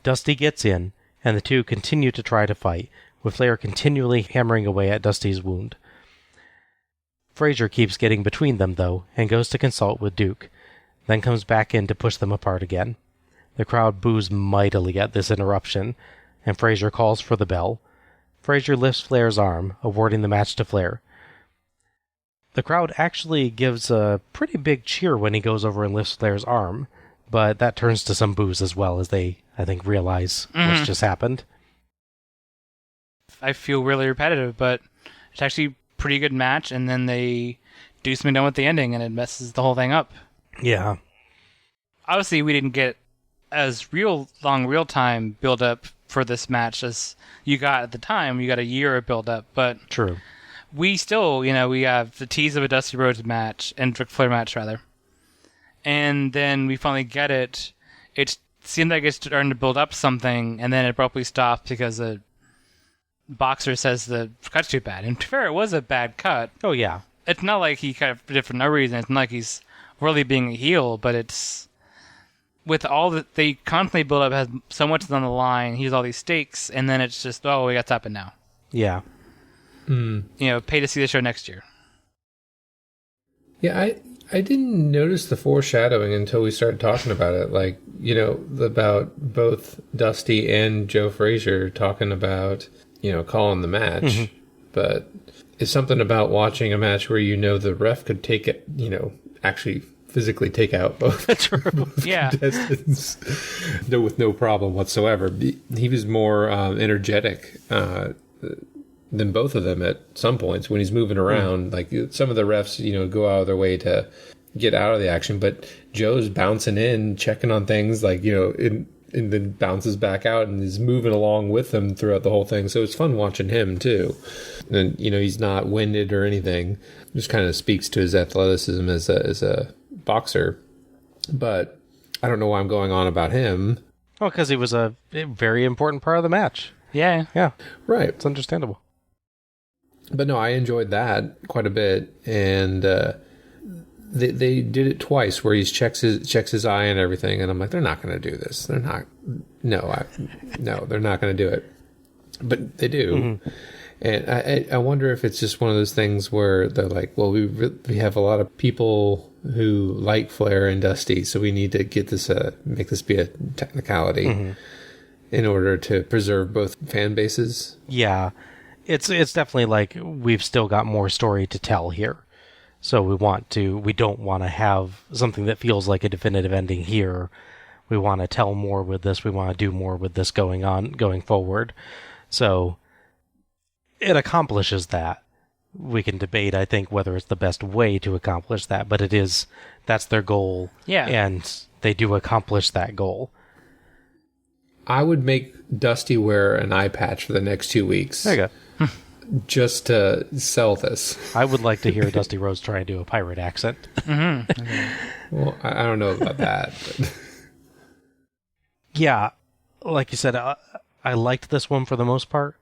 Dusty gets in, and the two continue to try to fight, with Flair continually hammering away at Dusty's wound. Frazier keeps getting between them, though, and goes to consult with Duke, then comes back in to push them apart again. The crowd boos mightily at this interruption, and Frazier calls for the bell. Frazier lifts Flair's arm, awarding the match to Flair. The crowd actually gives a pretty big cheer when he goes over and lifts Flair's arm, but that turns to some boos as well as they, I think, realize what's just happened.
I feel really repetitive, but it's actually a pretty good match, and then they do something done with the ending, and it messes the whole thing up.
Yeah.
Obviously, we didn't get as long real-time build-up for this match as you got at the time. You got a year of build-up, but
True.
we still, we have the tease of a Dusty Rhodes match, and Ric Flair match, rather. And then we finally get it. It seemed like it's starting to build up something, and then it abruptly stops because the boxer says the cut's too bad. And to be fair, it was a bad cut.
Oh, yeah.
It's not like he cut it for no reason. It's not like he's really being a heel, but it's... With all that they constantly build up, has so much on the line, he has all these stakes, and then it's just, we got to happen now.
Yeah.
Pay to see the show next year.
Yeah, I didn't notice the foreshadowing until we started talking about it. Like, about both Dusty and Joe Frazier talking about, calling the match. Mm-hmm. But it's something about watching a match where the ref could take it, actually physically take out both contestants with no problem whatsoever. He was more energetic than both of them at some points when he's moving around. Like some of the refs, go out of their way to get out of the action, but Joe's bouncing in, checking on things, and then bounces back out and is moving along with them throughout the whole thing. So it's fun watching him too. And he's not winded or anything. Just kind of speaks to his athleticism as a boxer. But I don't know why I'm going on about him.
Well, because he was a very important part of the match.
Yeah.
Right.
It's understandable.
But no, I enjoyed that quite a bit, and they did it twice where he checks his eye and everything, and I'm like, they're not going to do this. They're not. No, they're not going to do it. But they do, and I wonder if it's just one of those things where they're like, well, we have a lot of people who like Flair and Dusty, so we need to get this make this be a technicality in order to preserve both fan bases.
Yeah. It's definitely like we've still got more story to tell here. So we don't want to have something that feels like a definitive ending here. We want to tell more with this. We want to do more with this going forward. So it accomplishes that. We can debate, I think, whether it's the best way to accomplish that, but that's their goal.
Yeah.
And they do accomplish that goal.
I would make Dusty wear an eye patch for the next 2 weeks.
There you go.
Just to sell this.
I would like to hear Dusty Rhodes try and do a pirate accent.
Well, I don't know about that. But.
Yeah, like you said, I liked this one for the most part.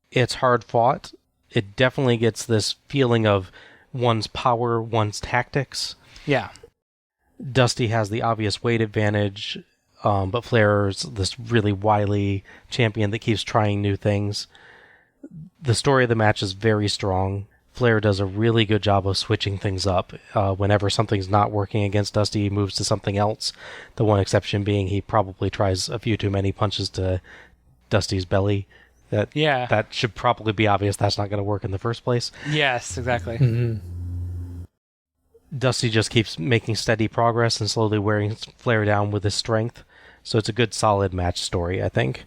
It's hard fought. It definitely gets this feeling of one's power, one's tactics.
Yeah.
Dusty has the obvious weight advantage, but Flair's this really wily champion that keeps trying new things. The story of the match is very strong. Flair does a really good job of switching things up. Whenever something's not working against Dusty, he moves to something else. The one exception being he probably tries a few too many punches to Dusty's belly. That should probably be obvious that's not going to work in the first place.
Yes, exactly.
Dusty just keeps making steady progress and slowly wearing Flair down with his strength. So it's a good, solid match story, I think.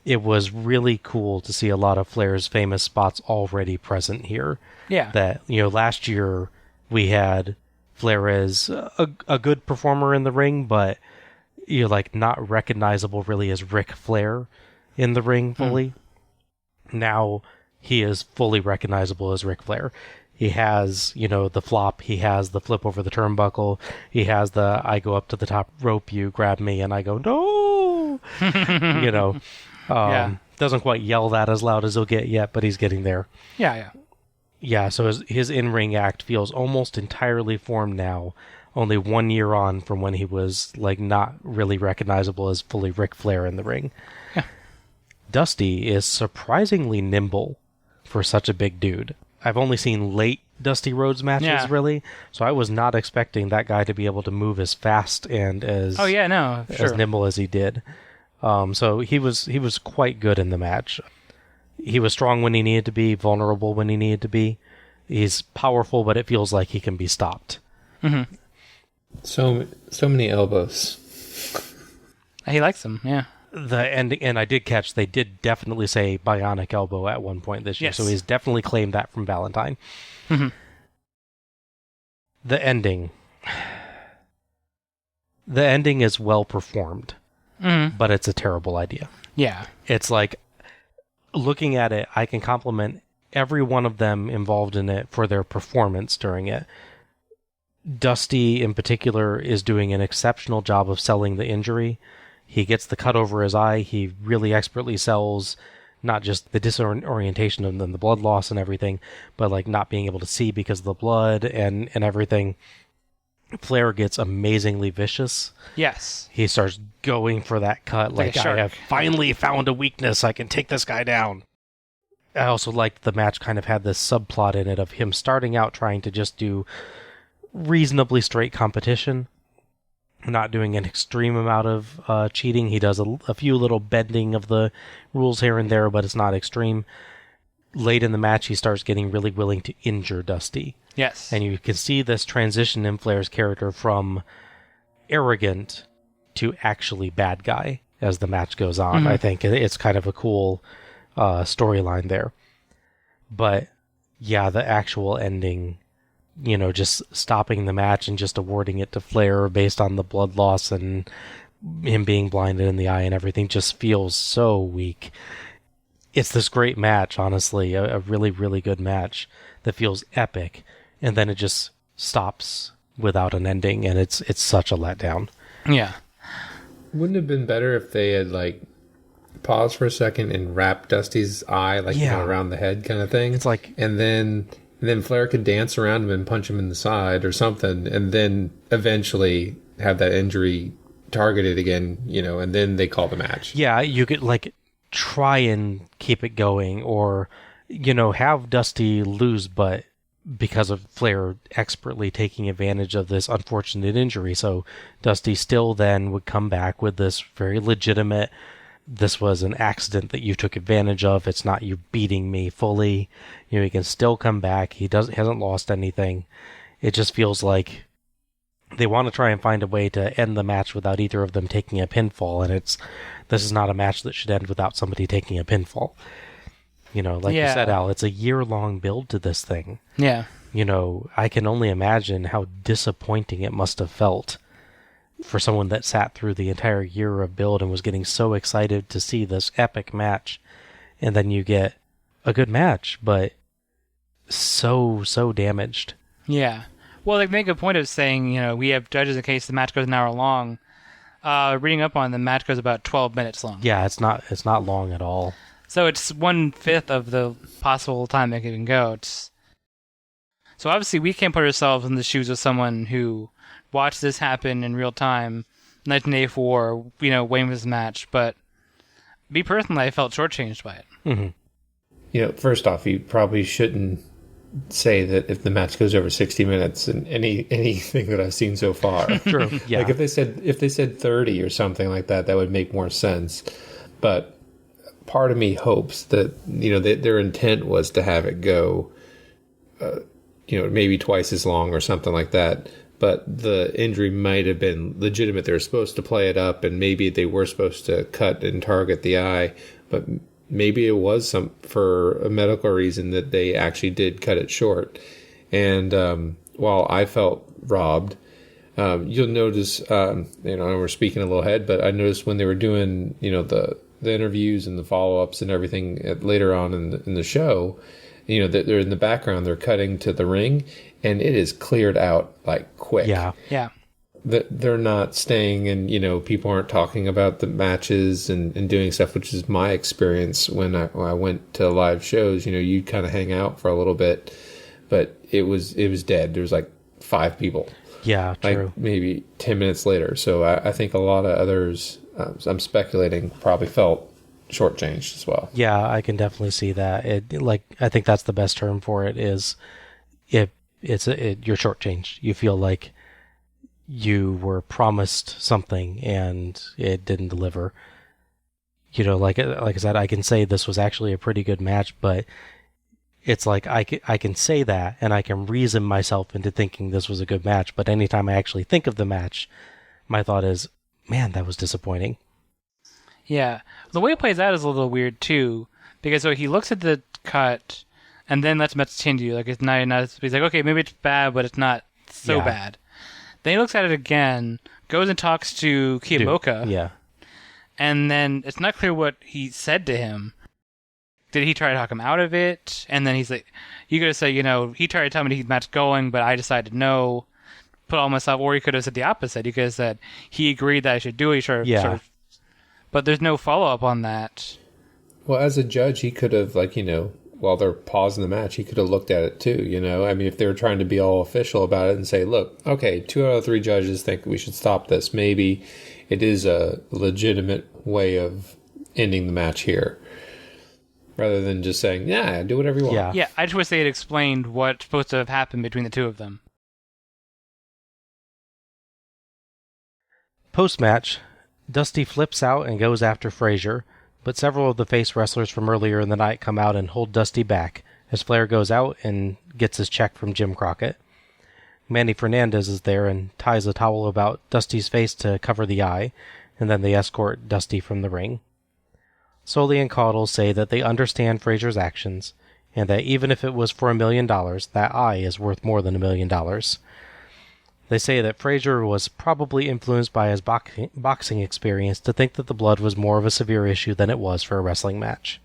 It was really cool to see a lot of Flair's famous spots already present here.
Yeah.
That, last year we had Flair as a good performer in the ring, but not recognizable really as Ric Flair in the ring fully. Now he is fully recognizable as Ric Flair. He has, the flop. He has the flip over the turnbuckle. He has the I go up to the top rope, you grab me, and I go, no! Doesn't quite yell that as loud as he'll get yet, but he's getting there.
Yeah.
Yeah, so his in-ring act feels almost entirely formed now, only 1 year on from when he was, not really recognizable as fully Ric Flair in the ring.
Yeah.
Dusty is surprisingly nimble for such a big dude. I've only seen late Dusty Rhodes matches,
Yeah.
really. So I was not expecting that guy to be able to move as fast and as as nimble as he did. So he was quite good in the match. He was strong when he needed to be, vulnerable when he needed to be. He's powerful, but it feels like he can be stopped.
Mm-hmm.
So many elbows.
He likes them, yeah.
And I did catch they did definitely say bionic elbow at one point this year,
Yes.
so he's definitely claimed that from Valentine.
Mm-hmm.
The ending is well performed, but it's a terrible idea.
Yeah.
It's like, looking at it, I can compliment every one of them involved in it for their performance during it. Dusty, in particular, is doing an exceptional job of selling the injury. He gets the cut over his eye. He really expertly sells not just the disorientation and then the blood loss and everything, but like not being able to see because of the blood and everything. Flair gets amazingly vicious.
Yes.
He starts going for that cut
Like a
I
shark.
have finally found a weakness. I can take this guy down. I also liked the match kind of had this subplot in it of him starting out trying to just do reasonably straight competition, not doing an extreme amount of cheating. He does a few little bending of the rules here and there, but it's not extreme. Late in the match, he starts getting really willing to injure Dusty.
Yes.
And you can see this transition in Flair's character from arrogant to actually bad guy as the match goes on. I think it's kind of a cool storyline there. But yeah, the actual ending, just stopping the match and just awarding it to Flair based on the blood loss and him being blinded in the eye and everything just feels so weak. It's this great match, honestly, a really, really good match that feels epic, and then it just stops without an ending, and it's such a letdown.
Yeah.
Wouldn't it have been better if they had paused for a second and wrapped Dusty's eye around the head kind of thing?
It's like,
and then Flair could dance around him and punch him in the side or something, and then eventually have that injury targeted again, and then they call the match.
yeah, you could try and keep it going, or have Dusty lose, but because of Flair expertly taking advantage of this unfortunate injury, so Dusty still then would come back with this very legitimate, this was an accident that you took advantage of, it's not you beating me fully, he can still come back, he hasn't lost anything. It just feels like they want to try and find a way to end the match without either of them taking a pinfall, and this is not a match that should end without somebody taking a pinfall. You said, Al, it's a year-long build to this thing.
Yeah.
I can only imagine how disappointing it must have felt for someone that sat through the entire year of build and was getting so excited to see this epic match, and then you get a good match, but so damaged.
Yeah. Well, they make a point of saying, we have judges in case the match goes an hour long. Reading up on the match goes about 12 minutes long.
Yeah, it's not long at all.
So it's 1/5 of the possible time it can go. So obviously we can't put ourselves in the shoes of someone who watched this happen in real time, 1984, waiting for this match. But me personally, I felt shortchanged by it.
Mm-hmm.
First off, you probably shouldn't say that if the match goes over 60 minutes in anything that I've seen so far.
True. Yeah.
If they said 30 or something like that, that would make more sense. But part of me hopes that their intent was to have it go maybe twice as long or something like that, but the injury might have been legitimate. They were supposed to play it up, and maybe they were supposed to cut and target the eye, but maybe it was for a medical reason that they actually did cut it short. And while I felt robbed, you'll notice, we're speaking a little ahead, but I noticed when they were doing, the interviews and the follow-ups and everything later on in the show, that they're in the background, they're cutting to the ring, and it is cleared out quick.
Yeah.
They're not staying, and people aren't talking about the matches and doing stuff, which is my experience when I went to live shows. You'd kind of hang out for a little bit, but it was dead. There was 5 people.
Yeah, true.
Maybe 10 minutes later. So I think a lot of others, I'm speculating, probably felt shortchanged as well.
Yeah, I can definitely see that. I think that's the best term for it. Is you're shortchanged. You feel like you were promised something and it didn't deliver. Like I said, I can say this was actually a pretty good match, but it's like I can say that and I can reason myself into thinking this was a good match, but anytime I actually think of the match, my thought is, man, that was disappointing.
Yeah. The way it plays out is a little weird, too, because he looks at the cut and then lets Mets continue. Like, it's not, he's like, okay, maybe it's bad, but it's not so bad. Then he looks at it again, goes and talks to Kiyomoka.
Yeah.
And then it's not clear what he said to him. Did he try to talk him out of it? And then he's like, you could have said, he tried to tell me to keep the match going, but I decided no, put all myself, or he could have said the opposite. He could have said he agreed that I should do it. Sort of, but there's no follow-up on that.
Well, as a judge, he could have, while they're pausing the match, he could have looked at it too, I mean, if they were trying to be all official about it and say, look, okay, 2 out of 3 judges think we should stop this. Maybe it is a legitimate way of ending the match here. Rather than just saying, yeah, do whatever you want.
Yeah, I just wish they had explained what's supposed to have happened between the two of them.
Post-match, Dusty flips out and goes after Frazier, but several of the face wrestlers from earlier in the night come out and hold Dusty back as Flair goes out and gets his check from Jim Crockett. Manny Fernandez is there and ties a towel about Dusty's face to cover the eye, and then they escort Dusty from the ring. Sully and Caudle say that they understand Frazier's actions, and that even if it was for $1 million, that eye is worth more than $1 million. They say that Frazier was probably influenced by his boxing experience to think that the blood was more of a severe issue than it was for a wrestling match.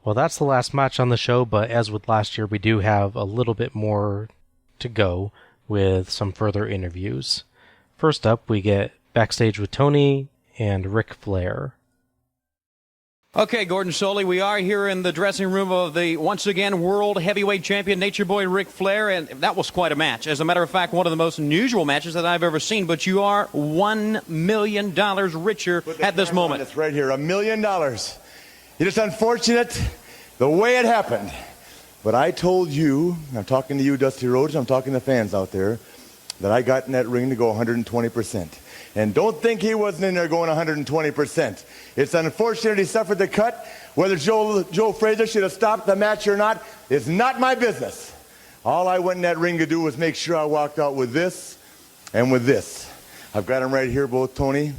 Well, that's the last match on the show, but as with last year, we do have a little bit more to go with some further interviews. First up, we get backstage with Tony and Ric Flair.
Okay, Gordon Soley, we are here in the dressing room of the, once again, world heavyweight champion, Nature Boy Ric Flair, and that was quite a match. As a matter of fact, one of the most unusual matches that I've ever seen, but you are $1 million richer at this moment.
It's right here, $1 million. It is unfortunate the way it happened, but I told you, I'm talking to you, Dusty Rhodes, I'm talking to fans out there, that I got in that ring to go 120%. And don't think he wasn't in there going 120%. It's unfortunate he suffered the cut. Whether Joe Frazier should have stopped the match or not is not my business. All I went in that ring to do was make sure I walked out with this and with this. I've got them right here, both, Tony.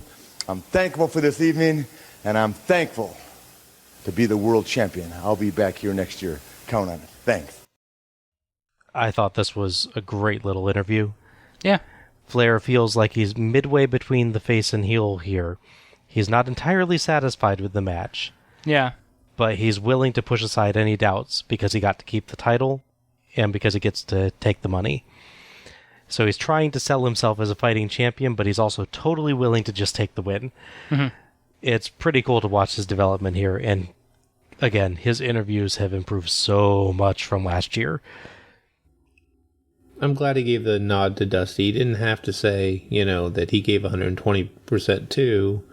I'm thankful for this evening, and I'm thankful to be the world champion. I'll be back here next year. Count on it. Thanks.
I thought this was a great little interview.
Yeah.
Flair feels like he's midway between the face and heel here. He's not entirely satisfied with the match.
Yeah.
But he's willing to push aside any doubts because he got to keep the title and because he gets to take the money. So he's trying to sell himself as a fighting champion, but he's also totally willing to just take the win.
Mm-hmm.
It's pretty cool to watch his development here, and again, his interviews have improved so much from last year.
I'm glad he gave the nod to Dusty. He didn't have to say, that he gave 120% too.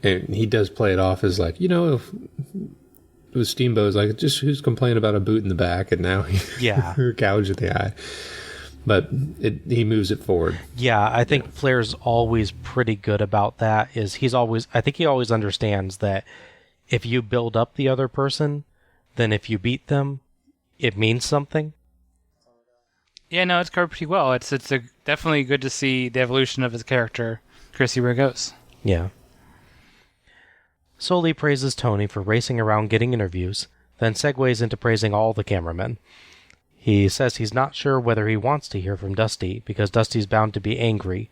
And he does play it off as like, if it was Steamboat, like, just who's complaining about a boot in the back, and now he gouged at the eye. But he moves it forward.
Yeah, I think Flair's always pretty good about that. I think he always understands that if you build up the other person, then if you beat them, it means something.
Yeah, no, it's covered pretty well. It's definitely good to see the evolution of his character, Chrissy, where it goes.
Yeah. Sully praises Tony for racing around getting interviews, then segues into praising all the cameramen. He says he's not sure whether he wants to hear from Dusty, because Dusty's bound to be angry,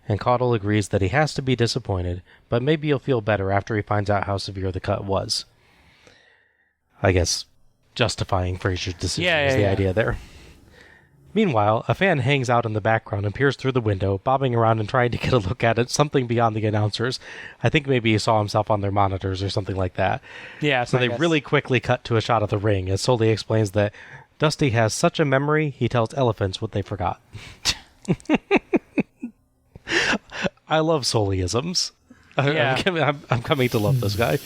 and Caudle agrees that he has to be disappointed, but maybe he'll feel better after he finds out how severe the cut was. I guess justifying Frazier's decision is the idea there. Meanwhile, a fan hangs out in the background and peers through the window, bobbing around and trying to get a look at it, something beyond the announcers. I think maybe he saw himself on their monitors or something like that.
Yeah,
so they really quickly cut to a shot of the ring, as Sully explains that Dusty has such a memory, he tells elephants what they forgot. I love Sullyisms.
Yeah.
I'm coming to love this guy.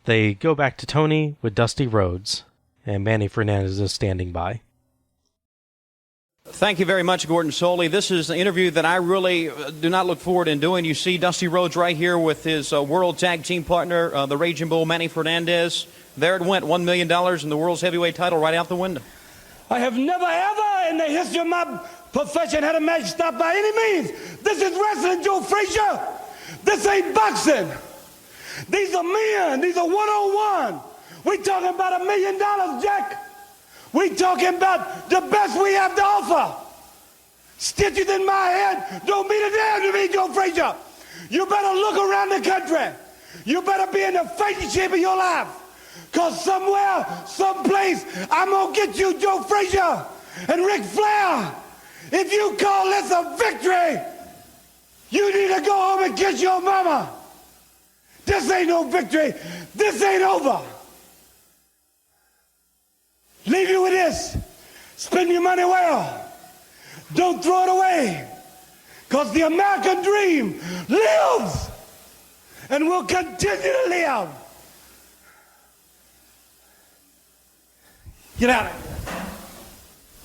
They go back to Tony with Dusty Rhodes, and Manny Fernandez is standing by.
Thank you very much, Gordon Soley. This is an interview that I really do not look forward in doing. You see Dusty Rhodes right here with his world tag team partner, the Raging Bull, Manny Fernandez. There it went, $1 million in the world's heavyweight title right out the window.
I have never, ever in the history of my profession had a match stopped by any means. This is wrestling, Joe Frazier. This ain't boxing. These are men. These are one-on-one. We talking about $1 million, Jack. We talking about the best we have to offer. Stitches in my head don't mean a damn to me, Joe Frazier. You better look around the country. You better be in the fighting shape of your life. Because somewhere, someplace, I'm going to get you, Joe Frazier and Ric Flair. If you call this a victory, you need to go home and kiss your mama. This ain't no victory. This ain't over. Leave you with this. Spend your money well. Don't throw it away. Because the American dream lives and will continue to live. Get out of here.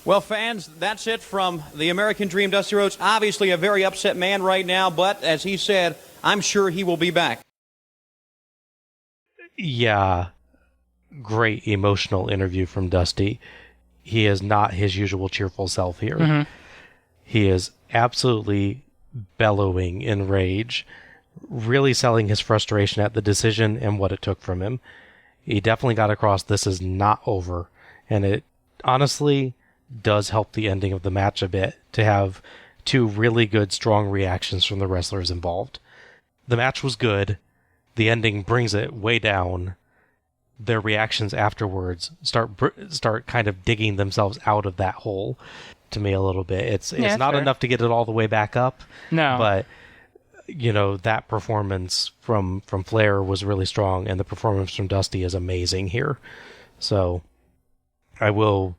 Well, fans, that's it from the American Dream, Dusty Rhodes. Obviously a very upset man right now, but as he said, I'm sure he will be back.
Yeah. Great emotional interview from Dusty. He is not his usual cheerful self here. Mm-hmm. He is absolutely bellowing in rage, really selling his frustration at the decision and what it took from him. He definitely got across this is not over, and it honestly does help the ending of the match a bit to have two really good, strong reactions from the wrestlers involved. The match was good. The ending brings it way down. Their reactions afterwards start kind of digging themselves out of that hole to me a little bit. It's not fair. Enough to get it all the way back up. No. But that performance from Flair was really strong, and the performance from Dusty is amazing here. So I will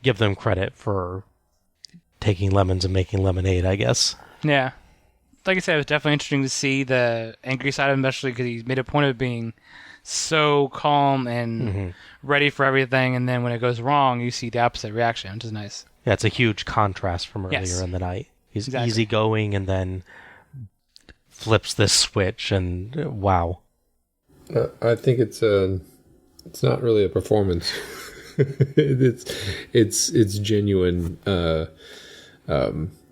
give them credit for taking lemons and making lemonade, I guess. Yeah.
Like I said, it was definitely interesting to see the angry side of him, especially because he made a point of being so calm and ready for everything, and then when it goes wrong, you see the opposite reaction, which is nice.
Yeah, it's a huge contrast from earlier in the night. He's easygoing and then flips this switch, and wow.
I think it's not really a performance. it's genuine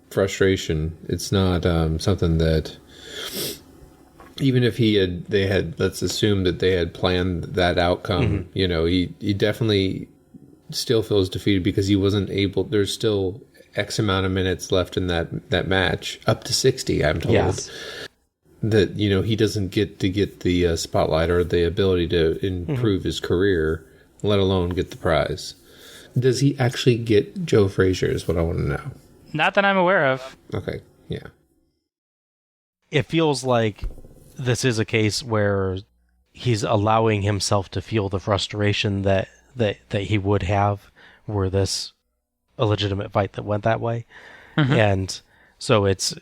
frustration. It's not something that, even if let's assume that they had planned that outcome, he definitely still feels defeated because he wasn't able. There's still X amount of minutes left in that match, up to 60, I'm told. Yes. That he doesn't get the spotlight or the ability to improve his career, let alone get the prize. Does he actually get Joe Frazier is what I want to know.
Not that I'm aware of.
Okay, yeah.
It feels like this is a case where he's allowing himself to feel the frustration that he would have were this a legitimate fight that went that way. Mm-hmm. And so it's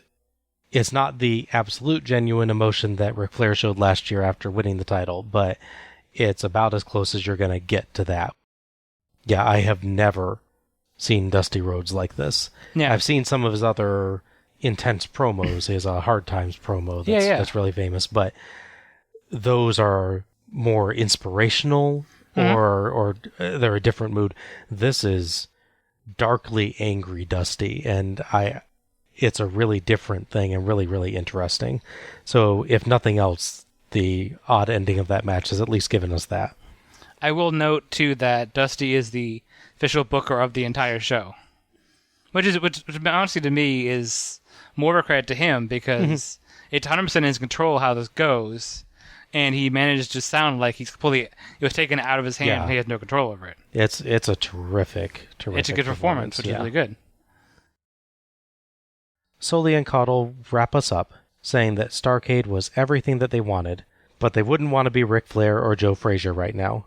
not the absolute genuine emotion that Ric Flair showed last year after winning the title, but it's about as close as you're going to get to that. Yeah, I have never seen Dusty Rhodes like this. Yeah. I've seen some of his other intense promos. He has a Hard Times promo that's really famous, but those are more inspirational or they're a different mood. This is darkly angry Dusty, and it's a really different thing and really, really interesting. So if nothing else, the odd ending of that match has at least given us that.
I will note, too, that Dusty is the official booker of the entire show. Which honestly to me is more of a credit to him because it's 100% in his control how this goes. And he managed to sound like it was taken out of his hand and he has no control over it.
It's a terrific
It's a good performance, which is really good.
Soley and Caudle wrap us up, saying that Starrcade was everything that they wanted, but they wouldn't want to be Ric Flair or Joe Frazier right now.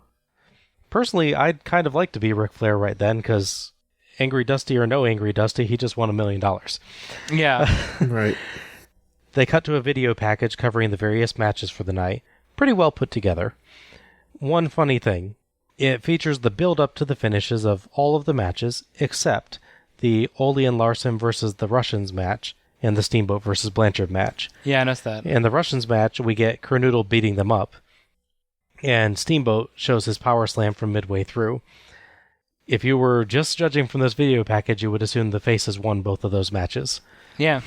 Personally, I'd kind of like to be Ric Flair right then, because Angry Dusty or no Angry Dusty, he just won $1 million.
Yeah.
Right.
They cut to a video package covering the various matches for the night, pretty well put together. One funny thing, It features the build-up to the finishes of all of the matches, except the Ole and Larson versus the Russians match and the Steamboat versus Blanchard match.
Yeah, I noticed that.
In the Russians match, we get Kernoodle beating them up, and Steamboat shows his power slam from midway through. If you were just judging from this video package, you would assume the faces won both of those matches.
Yeah.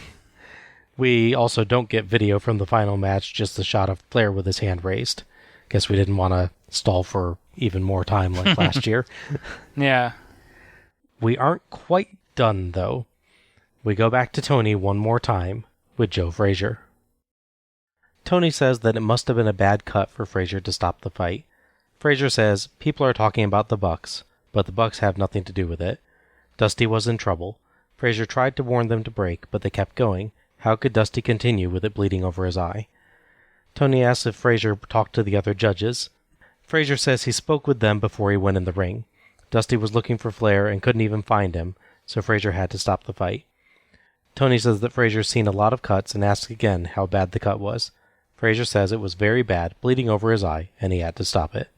We also don't get video from the final match, just the shot of Flair with his hand raised. Guess we didn't want to stall for even more time like last year.
Yeah.
We aren't quite done, though. We go back to Tony one more time with Joe Frazier. Tony says that it must have been a bad cut for Frazier to stop the fight. Frazier says people are talking about the Bucks, but the Bucks have nothing to do with it. Dusty was in trouble. Frazier tried to warn them to break, but they kept going. How could Dusty continue with it bleeding over his eye? Tony asks if Frazier talked to the other judges. Frazier says he spoke with them before he went in the ring. Dusty was looking for Flair and couldn't even find him, so Frazier had to stop the fight. Tony says that Frazier's seen a lot of cuts and asks again how bad the cut was. Frazier says it was very bad, bleeding over his eye, and he had to stop it.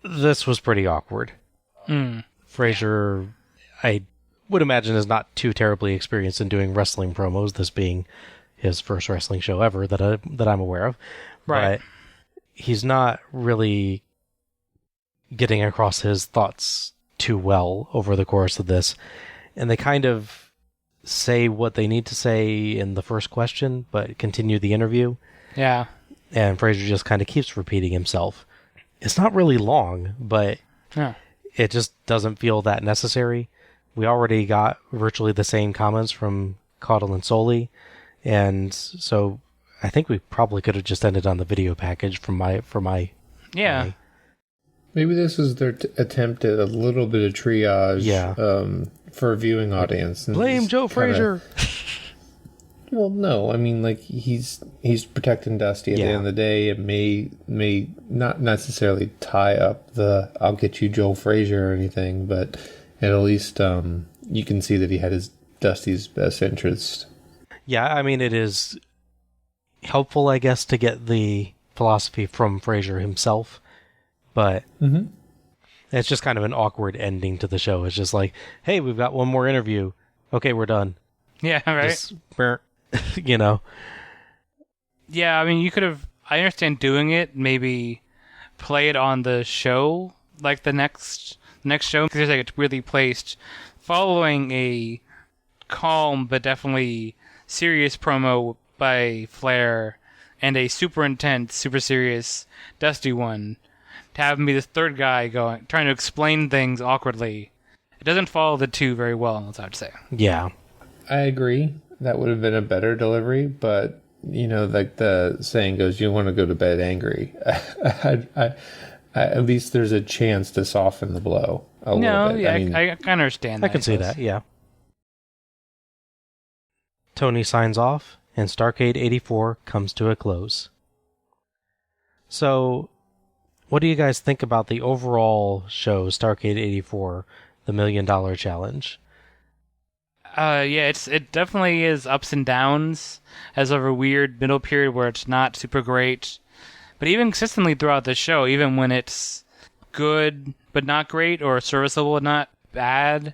This was pretty awkward. Frazier, I would imagine, is not too terribly experienced in doing wrestling promos, this being his first wrestling show ever that I'm aware of.
Right.
But he's not really getting across his thoughts too well over the course of this. And they kind of say what they need to say in the first question, but continue the interview.
Yeah.
And Frazier just kind of keeps repeating himself. It's not really long, but it just doesn't feel that necessary. We already got virtually the same comments from Caudle and Soli, and so I think we probably could have just ended on the video package for my.
Yeah.
Maybe this was their attempt at a little bit of triage for a viewing audience.
Blame Joe Frazier.
Well, no, I mean, like, he's protecting Dusty at the end of the day. It may not necessarily tie up the "I'll get you, Joe Frazier" or anything, but at least you can see that he had his Dusty's best interest. Yeah,
I mean, it is helpful, I guess, to get the philosophy from Frazier himself, but it's just kind of an awkward ending to the show. It's just like, hey, we've got one more interview. Okay, we're done.
Yeah, right.
Just, you know.
Yeah, I mean, you could have. I understand doing it. Maybe play it on the show, like the next show, because like it's weirdly placed, following a calm but definitely serious promo by Flair and a super intense, super serious Dusty one. To have him be this third guy trying to explain things awkwardly, it doesn't follow the two very well. That's what I would say.
Yeah,
I agree. That would have been a better delivery, but, you know, like the saying goes, you want to go to bed angry. At least there's a chance to soften the blow a little bit.
Yeah,
I mean,
I understand that.
I can see that, yeah. Tony signs off, and Starrcade 84 comes to a close. So, what do you guys think about the overall show, Starrcade 84, the $1 Million Challenge?
Yeah, it definitely is ups and downs, as of a weird middle period where it's not super great. But even consistently throughout the show, even when it's good but not great, or serviceable but not bad,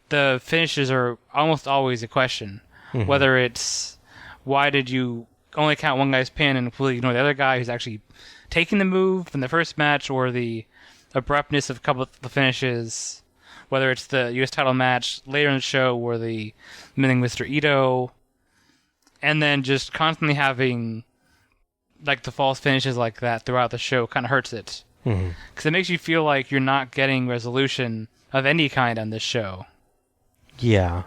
the finishes are almost always a question. Mm-hmm. Whether it's, why did you only count one guy's pin and completely ignore the other guy who's actually taking the move in the first match, or the abruptness of a couple of the finishes. Whether it's the U.S. title match later in the show where the winning Mr. Ito, and then just constantly having like the false finishes like that throughout the show kind of hurts it. Because it makes you feel like you're not getting resolution of any kind on this show.
Yeah.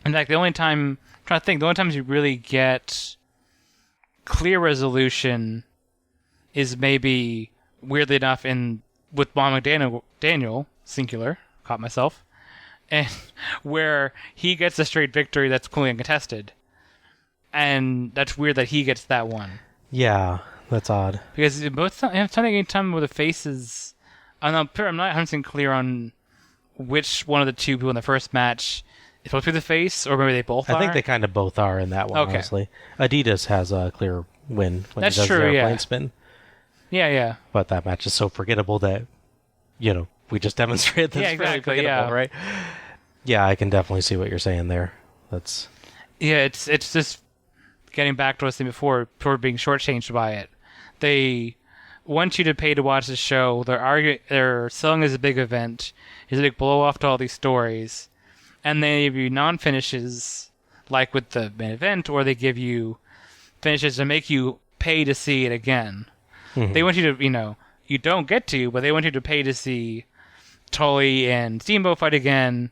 In fact, the only times you really get clear resolution is maybe, weirdly enough, with Bob McDaniel, singular, caught myself, and where he gets a straight victory that's clearly uncontested. And that's weird that he gets that one.
Yeah, that's odd.
Because both any time where the faces, I'm not 100% clear on which one of the two people in the first match is supposed to be the face, or maybe they both are.
I think they kind of both are in that one, honestly. Adidas has a clear win when
that's
he does
true,
the airplane spin.
Yeah.
But that match is so forgettable that, we just demonstrated that's really forgettable, right? Yeah, I can definitely see what you're saying there. That's...
Yeah, it's just getting back to what I was saying before being shortchanged by it. They want you to pay to watch the show. They're selling as a big event. It's a big blow off to all these stories. And they give you non-finishes, like with the main event, or they give you finishes to make you pay to see it again. Mm-hmm. They want you to, you don't get to, but they want you to pay to see Tully and Steamboat fight again.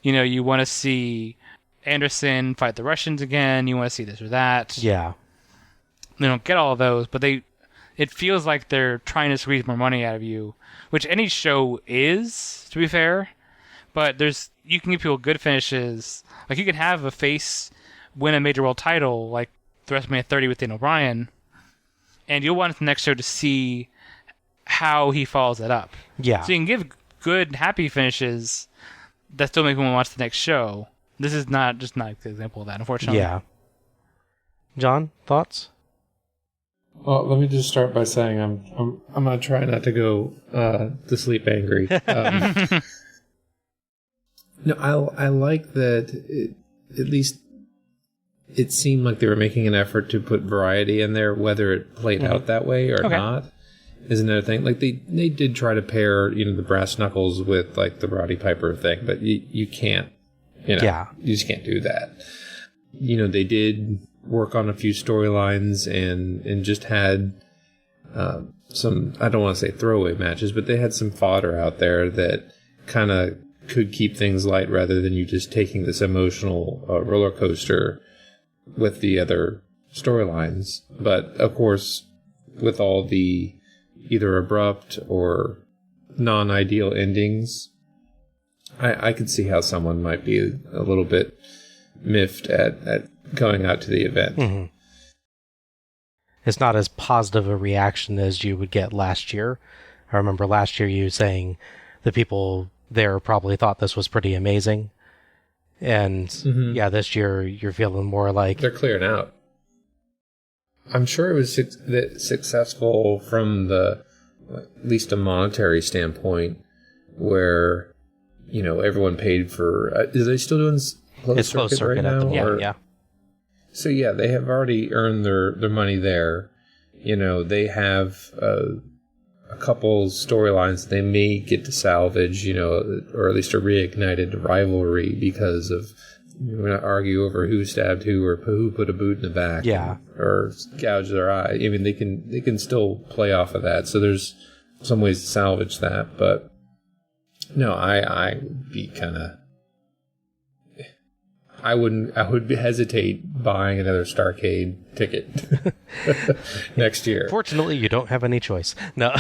You want to see Anderson fight the Russians again. You want to see this or that.
Yeah.
They don't get all of those, but it feels like they're trying to squeeze more money out of you, which any show is, to be fair. But you can give people good finishes. Like, you can have a face win a major world title, like the WrestleMania 30 with Daniel Bryan, and you'll want the next show to see how he follows it up.
Yeah.
So you can give good, happy finishes that still make me want to watch the next show. This is not an example of that, unfortunately.
Yeah. John, thoughts?
Well, let me just start by saying I'm gonna try not to go to sleep angry. No, I like that. At least it seemed like they were making an effort to put variety in there. Whether it played out that way or not is another thing. Like they did try to pair the brass knuckles with like the Roddy Piper thing, but you can't. You just can't do that. They did work on a few storylines and just had some, I don't want to say throwaway matches, but they had some fodder out there that kind of could keep things light rather than you just taking this emotional roller coaster with the other storylines. But of course, with all the either abrupt or non-ideal endings, I could see how someone might be a little bit miffed at going out to the event.
Mm-hmm. It's not as positive a reaction as you would get last year. I remember last year you saying the people there probably thought this was pretty amazing. And this year you're feeling more like...
They're clearing out. I'm sure it was successful from at least a monetary standpoint where... everyone paid for... Is they still doing closed circuit right now?
Yeah.
So yeah, they have already earned their money there. They have a couple storylines they may get to salvage, or at least a reignited rivalry because of... We're not argue over who stabbed who or who put a boot in the back.
Yeah.
Or gouged their eye. I mean, they can still play off of that. So there's some ways to salvage that, but... No, I would be kind of... I would hesitate buying another Starrcade ticket next year.
Fortunately, you don't have any choice. No.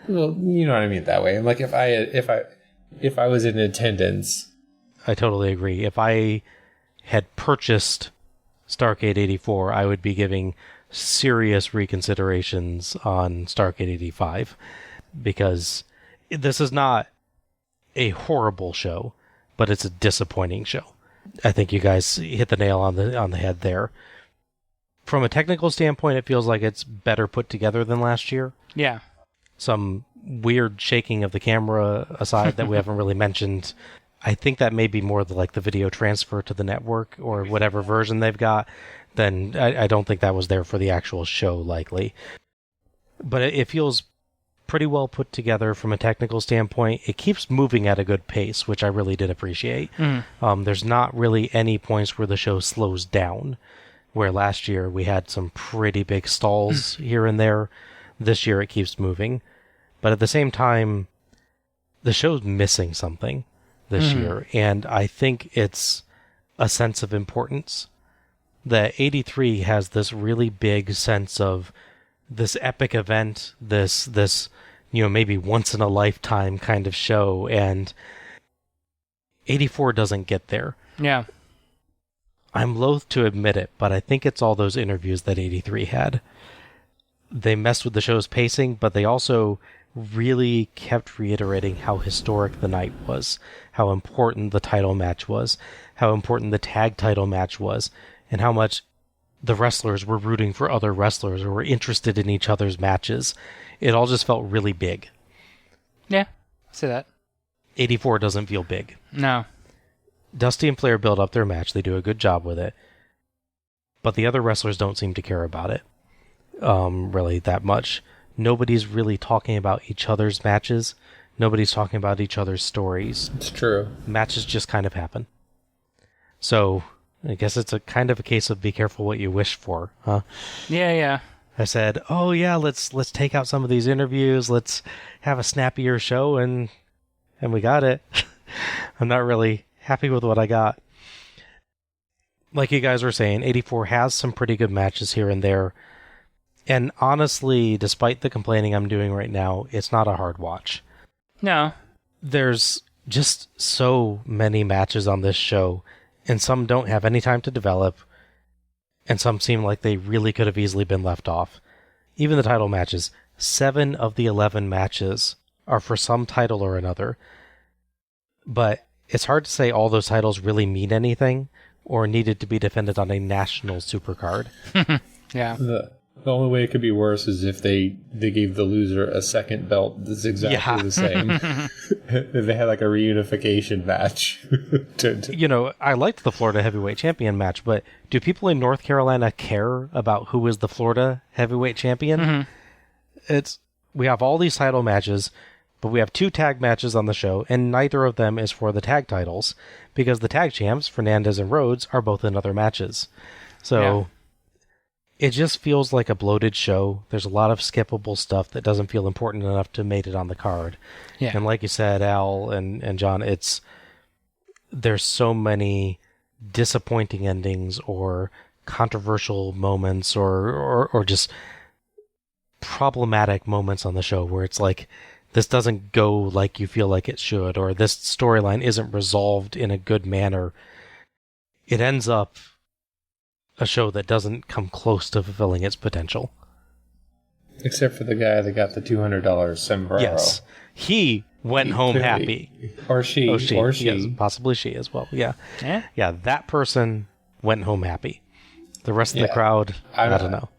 Well, you know what I mean that way. Like if I was in attendance,
I totally agree. If I had purchased Starrcade 84, I would be giving serious reconsiderations on Starrcade 85 because this is not a horrible show, but it's a disappointing show. I think you guys hit the nail on the head there. From a technical standpoint, it feels like it's better put together than last year.
Yeah.
Some weird shaking of the camera aside that we haven't really mentioned. I think that may be more the video transfer to the network or whatever version they've got. Then I don't think that was there for the actual show, likely. But it feels pretty well put together from a technical standpoint. It keeps moving at a good pace, which I really did appreciate. There's not really any points where the show slows down, where last year we had some pretty big stalls here and there. This year it keeps moving. But at the same time, the show's missing something this year, and I think it's a sense of importance. That 83 has this really big sense of this epic event, this maybe once in a lifetime kind of show, and 84 doesn't get there.
Yeah.
I'm loath to admit it, but I think it's all those interviews that 83 had. They messed with the show's pacing, but they also really kept reiterating how historic the night was, how important the title match was, how important the tag title match was, and how much the wrestlers were rooting for other wrestlers or were interested in each other's matches. It all just felt really big.
Yeah, I see that.
84 doesn't feel big.
No.
Dusty and Flair build up their match. They do a good job with it. But the other wrestlers don't seem to care about it really that much. Nobody's really talking about each other's matches. Nobody's talking about each other's stories.
It's true.
Matches just kind of happen. So, I guess it's a kind of a case of be careful what you wish for, huh?
Yeah.
I said, oh yeah, let's take out some of these interviews, let's have a snappier show, and we got it. I'm not really happy with what I got. Like you guys were saying, 84 has some pretty good matches here and there. And honestly, despite the complaining I'm doing right now, it's not a hard watch.
No.
There's just so many matches on this show, and some don't have any time to develop, and some seem like they really could have easily been left off. Even the title matches, 7 of the 11 matches are for some title or another. But it's hard to say all those titles really mean anything, or needed to be defended on a national supercard.
Yeah.
The only way it could be worse is if they gave the loser a second belt that's exactly the same. If they had like a reunification match.
I liked the Florida Heavyweight Champion match, but do people in North Carolina care about who is the Florida Heavyweight Champion? Mm-hmm. We have all these title matches, but we have 2 tag matches on the show, and neither of them is for the tag titles, because the tag champs, Fernandez and Rhodes, are both in other matches. So... It just feels like a bloated show. There's a lot of skippable stuff that doesn't feel important enough to make it on the card.
Yeah.
And like you said, Al and John, there's so many disappointing endings or controversial moments or just problematic moments on the show where it's like, this doesn't go like you feel like it should, or this storyline isn't resolved in a good manner. It ends up a show that doesn't come close to fulfilling its potential.
Except for the guy that got the $200 sombrero.
Yes. He went home happy.
Or she.
Yes, possibly she as well. Yeah. Yeah, that person went home happy. The rest of the crowd, I don't know.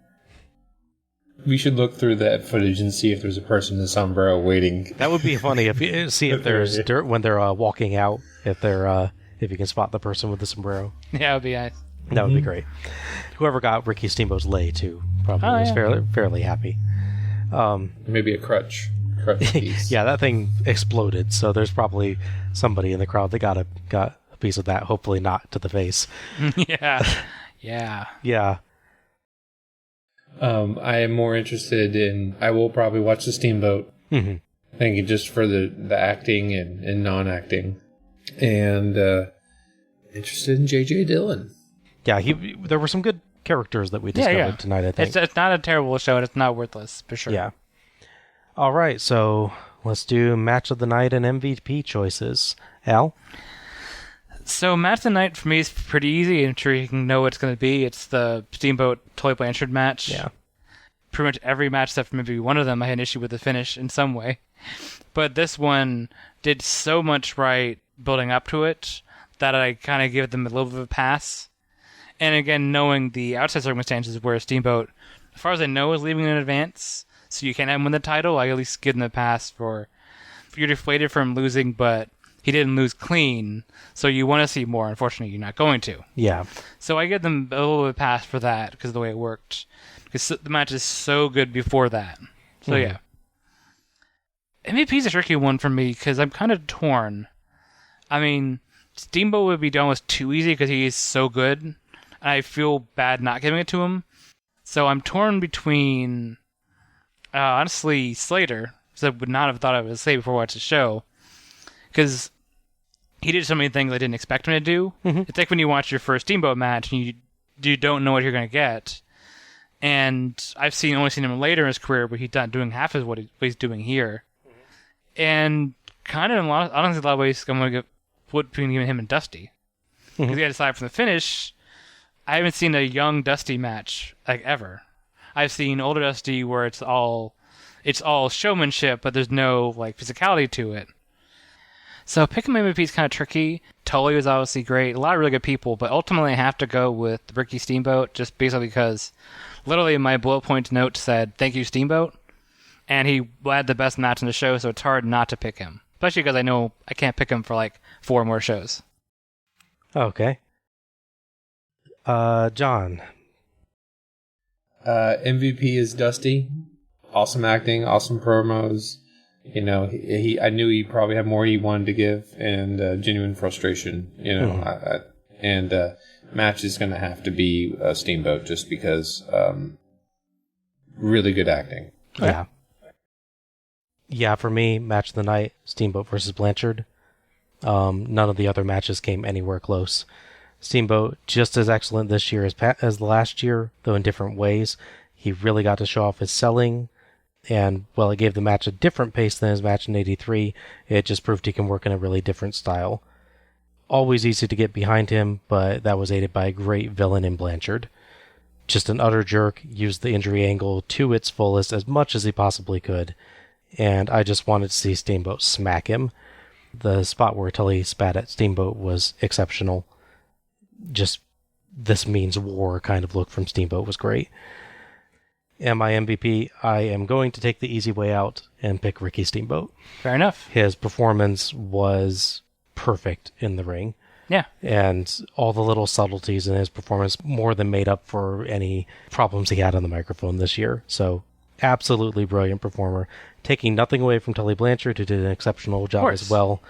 We should look through that footage and see if there's a person in a sombrero waiting.
That would be funny if you see if there's dirt when they're walking out, if you can spot the person with the sombrero.
Yeah, it would be nice.
That would be great. Whoever got Ricky Steamboat's lay, too, probably was fairly happy.
Maybe a crutch piece.
Yeah, that thing exploded, so there's probably somebody in the crowd that got a piece of that, hopefully not to the face.
Yeah.
I am more interested in... I will probably watch the Steamboat.
Mm-hmm.
I think just for the acting and non-acting. And interested in J.J. Dillon.
Yeah, there were some good characters that we discovered tonight, I think.
It's not a terrible show, and it's not worthless, for sure.
Yeah. All right, so let's do Match of the Night and MVP choices. Al?
So Match of the Night, for me, is pretty easy. I'm sure you can know what it's going to be. It's the Steamboat Tully Blanchard match.
Yeah.
Pretty much every match except for maybe one of them, I had an issue with the finish in some way. But this one did so much right building up to it that I kind of give them a little bit of a pass. And again, knowing the outside circumstances where Steamboat, as far as I know, is leaving in advance, so you can't have him win the title, I at least give him a pass for you're deflated from losing, but he didn't lose clean, so you want to see more. Unfortunately, you're not going to.
Yeah.
So I give them a little bit of a pass for that because of the way it worked. Because the match is so good before that. So yeah. MVP is a tricky one for me because I'm kind of torn. I mean, Steamboat would be almost too easy because he is so good. I feel bad not giving it to him. So I'm torn between, honestly, Slater, because I would not have thought I would say before I watched the show, because he did so many things I didn't expect him to do. Mm-hmm. It's like when you watch your first Steamboat match and you don't know what you're going to get. And I've only seen him later in his career, but he's not doing half of what he's doing here. Mm-hmm. And kind of in a lot of ways, I'm going to put between him and Dusty. Because aside from the finish, I haven't seen a young Dusty match like ever. I've seen older Dusty where it's all showmanship, but there's no like physicality to it. So picking my MVP is kind of tricky. Tully was obviously great. A lot of really good people, but ultimately I have to go with Ricky Steamboat just basically because literally my bullet point note said, "Thank you, Steamboat." And he had the best match in the show, so it's hard not to pick him. Especially because I know I can't pick him for like 4 more shows.
Okay. John.
MVP is Dusty. Awesome acting, awesome promos. You know, I knew he probably had more he wanted to give, and genuine frustration. You know, match is going to have to be Steamboat just because really good acting.
Yeah. Yeah, for me, match of the night, Steamboat versus Blanchard. None of the other matches came anywhere close. Steamboat, just as excellent this year as last year, though in different ways. He really got to show off his selling, and, well, it gave the match a different pace than his match in 83. It just proved he can work in a really different style. Always easy to get behind him, but that was aided by a great villain in Blanchard. Just an utter jerk, used the injury angle to its fullest as much as he possibly could, and I just wanted to see Steamboat smack him. The spot where Tully spat at Steamboat was exceptional. Just this means war kind of look from Steamboat was great. And my MVP, I am going to take the easy way out and pick Ricky Steamboat.
Fair enough.
His performance was perfect in the ring.
Yeah.
And all the little subtleties in his performance more than made up for any problems he had on the microphone this year. So, absolutely brilliant performer. Taking nothing away from Tully Blanchard, who did an exceptional job as well.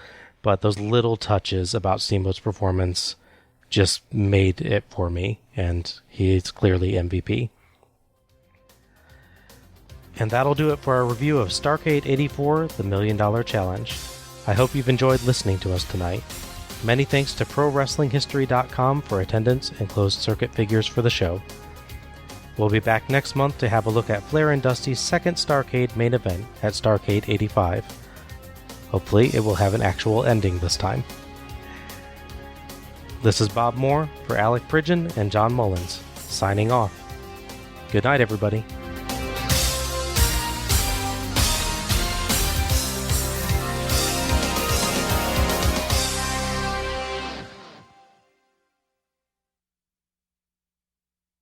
But those little touches about Steamboat's performance just made it for me. And he is clearly MVP. And that'll do it for our review of Starrcade 84, the $1 Million Challenge. I hope you've enjoyed listening to us tonight. Many thanks to ProWrestlingHistory.com for attendance and closed circuit figures for the show. We'll be back next month to have a look at Flair and Dusty's second Starrcade main event at Starrcade 85. Hopefully it will have an actual ending this time. This is Bob Moore for Alec Pridgeon and John Mullins, signing off. Good night, everybody.